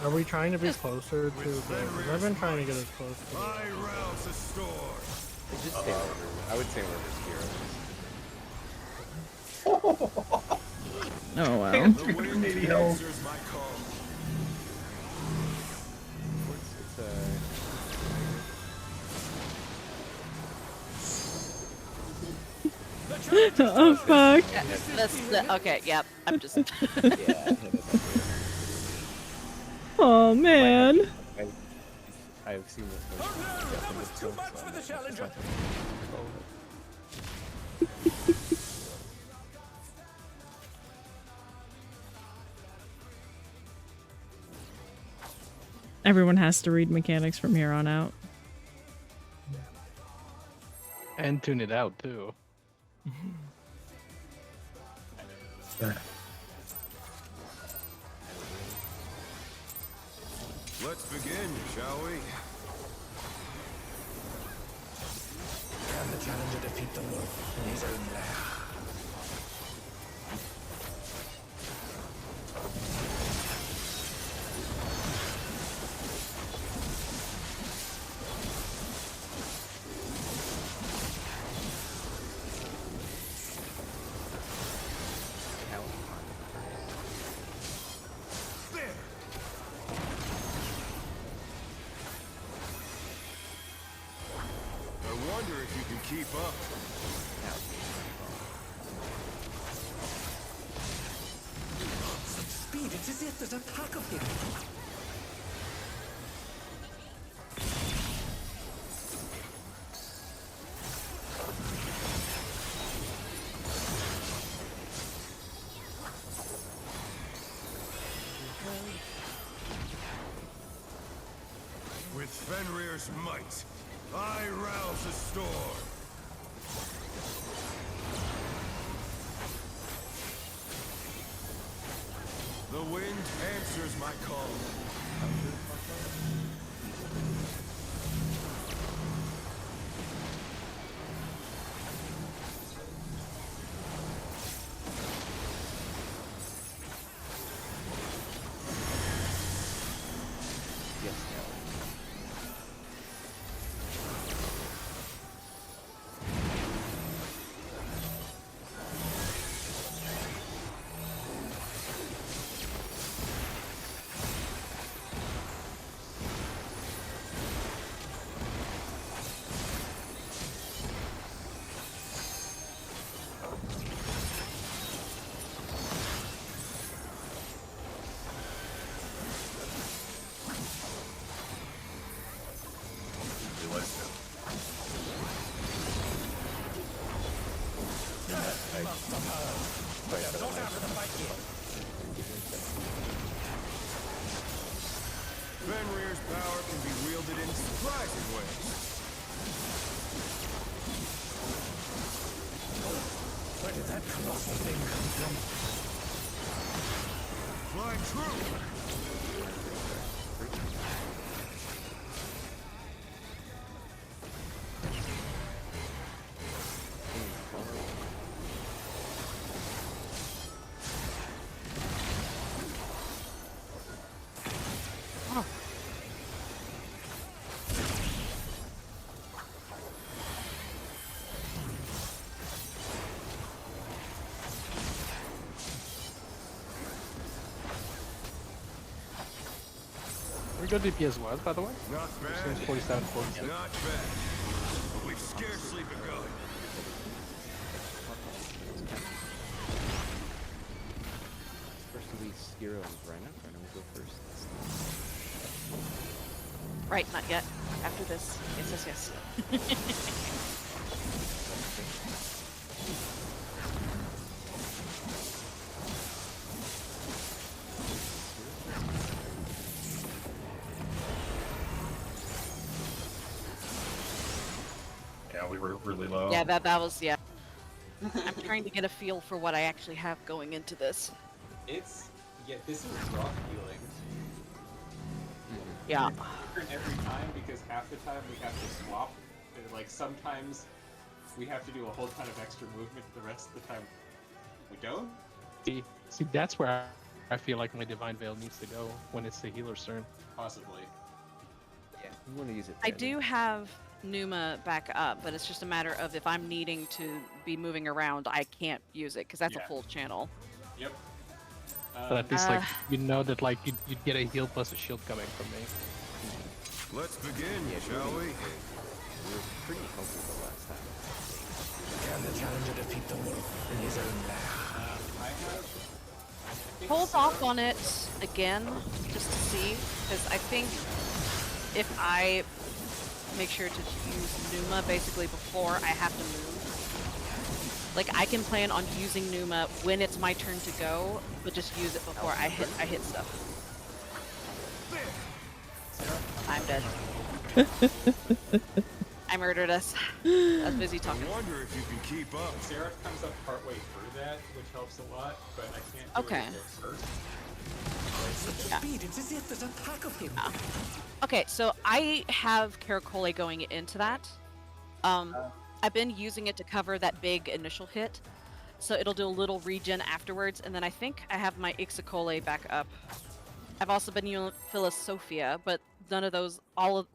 Are we trying to be closer to the... I've been trying to get as close to the... I rouse the storm. Just stay over. I would say we're just heroes. Oh wow. The wind answers my call. Oh fuck. Okay, yep. I'm just. Yeah. Oh man. I've seen this. That was too much for the challenger. Everyone has to read mechanics from here on out. And tune it out too. Let's begin, shall we? Can the challenger defeat the wolf in his own lair? I wonder if you can keep up. Such speed, it's as if there's a pack of him. With Fenrir's might, I rouse the storm. The wind answers my call. Yes, Fenrir's power can be wielded in surprising ways. Where did that colossal thing come from? Flying true! good DPS was, by the way. Not bad. Seems 47, 46. Not bad. But we've scarcely begun. First of these, Hero and Rhino. Rhino will go first. Right, not yet. After this. Yes, yes, yes. Yeah, we were really low. Yeah, that was, yeah. I'm trying to get a feel for what I actually have going into this. It's this is rough healing. Yeah. Different every time because half the time we have to swap. And, like sometimes we have to do a whole ton of extra movement. The rest of the time we don't. See, that's where I feel like my Divine Veil needs to go when it's the healer's turn. Possibly. Yeah, you want to use it. I do have Numa back up, but it's just a matter of if I'm needing to be moving around, I can't use it because that's a full channel. Yep. But at least, like, you know that, like, you'd get a heal plus a shield coming from me. Let's begin, shall we? We were pretty healthy the last time. Can the challenger defeat the wolf in his own lair? Hold off on it again, just to see, because I think if I make sure to use Numa basically before I have to move, like I can plan on using Numa when it's my turn to go, but just use it before I hit stuff. I'm dead. I murdered us. I was busy talking. I wonder if you can keep up. Seraph comes up partway through that, which helps a lot, but I can't do Okay. it first. Such speed, it's as if there's a pack of him. Okay, so I have Caracole going into that. I've been using it to cover that big initial hit, so it'll do a little regen afterwards, and then I think I have my Ixicole back up. I've also been using Philosophia, but none of those, none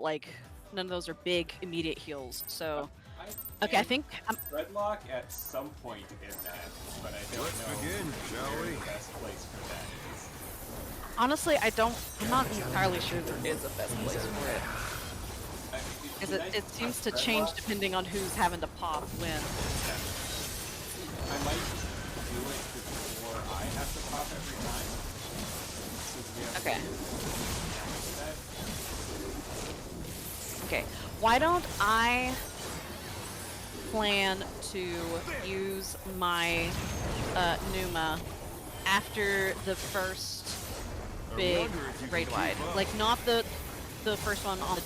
of those are big immediate heals. So, okay, I think I'm. Redlock at some point in that, but I don't Let's know begin, shall where we? the best place for that is. Honestly, I'm not entirely sure there is a best place for it. Because it seems to change depending on who's having to pop when. I might just do it before I have to pop every time. Since we have Okay. that. Okay, why don't I plan to use my Numa after the first big raid wide, like not the first one on the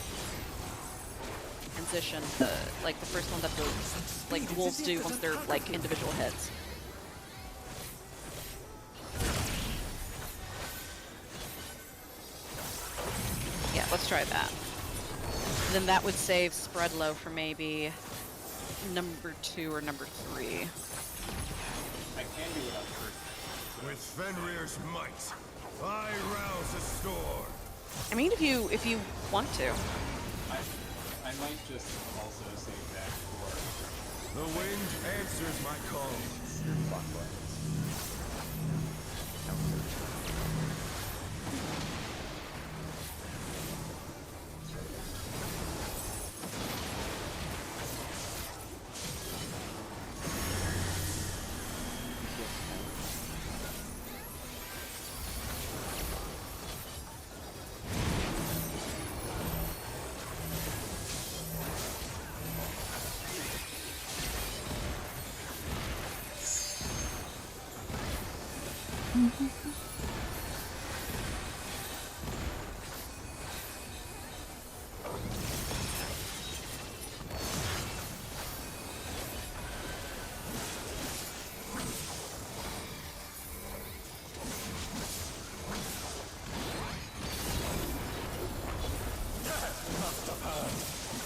transition, like the first one that the wolves do once they're like individual heads. Yeah, let's try that. Then that would save spread low for maybe number 2 or number 3. I can do it on first. With Fenrir's might, I rouse a storm. I mean, if you want to. I might just also save that for The wind answers my calls.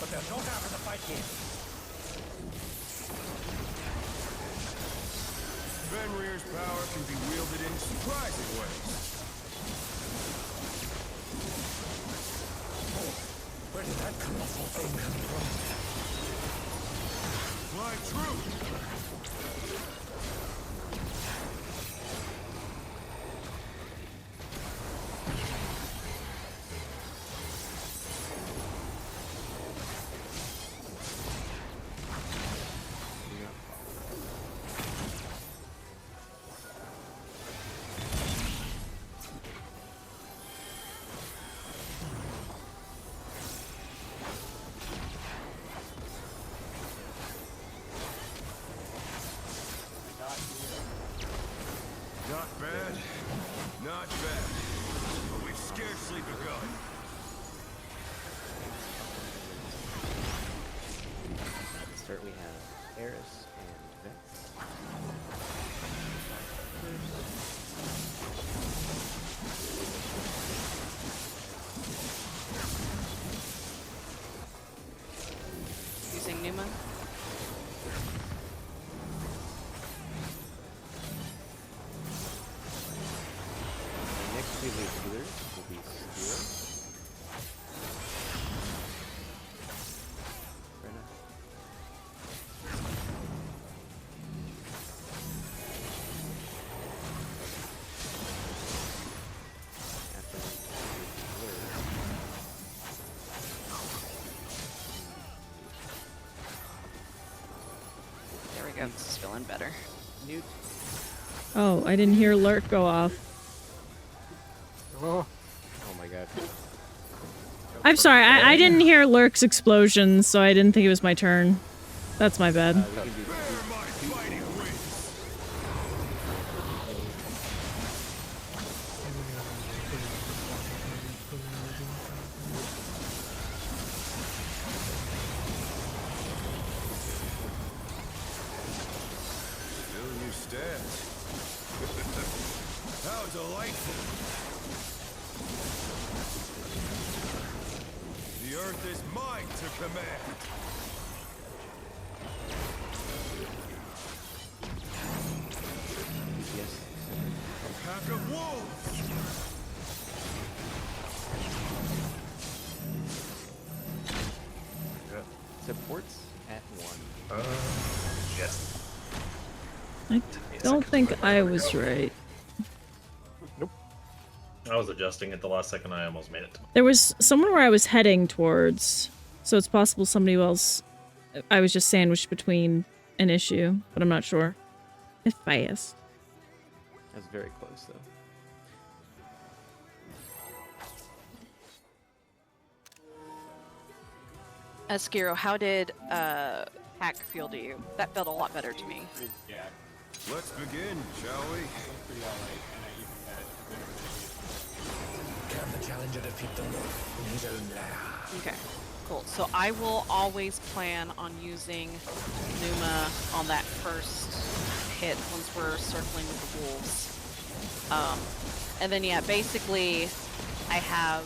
But they're not out of the fight yet. Fenrir's power can be wielded in surprising ways. Where did that colossal thing come from? Fly true! Not bad. Not bad. But we've scarcely begun. At the start we have Eris and Vex. Using Numa. Next to the healers will be Steel. Brenna. After the healers. There we go. This is feeling better. Newt. Oh, I didn't hear Lurk go off. Oh, Oh my god. I'm sorry, I didn't hear Lurk's explosion, so I didn't think it was my turn. That's my bad. We can do Bear my fighting wings. Still you stand. How delightful. The earth is mine to command. yes. Pack of wolves. Supports at 1. Yes. I don't think I was right. I was adjusting at the last second. I almost made it. There was someone where I was heading towards, so it's possible somebody else. I was just sandwiched between an issue, but I'm not sure. It's fast. That's very close though. Skiro, how did hack feel to you? That felt a lot better to me. Yeah, Let's begin, shall we? it was pretty alright, and I even had a bit of a Can the challenger defeat the wolf in his own lair? Okay, cool. So I will always plan on using Numa on that first hit once we're circling with the wolves. And then yeah, basically I have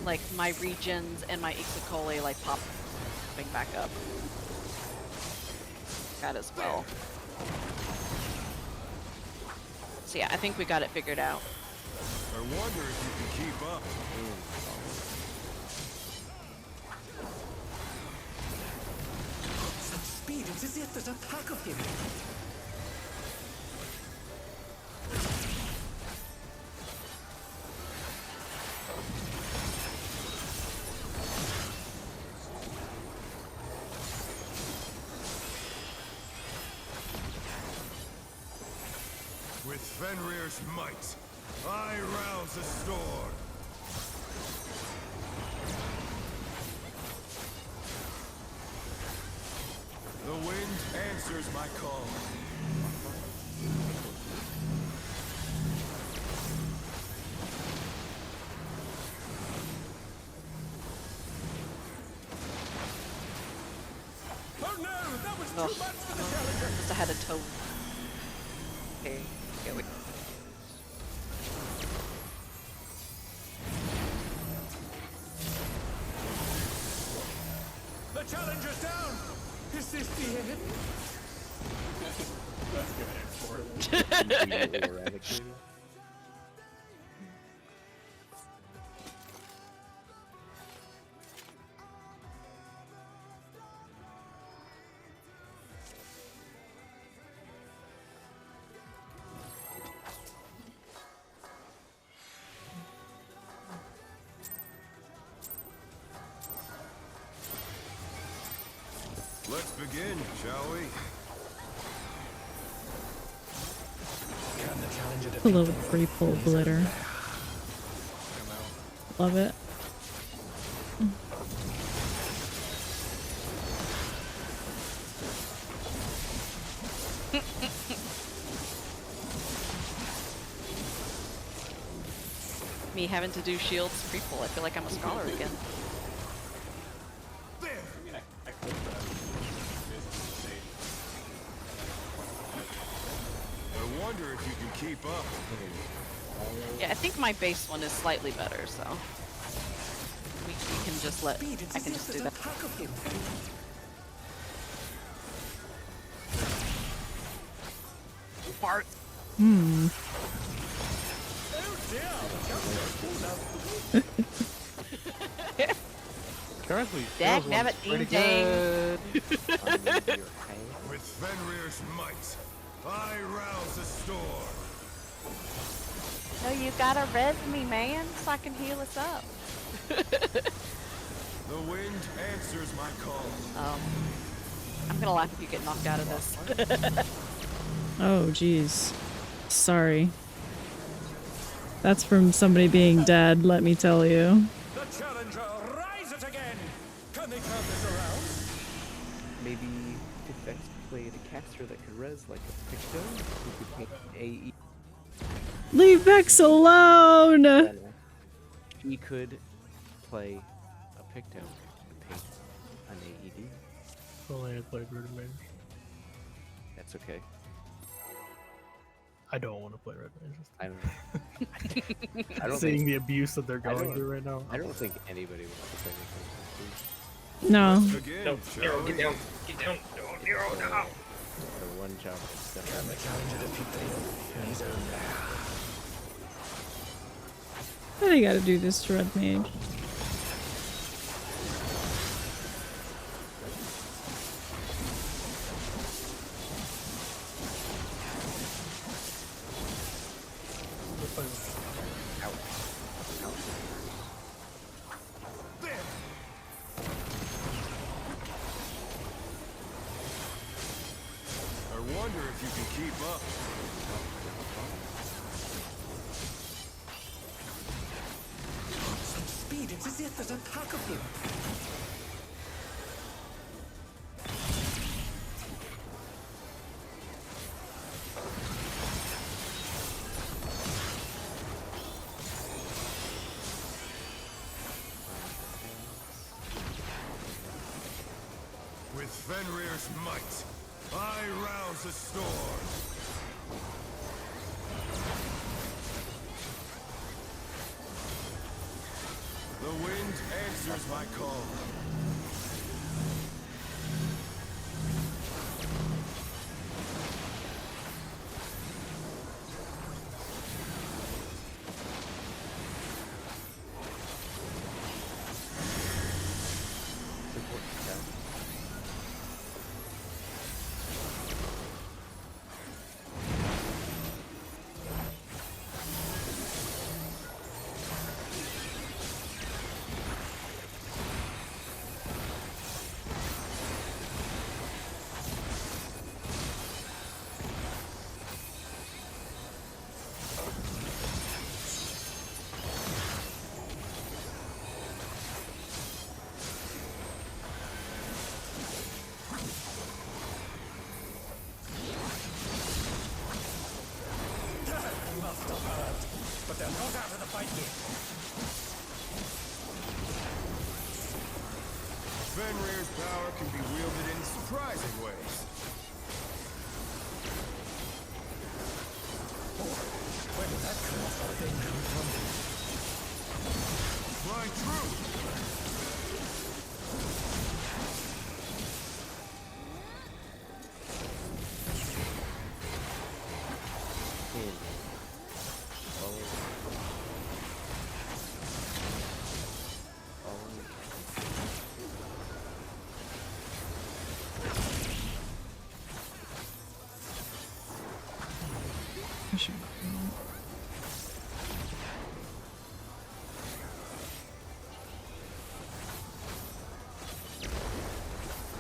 like my regions and my Ixicole like popping back up. That as well. So yeah, I think we got it figured out. I wonder if you can keep up. Such speed, it's as if there's a pack of him. With Fenrir's might, I rouse the storm. The wind answers my call. Oh no, that was Ugh, too much for the challenger. just ahead of toe. Okay, here we go. The challenger's down. Is this the end? Immediately eradicated. Let's begin, shall we? Can the challenger defeat Hello, the wolf free pull in his own glitter. lair? Love it. me having to do shields pre-pull. I feel like I'm a scholar again. I mean, I could, but I would say I wonder if you can keep up. Yeah, I think my base one is slightly better, so we can just let. I can just do that. Fart. Hmm. Currently, Dag Phil's nabbit, one's pretty ding good. With Fenrir's might, I rouse the storm. No, you gotta res me, man, so I can heal us up. The wind answers my call. I'm gonna laugh if you get knocked out of this. Oh, jeez. Sorry. That's from somebody being dead, let me tell you. The challenger rises again. Can they turn this around? Maybe if Vex played a caster that could res like a Picto, we could make AE. Leave Vex alone! He could play a Picto and take an AED. If only I played Red Mage. That's okay. I don't want to play Red Mage. I don't. I don't Seeing think, the abuse that they're I going don't- through right now. I don't think anybody wants to play No. Again, shall we? Get down. Nero, now. the one job that's Can done. the challenger defeat the Lord in his own land? Why do you gotta do this to Red Mage? I wonder if you can keep up. Such speed, it's as if there's a pack of them. With Fenrir's might, I rouse the storm. The wind answers my call. But they're not out of the fight yet. Fenrir's power can be wielded in surprising ways. Where did that kind of thing come from? Fly true!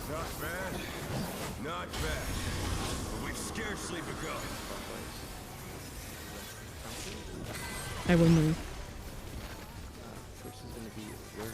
Not bad. Not bad. But we've scarcely begun. I will move. First is going to be work.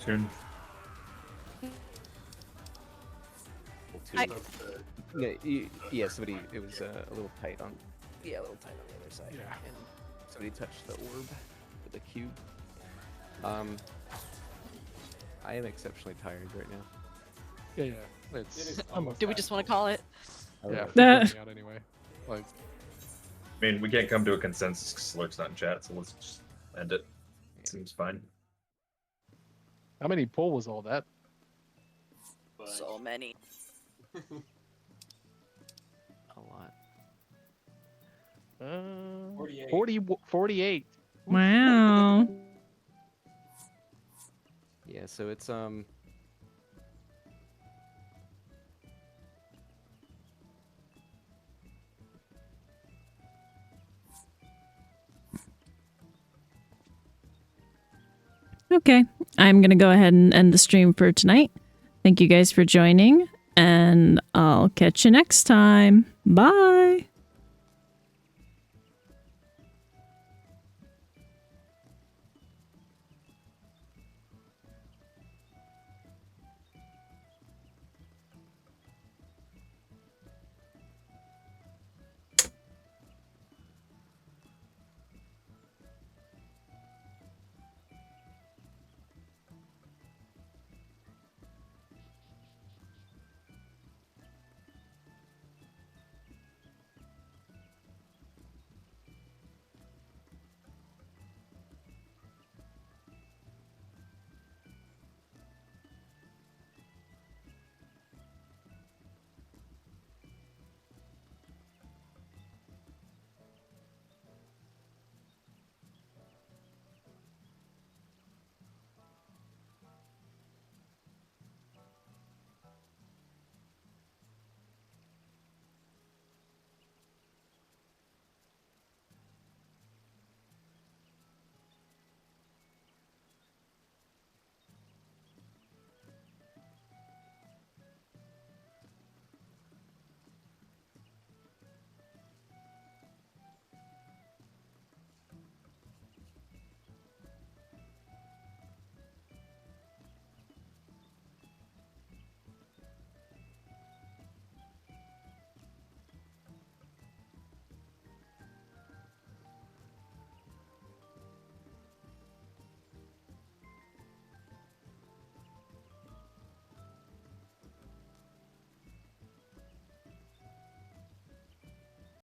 soon. I- Yeah, somebody. It was a little tight on. Yeah, a little tight on the other side. Yeah. And somebody touched the orb with the cube. I am exceptionally tired right now. Yeah, yeah. It It's is I'm almost Do we time. just want to call it? yeah. That- Figuring out anyway. Like, I mean, we can't come to a consensus because Slurk's not in chat, so let's just end it. Seems fine. how many pull was all that? But So many. A lot. 48. 48. Wow. Yeah, so it's Okay, I'm going to go ahead and end the stream for tonight. Thank you guys for joining, and I'll catch you next time. Bye.